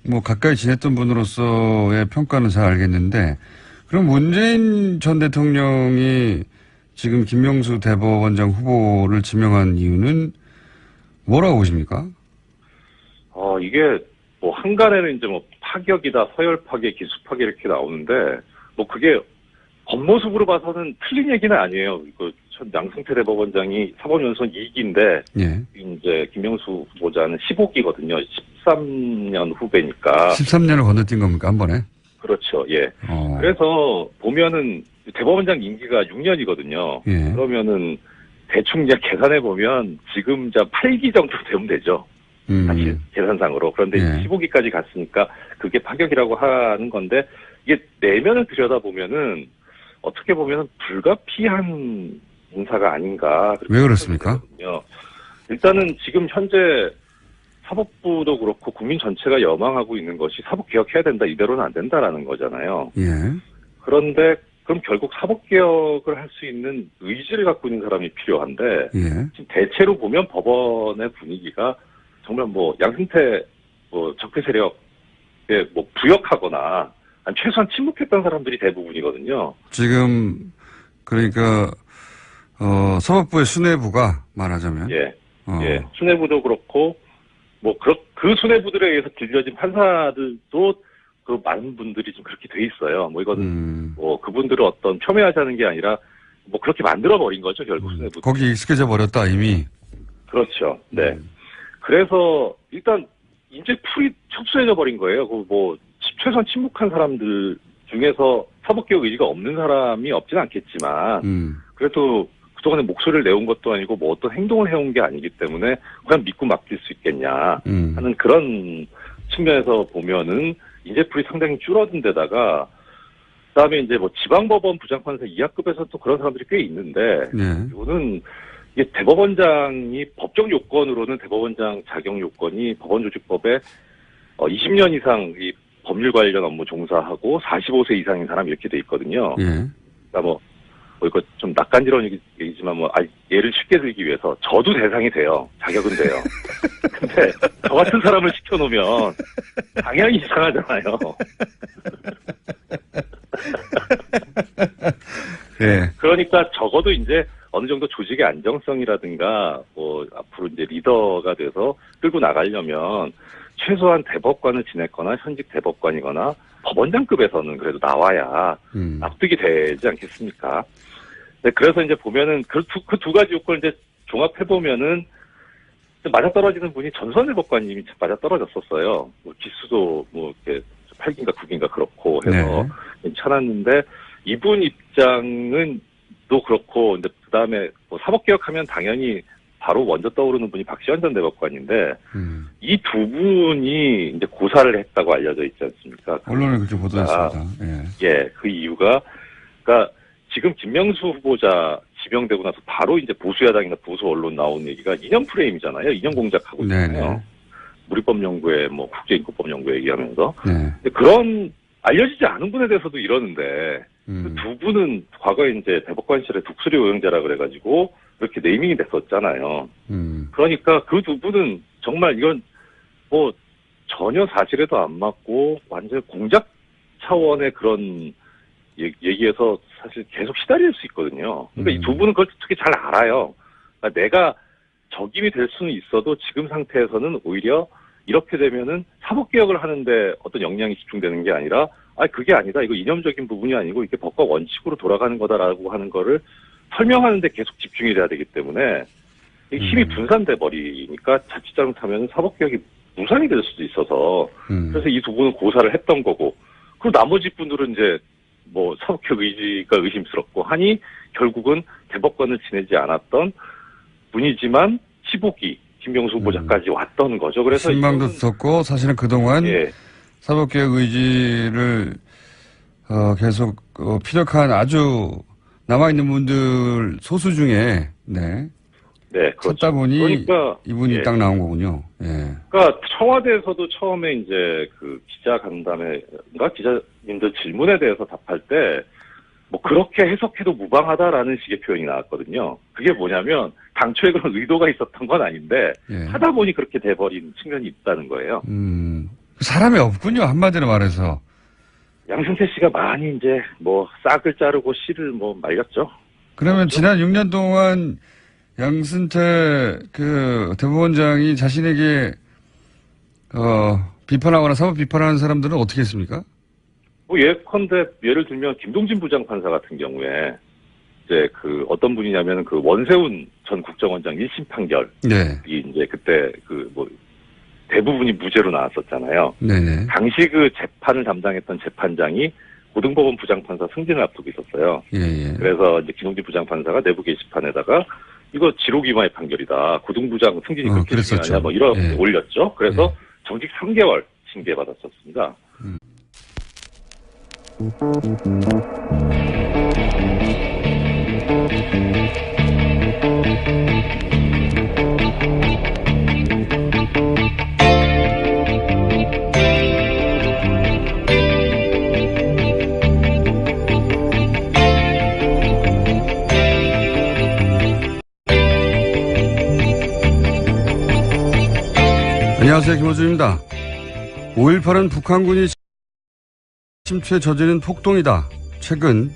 뭐 가까이 지냈던 분으로서의 평가는 잘 알겠는데, 그럼 문재인 전 대통령이 지금 김명수 대법원장 후보를 지명한 이유는 뭐라고 보십니까? 이게 뭐 한간에는 이제 뭐 파격이다, 서열 파괴, 기수 파괴 이렇게 나오는데 뭐 그게 겉모습으로 봐서는 틀린 얘기는 아니에요. 양승태 대법원장이 사법연수원 2기인데 예. 이제 김명수 후보자는 15기거든요. 13년 후배니까. 13년을 건너뛴 겁니까, 한 번에? 그렇죠. 예. 그래서 보면은 대법원장 임기가 6년이거든요. 예. 그러면은 대충 이제 계산해 보면 지금 8기 정도 되면 되죠. 사실 계산상으로. 그런데 예. 15기까지 갔으니까 그게 파격이라고 하는 건데 이게 내면을 들여다보면은 어떻게 보면 불가피한 인사가 아닌가. 왜 그렇습니까? 되거든요. 일단은 지금 현재 사법부도 그렇고 국민 전체가 여망하고 있는 것이 사법개혁해야 된다, 이대로는 안 된다라는 거잖아요. 예. 그런데 그럼 결국 사법개혁을 할 수 있는 의지를 갖고 있는 사람이 필요한데 예. 지금 대체로 보면 법원의 분위기가 정말 뭐 양승태 뭐 적폐 세력에 뭐 부역하거나 최소한 침묵했던 사람들이 대부분이거든요. 지금 그러니까 사법부의 수뇌부가 말하자면 예. 예. 수뇌부도 그렇고 뭐 그 수뇌부들에 의해서 길려진 판사들도 그 많은 분들이 좀 그렇게 돼 있어요. 뭐 이거는 뭐 그분들을 어떤 폄훼하자는 게 아니라 뭐 그렇게 만들어 버린 거죠, 결국 수뇌부. 거기 익숙해져 버렸다 이미. 그렇죠. 네. 그래서 일단 이제 풀이 척수해져 버린 거예요. 그 뭐 최소한 침묵한 사람들 중에서 사법개혁 의지가 없는 사람이 없진 않겠지만 그래도 그동안에 목소리를 내온 것도 아니고 뭐 어떤 행동을 해온 게 아니기 때문에 그냥 믿고 맡길 수 있겠냐 하는 그런 측면에서 보면은 인재풀이 상당히 줄어든 데다가 그다음에 이제 뭐 지방법원 부장판사 이하급에서 또 그런 사람들이 꽤 있는데 네. 이거는 이게 대법원장이 법적 요건으로는 대법원장 자격 요건이 법원조직법에 20년 이상 이 법률 관련 업무 종사하고 45세 이상인 사람 이렇게 돼 있거든요. 예. 그러니까 뭐 이거 좀 낯간지러운 얘기지만 예를 쉽게 들기 위해서 저도 대상이 돼요. 자격은 돼요. 근데 저 같은 사람을 시켜놓으면 당연히 이상하잖아요. 예. 그러니까 적어도 이제 어느 정도 조직의 안정성이라든가 뭐 앞으로 이제 리더가 돼서 끌고 나가려면 최소한 대법관을 지냈거나 현직 대법관이거나 법원장급에서는 그래도 나와야 납득이 되지 않겠습니까? 네, 그래서 이제 보면은 그 두 가지 요건을 이제 종합해 보면은 맞아떨어지는 분이 전선 대법관님이 맞아떨어졌었어요. 뭐 기수도 뭐 이렇게 8기인가 9기인가 그렇고 해서 괜찮았는데 이분 입장은 또 그렇고 이제 그다음에 뭐 사법개혁하면 당연히 바로 먼저 떠오르는 분이 박시환 전 대법관인데 이 두 분이 이제 고사를 했다고 알려져 있지 않습니까? 언론에 그렇게 보도했습니다. 예, 그 이유가 그러니까 지금 김명수 후보자 지명되고 나서 바로 이제 보수야당이나 보수 언론 나온 얘기가 이념 프레임이잖아요. 이념 공작하고 있잖아요. 무리법연구회, 뭐 국제인권법연구회 얘기하면서. 네. 근데 그런 알려지지 않은 분에 대해서도 이러는데 그 두 분은 과거에 이제 대법관실의 독수리 오형제라 그래가지고 그렇게 네이밍이 됐었잖아요. 그러니까 그 두 분은 정말 이건 뭐 전혀 사실에도 안 맞고 완전 공작 차원의 그런 얘기에서 사실 계속 시달릴 수 있거든요. 그러니까 이 두 분은 그걸 특히 잘 알아요. 그러니까 내가 적임이 될 수는 있어도 지금 상태에서는 오히려 이렇게 되면은 사법개혁을 하는데 어떤 역량이 집중되는 게 아니라 그게 아니다. 이거 이념적인 부분이 아니고 이게 법과 원칙으로 돌아가는 거다라고 하는 거를 설명하는데 계속 집중이 돼야 되기 때문에 힘이 분산돼 버리니까 자칫 잘못하면 사법개혁이 무산이 될 수도 있어서 그래서 이 두 분은 고사를 했던 거고 그리고 나머지 분들은 이제 뭐 사법개혁 의지가 의심스럽고 하니 결국은 대법관을 지내지 않았던 분이지만 15기 김병수 후보자까지 왔던 거죠. 그래서 신망도 있었고 사실은 그동안 사법개혁 의지를 계속 피력한 아주 남아있는 분들 소수 중에 그렇죠. 찾다 보니 그러니까, 이분이 딱 나온 거군요. 그러니까 청와대에서도 처음에 이제 그 기자 간담회인가 기자님들 질문에 대해서 답할 때 뭐 그렇게 해석해도 무방하다라는 식의 표현이 나왔거든요. 그게 뭐냐면 당초에 그런 의도가 있었던 건 아닌데 하다 보니 그렇게 돼버린 측면이 있다는 거예요. 사람이 없군요. 한마디로 말해서. 양승태 씨가 많이 이제 뭐 싹을 자르고 씨를 뭐 말렸죠. 그러면 지난 6년 동안 양승태 그 대법원장이 자신에게 비판하거나 사법 비판하는 사람들은 어떻게 했습니까? 뭐 예컨대 예를 들면 김동진 부장판사 같은 경우에 이제 그 어떤 분이냐면 그 원세훈 전 국정원장 1심 판결이 이제 그때 그 뭐 대부분이 무죄로 나왔었잖아요. 네네. 당시 그 재판을 담당했던 재판장이 고등법원 부장판사 승진을 앞두고 있었어요. 그래서 이제 김동진 부장판사가 내부 게시판에다가 이거 지록위반의 판결이다. 고등부장 승진이 그렇게 중요하냐 뭐 이렇게 올렸죠. 그래서 정직 3개월 징계받았었습니다. 안녕하세요. 김호준입니다. 5.18은 북한군이 침투에 저지른 폭동이다. 최근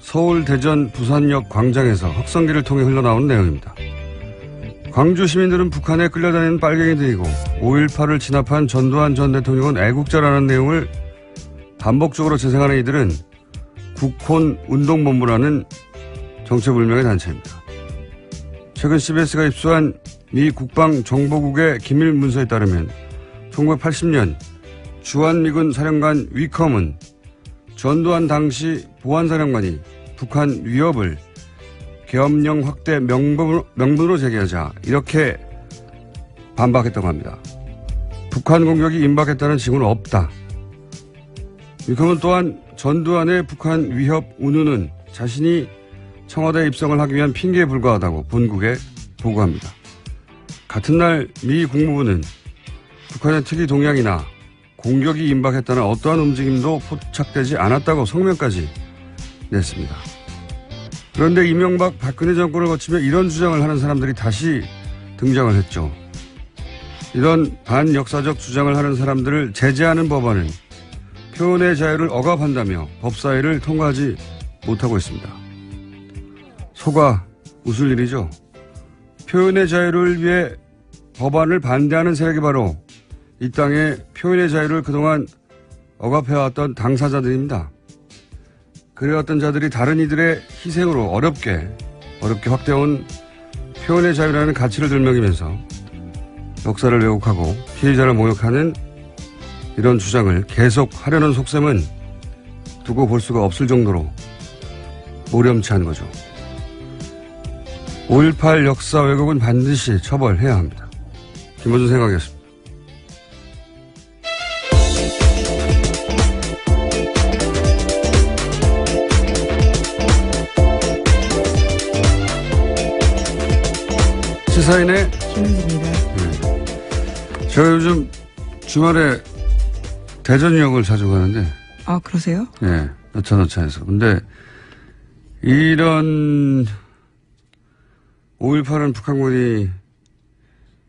서울, 대전, 부산역 광장에서 확성기를 통해 흘러나온 내용입니다. 광주 시민들은 북한에 끌려다니는 빨갱이들이고 5.18을 진압한 전두환 전 대통령은 애국자라는 내용을 반복적으로 재생하는 이들은 국혼 운동본부라는 정체불명의 단체입니다. 최근 CBS가 입수한 미 국방정보국의 기밀 문서에 따르면 1980년 주한미군 사령관 위컴은 전두환 당시 보안사령관이 북한 위협을 계엄령 확대 명분으로 제기하자 이렇게 반박했다고 합니다. 북한 공격이 임박했다는 징후는 없다. 위컴은 또한 전두환의 북한 위협 운운은 자신이 청와대에 입성을 하기 위한 핑계에 불과하다고 본국에 보고합니다. 같은 날 미 국무부는 북한의 특이 동향이나 공격이 임박했다는 어떠한 움직임도 포착되지 않았다고 성명까지 냈습니다. 그런데 이명박 박근혜 정권을 거치며 이런 주장을 하는 사람들이 다시 등장을 했죠. 이런 반역사적 주장을 하는 사람들을 제재하는 법안은 표현의 자유를 억압한다며 법사위를 통과하지 못하고 있습니다. 속아 웃을 일이죠. 표현의 자유를 위해 법안을 반대하는 세력이 바로 이 땅의 표현의 자유를 그동안 억압해왔던 당사자들입니다. 그래왔던 자들이 다른 이들의 희생으로 어렵게 확대해온 표현의 자유라는 가치를 들먹이면서 역사를 왜곡하고 피해자를 모욕하는 이런 주장을 계속하려는 속셈은 두고 볼 수가 없을 정도로 오렴치한 거죠. 5.18 역사 왜곡은 반드시 처벌해야 합니다. 김호준 생각이었습니다. 시사인의 김은지입니다. 제가 요즘 주말에 대전역을 자주 가는데. 아, 그러세요? 예, 여차저차해서. 근데 이런 5.18은 북한군이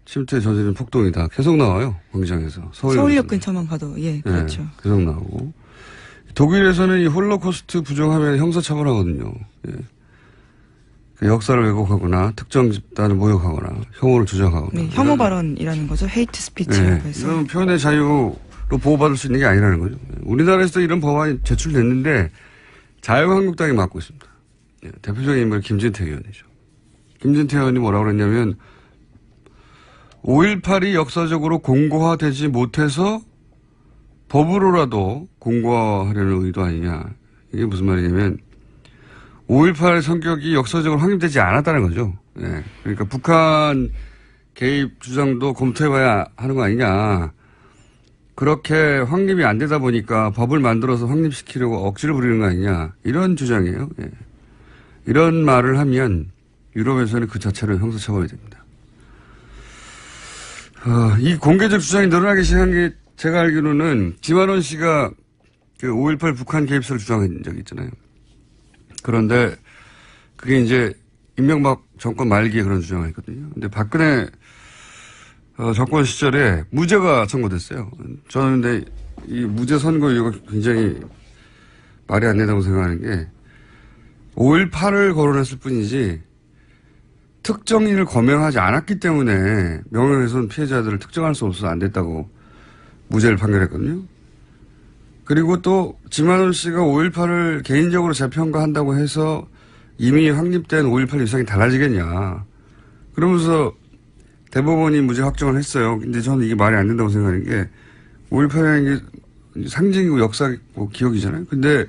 침투에 저지른 폭동이다. 계속 나와요. 광장에서. 서울역 근처만 가도, 예, 그렇죠. 예, 계속 나오고. 독일에서는 이 홀로코스트 부정하면 형사처벌하거든요. 예. 그 역사를 왜곡하거나 특정 집단을 모욕하거나 혐오를 조작하거나. 네, 혐오 발언이라는 거죠. 헤이트 스피치라고 네, 해서. 이건 표현의 자유로 보호받을 수 있는 게 아니라는 거죠. 우리나라에서도 이런 법안이 제출됐는데 자유한국당이 맡고 있습니다. 예, 대표적인 인물이 김진태 의원이죠. 김진태 의원이 뭐라고 그랬냐면 5.18이 역사적으로 공고화되지 못해서 법으로라도 공고화하려는 의도 아니냐. 이게 무슨 말이냐면 5.18의 성격이 역사적으로 확립되지 않았다는 거죠. 예. 그러니까 북한 개입 주장도 검토해봐야 하는 거 아니냐. 그렇게 확립이 안 되다 보니까 법을 만들어서 확립시키려고 억지를 부리는 거 아니냐. 이런 주장이에요. 예. 이런 말을 하면 유럽에서는 그 자체로 형사처벌이 됩니다. 이 공개적 주장이 늘어나기 시작한 게 제가 알기로는 지만원 씨가 그 5.18 북한 개입설을 주장한 적이 있잖아요. 그런데 그게 이제 이명박 정권 말기에 그런 주장을 했거든요. 근데 박근혜 정권 시절에 무죄가 선고됐어요. 저는 근데 이 무죄 선고 이유가 굉장히 말이 안 된다고 생각하는 게 5.18을 거론했을 뿐이지 특정인을 거명하지 않았기 때문에 명예훼손 피해자들을 특정할 수 없어서 안 됐다고 무죄를 판결했거든요. 그리고 또 지만원 씨가 5.18을 개인적으로 재평가한다고 해서 이미 확립된 5.18 위상이 달라지겠냐. 그러면서 대법원이 무죄 확정을 했어요. 근데 저는 이게 말이 안 된다고 생각하는 게 5.18이라는 게 상징이고 역사고 기억이잖아요. 근데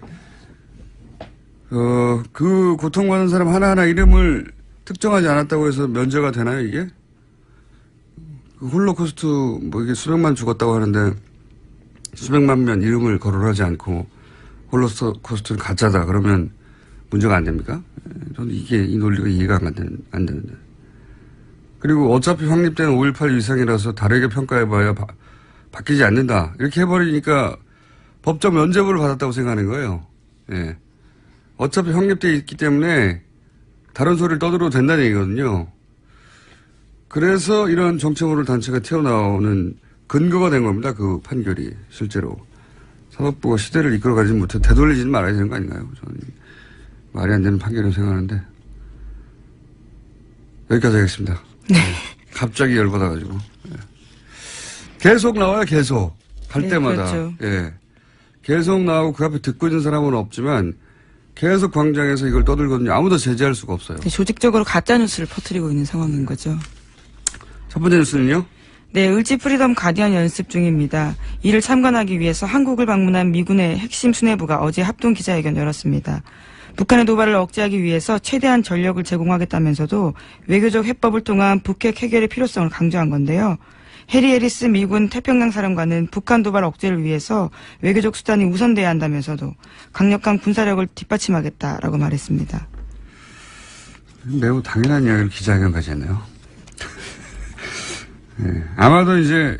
그 고통받는 사람 하나하나 이름을 특정하지 않았다고 해서 면제가 되나요, 이게? 그 홀로코스트 뭐 이게 수백만 죽었다고 하는데 수백만 명 이름을 거론하지 않고 홀로코스트는 가짜다. 그러면 문제가 안 됩니까? 저는 이 논리가 이해가 안 되는데. 그리고 어차피 확립된 5.18 위상이라서 다르게 평가해봐야 바뀌지 않는다. 이렇게 해버리니까 법적 면죄부를 받았다고 생각하는 거예요. 예. 어차피 확립되어 있기 때문에 다른 소리를 떠들어도 된다는 얘기거든요. 그래서 이런 정체모를 단체가 튀어나오는 근거가 된 겁니다. 그 판결이 실제로. 사법부가 시대를 이끌어가지 못해 되돌리지는 말아야 되는 거 아닌가요? 저는 말이 안 되는 판결이라고 생각하는데. 여기까지 하겠습니다. 네. 갑자기 열받아가지고. 예. 계속 나와요, 계속. 갈 네, 때마다. 그렇죠. 예. 계속 나오고 그 앞에 듣고 있는 사람은 없지만 계속 광장에서 이걸 떠들거든요. 아무도 제재할 수가 없어요. 네, 조직적으로 가짜뉴스를 퍼뜨리고 있는 상황인 거죠. 첫 번째 뉴스는요? 네, 을지 프리덤 가디언 연습 중입니다. 이를 참관하기 위해서 한국을 방문한 미군의 핵심 수뇌부가 어제 합동 기자회견을 열었습니다. 북한의 도발을 억제하기 위해서 최대한 전력을 제공하겠다면서도 외교적 해법을 통한 북핵 해결의 필요성을 강조한 건데요. 해리 해리스 미군 태평양 사령관은 북한 도발 억제를 위해서 외교적 수단이 우선돼야 한다면서도 강력한 군사력을 뒷받침하겠다라고 말했습니다. 매우 당연한 이야기를 기자회견까지 했네요. 네, 아마도 이제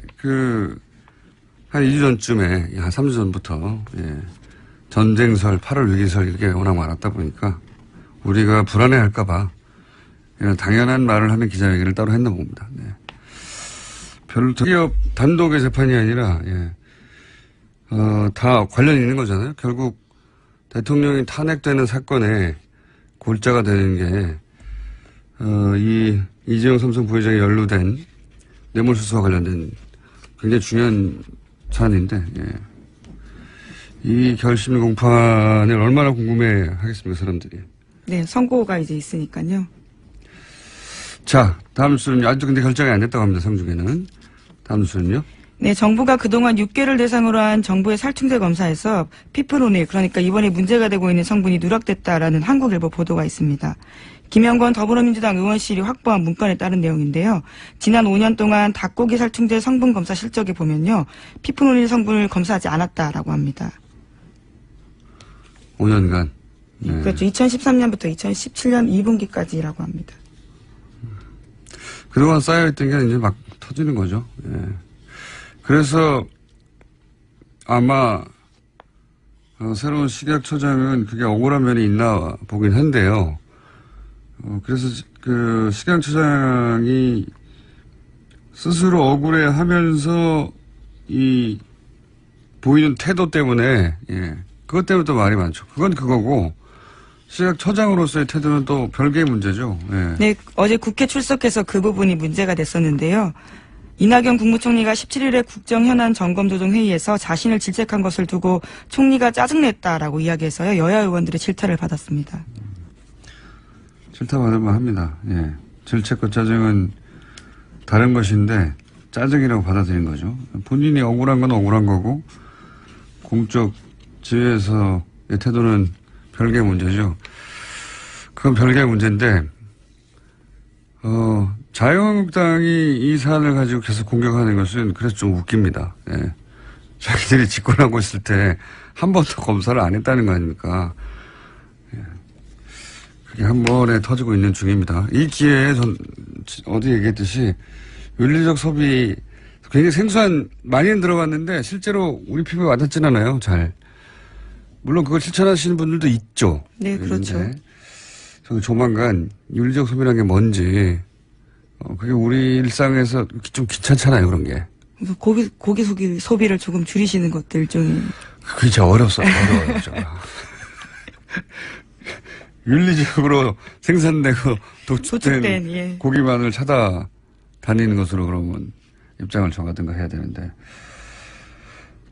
한 2주 전쯤에, 한 3주 전부터, 예, 전쟁설, 8월 위기설 이렇게 워낙 많았다 보니까 우리가 불안해 할까봐 이런 당연한 말을 하는 기자회견을 따로 했나 봅니다. 네. 별로 기업 단독의 재판이 아니라, 예, 다 관련이 있는 거잖아요. 결국 대통령이 탄핵되는 사건에 골자가 되는 게, 이재용 삼성 부회장이 연루된 뇌물수수와 관련된 굉장히 중요한 사안인데, 예. 이 결심 공판을 얼마나 궁금해 하겠습니까, 사람들이. 네, 선고가 이제 있으니까요. 자, 다음 뉴스는요. 아직도 근데 결정이 안 됐다고 합니다, 성중에는. 다음 뉴스는요. 네, 정부가 그동안 6개를 대상으로 한 정부의 살충제 검사에서 피프로닐, 그러니까 이번에 문제가 되고 있는 성분이 누락됐다라는 한국일보 보도가 있습니다. 김영건 더불어민주당 의원실이 확보한 문건에 따른 내용인데요. 지난 5년 동안 닭고기 살충제 성분 검사 실적에 보면요. 피프로닐 성분을 검사하지 않았다라고 합니다. 5년간. 네. 그렇죠. 2013년부터 2017년 2분기까지라고 합니다. 그동안 쌓여있던 게 이제 막 터지는 거죠. 예. 그래서 아마 새로운 식약처장은 그게 억울한 면이 있나 보긴 한데요. 그래서 그 식약처장이 스스로 억울해하면서 이 보이는 태도 때문에 그것 때문에 또 말이 많죠. 그건 그거고 식약처장으로서의 태도는 또 별개의 문제죠. 예. 네, 어제 국회 출석해서 그 부분이 문제가 됐었는데요. 이낙연 국무총리가 17일에 국정현안 점검조정회의에서 자신을 질책한 것을 두고 총리가 짜증냈다라고 이야기해서요. 여야 의원들의 질타를 받았습니다. 질타 받을만 합니다. 예. 질책과 짜증은 다른 것인데 짜증이라고 받아들인 거죠. 본인이 억울한 건 억울한 거고 공적 지위에서의 태도는 별개의 문제죠. 그건 별개의 문제인데 자유한국당이 이 사안을 가지고 계속 공격하는 것은 그래서 좀 웃깁니다. 예. 자기들이 집권하고 있을 때 한 번도 검사를 안 했다는 거 아닙니까? 예. 그게 한 번에 터지고 있는 중입니다. 이 기회에 전 어디 얘기했듯이 윤리적 소비 굉장히 생소한 많이는 들어봤는데 실제로 우리 피부에 와닿진 않아요. 잘. 물론 그걸 실천하시는 분들도 있죠. 네, 그렇죠. 저는 조만간 윤리적 소비라는 게 뭔지 그게 우리 일상에서 좀 귀찮잖아요. 그런 게. 고기 소비를 조금 줄이시는 것도 일종의. 그게 진짜 어려워요. 윤리적으로 생산되고 도축된 예. 고기만을 찾아다니는 것으로 그러면 입장을 정하든가 해야 되는데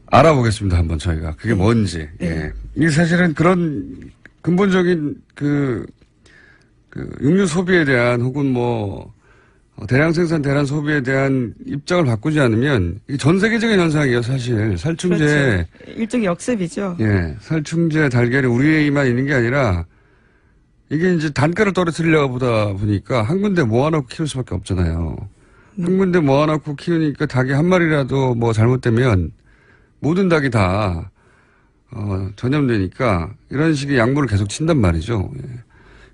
알아보겠습니다. 한번 저희가 그게 뭔지. 네. 예. 이게 사실은 그런 근본적인 육류 소비에 대한 혹은 대량 생산, 대량 소비에 대한 입장을 바꾸지 않으면 이게 전 세계적인 현상이에요, 사실. 살충제. 그렇죠. 일종의 역습이죠. 예. 살충제 달걀이 우리에만 있는 게 아니라 이게 이제 단가를 떨어뜨리려고 보다 보니까 한 군데 모아놓고 키울 수밖에 없잖아요. 한 군데 모아놓고 키우니까 닭이 한 마리라도 잘못되면 모든 닭이 다, 전염되니까 이런 식의 약물을 계속 친단 말이죠. 예.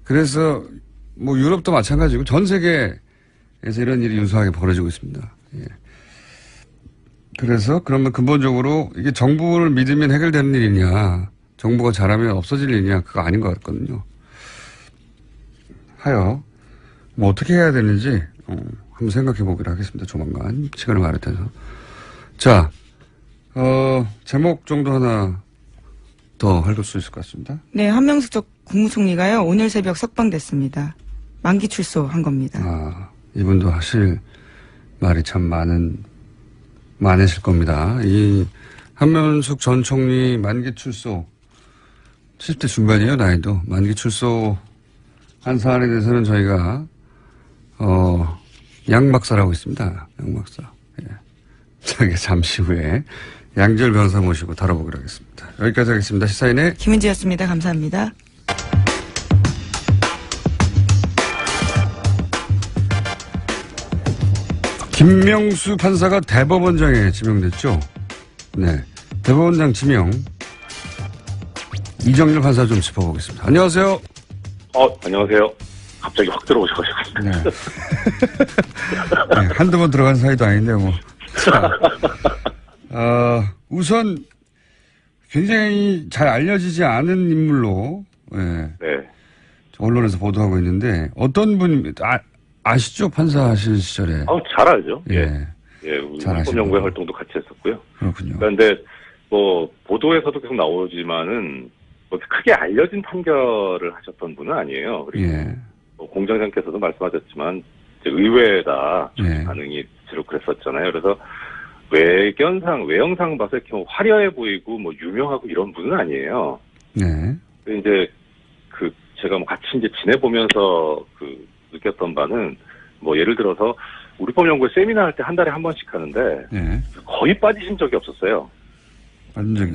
그래서 유럽도 마찬가지고 전 세계에서 이런 일이 유사하게 벌어지고 있습니다. 예. 그래서 그러면 근본적으로 이게 정부를 믿으면 해결되는 일이냐, 정부가 잘하면 없어질 일이냐, 그거 아닌 것 같거든요. 하여 어떻게 해야 되는지 한번 생각해 보기로 하겠습니다. 조만간 시간을 마련해서. 자, 제목 정도 하나 더 할 수 있을 것 같습니다. 네, 한명숙 국무총리가요 오늘 새벽 석방됐습니다. 만기 출소한 겁니다. 이분도 하실 말이 참 많으실 겁니다. 이 한명숙 전 총리 만기 출소 70대 중반이에요, 나이도. 만기 출소 한 사안에 대해서는 저희가 양박사라고 있습니다. 양박사. 예. 저기 잠시 후에 양지열 변호사 모시고 다뤄보기로 하겠습니다. 여기까지 하겠습니다. 시사인의 김은지였습니다. 감사합니다. 김명수 판사가 대법원장에 지명됐죠. 네, 대법원장 지명 이정렬 판사 좀 짚어보겠습니다. 안녕하세요. 안녕하세요. 갑자기 확 들어오셔가지고. 네. 네, 한두 번 들어간 사이도 아닌데 자, 우선 굉장히 잘 알려지지 않은 인물로 네. 언론에서 보도하고 있는데 어떤 분입니까? 아시죠? 판사 하실 시절에. 잘 알죠. 예. 우리 잘 아시고. 헌법연구회 활동도 같이 했었고요. 그렇군요. 그런데 보도에서도 계속 나오지만은 크게 알려진 판결을 하셨던 분은 아니에요. 그리고 공장장께서도 말씀하셨지만 의외다 반응이 주로 그랬었잖아요. 그래서 외형상 봐서 이렇게 화려해 보이고 유명하고 이런 분은 아니에요. 네. 이제 제가 같이 이제 지내보면서 느꼈던 바는 예를 들어서 우리 법연구회 세미나 할 때 한 달에 한 번씩 하는데 거의 빠지신 적이 없었어요.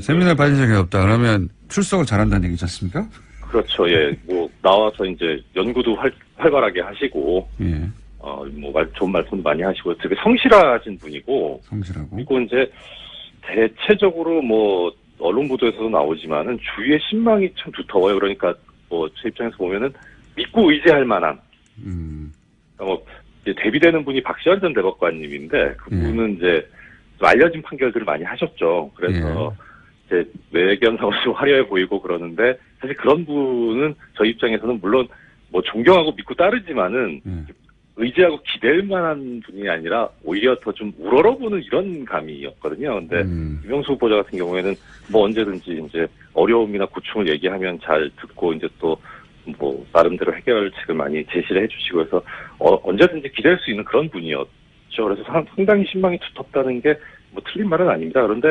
세미나에 빠진 적이 없다. 그러면 출석을 잘한다는 얘기지 않습니까? 그렇죠. 예. 나와서 이제 연구도 활발하게 하시고, 좋은 말씀도 많이 하시고, 되게 성실하신 분이고, 그리고 이제 대체적으로 언론 보도에서도 나오지만은 주위의 신망이 참 두터워요. 그러니까 제 입장에서 보면은 믿고 의지할 만한, 이제 데뷔되는 분이 박시환 전 대법관님인데 그분은 이제 좀 알려진 판결들을 많이 하셨죠. 그래서 이제 외견상으로 좀 화려해 보이고 그러는데 사실 그런 분은 저희 입장에서는 물론 뭐 존경하고 믿고 따르지만은 의지하고 기댈 만한 분이 아니라 오히려 더 좀 우러러보는 이런 감이었거든요. 근데 김영수 후보자 같은 경우에는 뭐 언제든지 이제 어려움이나 고충을 얘기하면 잘 듣고 이제 또 뭐 나름대로 해결책을 많이 제시를 해주시고 해서 언제든지 기댈 수 있는 그런 분이었죠. 그래서 상당히 신망이 두텁다는 게 뭐 틀린 말은 아닙니다. 그런데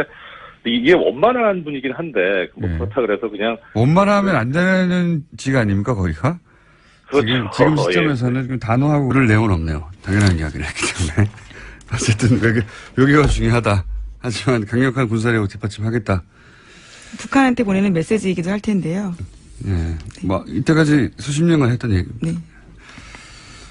이게 원만한 분이긴 한데 뭐 그렇다 그래서 그냥 원만하면 안 되는 지가 아닙니까 거기가? 그렇죠. 지금 시점에서는 좀 단호하고 그럴 내용은 없네요. 당연한 이야기를 했기 때문에. 어쨌든 외교가 중요하다. 하지만 강력한 군사력을 뒷받침하겠다. 북한한테 보내는 메시지이기도 할 텐데요. 네. 뭐 이때까지 수십 년간 했던 얘기입니다. 네.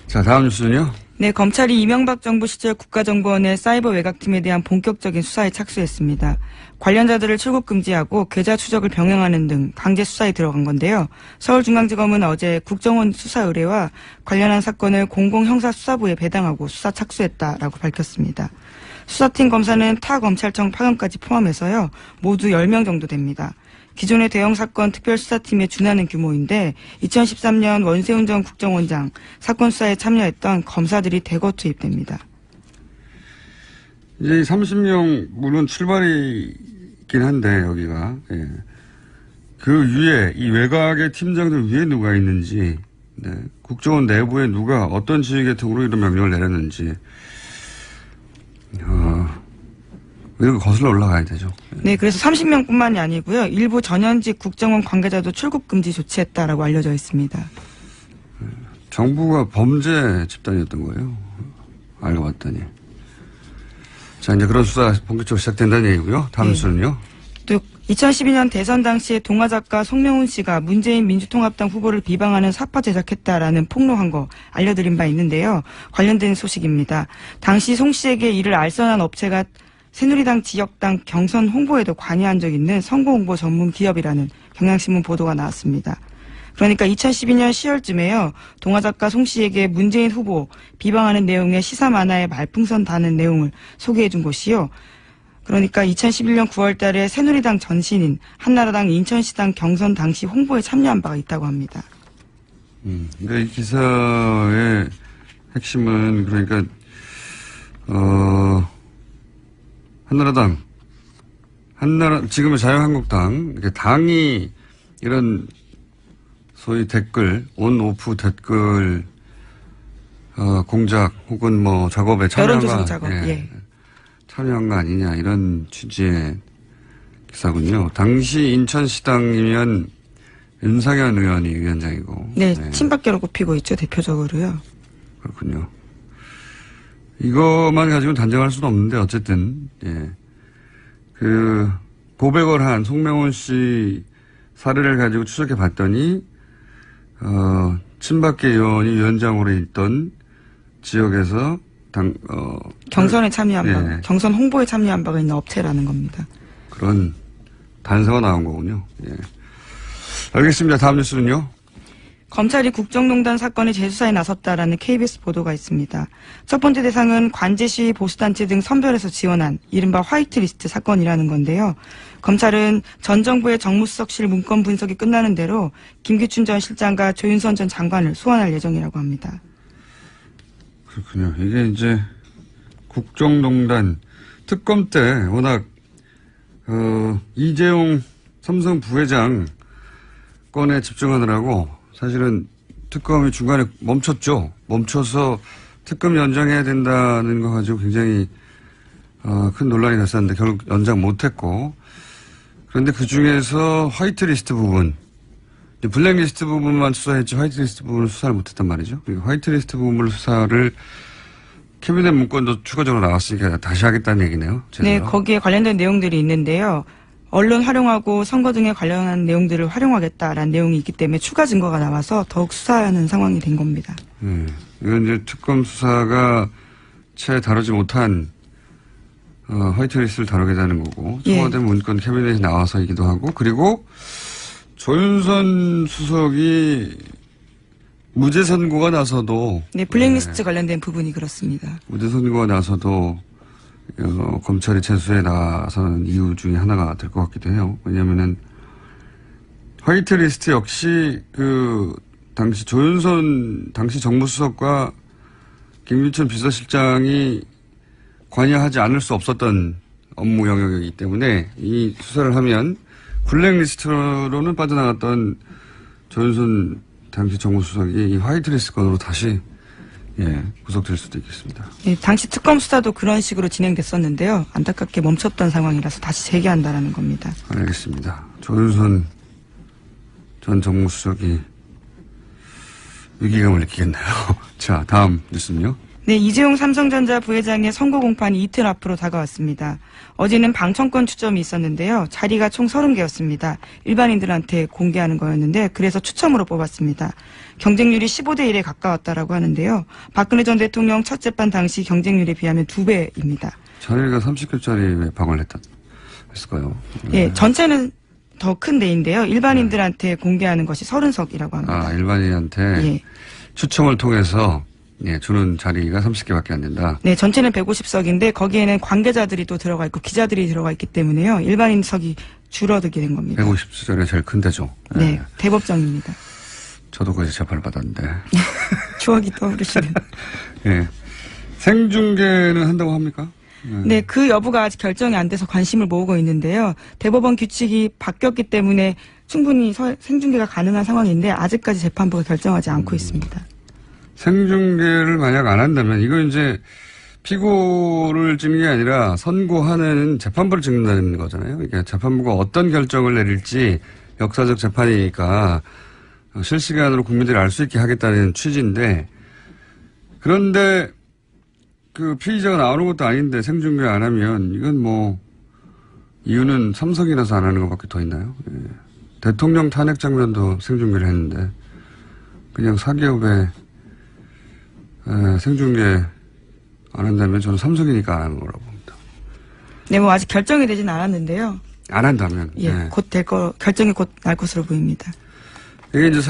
자, 다음 뉴스는요. 네, 검찰이 이명박 정부 시절 국가정보원의 사이버 외곽팀에 대한 본격적인 수사에 착수했습니다. 관련자들을 출국 금지하고 계좌 추적을 병행하는 등 강제 수사에 들어간 건데요. 서울중앙지검은 어제 국정원 수사 의뢰와 관련한 사건을 공공형사수사부에 배당하고 수사 착수했다라고 밝혔습니다. 수사팀 검사는 타 검찰청 파견까지 포함해서요. 모두 10명 정도 됩니다. 기존의 대형 사건 특별수사팀에 준하는 규모인데 2013년 원세훈 전 국정원장 사건 수사에 참여했던 검사들이 대거 투입됩니다. 이제 30명 물론 출발이긴 한데 여기가 그 위에 이 외곽의 팀장들 위에 누가 있는지 국정원 내부에 누가 어떤 지휘계통으로 이런 명령을 내렸는지 이렇게 거슬러 올라가야 되죠. 네, 그래서 30명뿐만이 아니고요. 일부 전현직 국정원 관계자도 출국 금지 조치했다라고 알려져 있습니다. 정부가 범죄 집단이었던 거예요. 알고 봤더니. 자, 이제 그런 수사 본격적으로 시작된다는 얘기고요. 다음 뉴스는요. 또 2012년 대선 당시에 동화 작가 송명훈 씨가 문재인 민주통합당 후보를 비방하는 사파 제작했다라는 폭로한 거 알려드린 바 있는데요. 관련된 소식입니다. 당시 송 씨에게 이를 알선한 업체가 새누리당 지역당 경선 홍보에도 관여한 적 있는 선거홍보 전문 기업이라는 경향신문 보도가 나왔습니다. 그러니까 2012년 10월쯤에요. 동화작가 송 씨에게 문재인 후보 비방하는 내용의 시사 만화에 말풍선 다는 내용을 소개해 준 곳이요. 그러니까 2011년 9월 달에 새누리당 전신인 한나라당 인천시당 경선 당시 홍보에 참여한 바가 있다고 합니다. 그러니까 이 기사의 핵심은 그러니까 지금의 자유한국당, 이렇게 당이 이런 소위 댓글, 온, 오프 댓글, 공작 혹은 뭐 작업에 참여한 작업, 참여한 거 아니냐, 이런 취지의 기사군요. 당시 인천시당이면 윤상현 의원이 위원장이고. 네, 친박계로 꼽히고 있죠, 대표적으로요. 그렇군요. 이것만 가지고 단정할 수는 없는데 어쨌든 그 고백을 한 송명훈 씨 사례를 가지고 추적해 봤더니 친박계 의원이 위원장으로 있던 지역에서 경선에 참여한 바, 경선 홍보에 참여한 바가 있는 업체라는 겁니다. 그런 단서가 나온 거군요. 알겠습니다. 다음 뉴스는요. 검찰이 국정농단 사건의 재수사에 나섰다라는 KBS 보도가 있습니다. 첫 번째 대상은 관제 시위 보수단체 등 선별해서 지원한 이른바 화이트리스트 사건이라는 건데요. 검찰은 전 정부의 정무수석실 문건 분석이 끝나는 대로 김기춘 전 실장과 조윤선 전 장관을 소환할 예정이라고 합니다. 그렇군요. 이게 이제 국정농단 특검 때 워낙 이재용 삼성 부회장 건에 집중하느라고 사실은 특검이 중간에 멈췄죠. 멈춰서 특검 연장해야 된다는 거 가지고 굉장히 큰 논란이 났었는데 결국 연장 못했고, 그런데 그 중에서 화이트리스트 부분, 블랙리스트 부분만 수사했지 화이트리스트 부분을 수사를 못했단 말이죠. 화이트리스트 부분을 수사를 캐비넷 문건도 추가적으로 나왔으니까 다시 하겠다는 얘기네요. 제대로. 네, 거기에 관련된 내용들이 있는데요. 언론 활용하고 선거 등에 관련한 내용들을 활용하겠다라는 내용이 있기 때문에 추가 증거가 나와서 더욱 수사하는 상황이 된 겁니다. 이건 이제 특검 수사가 채 다루지 못한 화이트리스트를 다루겠다는 거고, 청와대 문건 캐비넷에 나와서이기도 하고, 그리고 조윤선 수석이 무죄 선고가 나서도 네, 블랙리스트 관련된 부분이 그렇습니다. 무죄 선고가 나서도 검찰이 재수에 나서는 이유 중에 하나가 될 것 같기도 해요. 왜냐면은 화이트리스트 역시 당시 조윤선 당시 정무수석과 김윤천 비서실장이 관여하지 않을 수 없었던 업무 영역이기 때문에 이 수사를 하면 블랙리스트로는 빠져나갔던 조윤선 당시 정무수석이 이 화이트리스트 건으로 다시 구속될 수도 있겠습니다. 네, 당시 특검 수사도 그런 식으로 진행됐었는데요. 안타깝게 멈췄던 상황이라서 다시 재개한다라는 겁니다. 알겠습니다. 조윤선 전 정무수석이 위기감을 느끼겠네요. 자, 다음 뉴스는요. 네, 이재용 삼성전자 부회장의 선고 공판이 이틀 앞으로 다가왔습니다. 어제는 방청권 추첨이 있었는데요. 자리가 총 30개였습니다. 일반인들한테 공개하는 거였는데 그래서 추첨으로 뽑았습니다. 경쟁률이 15대 1에 가까웠다라고 하는데요. 박근혜 전 대통령 첫 재판 당시 경쟁률에 비하면 2배입니다. 자리가 30개짜리 왜 방을 했을까요? 예, 전체는 더 큰 데인데요. 일반인들한테 공개하는 것이 30석이라고 합니다. 아, 일반인한테 예. 추첨을 통해서 주는 자리가 30개밖에 안 된다. 네, 전체는 150석인데 거기에는 관계자들이 또 들어가 있고 기자들이 들어가 있기 때문에요. 일반인석이 줄어들게 된 겁니다. 150석이 제일 큰 데죠. 네, 대법정입니다. 저도 거기서 재판을 받았는데. 추억이 떠오르시는. 예. 생중계는 한다고 합니까? 네, 그 여부가 아직 결정이 안 돼서 관심을 모으고 있는데요. 대법원 규칙이 바뀌었기 때문에 충분히 생중계가 가능한 상황인데 아직까지 재판부가 결정하지 않고 있습니다. 생중계를 만약 안 한다면 이건 이제 피고를 찍는 게 아니라 선고하는 재판부를 찍는다는 거잖아요. 그러니까 재판부가 어떤 결정을 내릴지 역사적 재판이니까 실시간으로 국민들이 알 수 있게 하겠다는 취지인데 그런데 그 피의자가 나오는 것도 아닌데 생중계 안 하면 이건 뭐 이유는 삼성이라서 안 하는 것밖에 더 있나요? 예. 대통령 탄핵 장면도 생중계를 했는데 그냥 사기업에 생중계 안 한다면 저는 삼성이니까 안 하는 거라고 봅니다. 네, 뭐 아직 결정이 되진 않았는데요. 안 한다면. 예, 곧 될 결정이 곧 날 것으로 보입니다. 이게 이제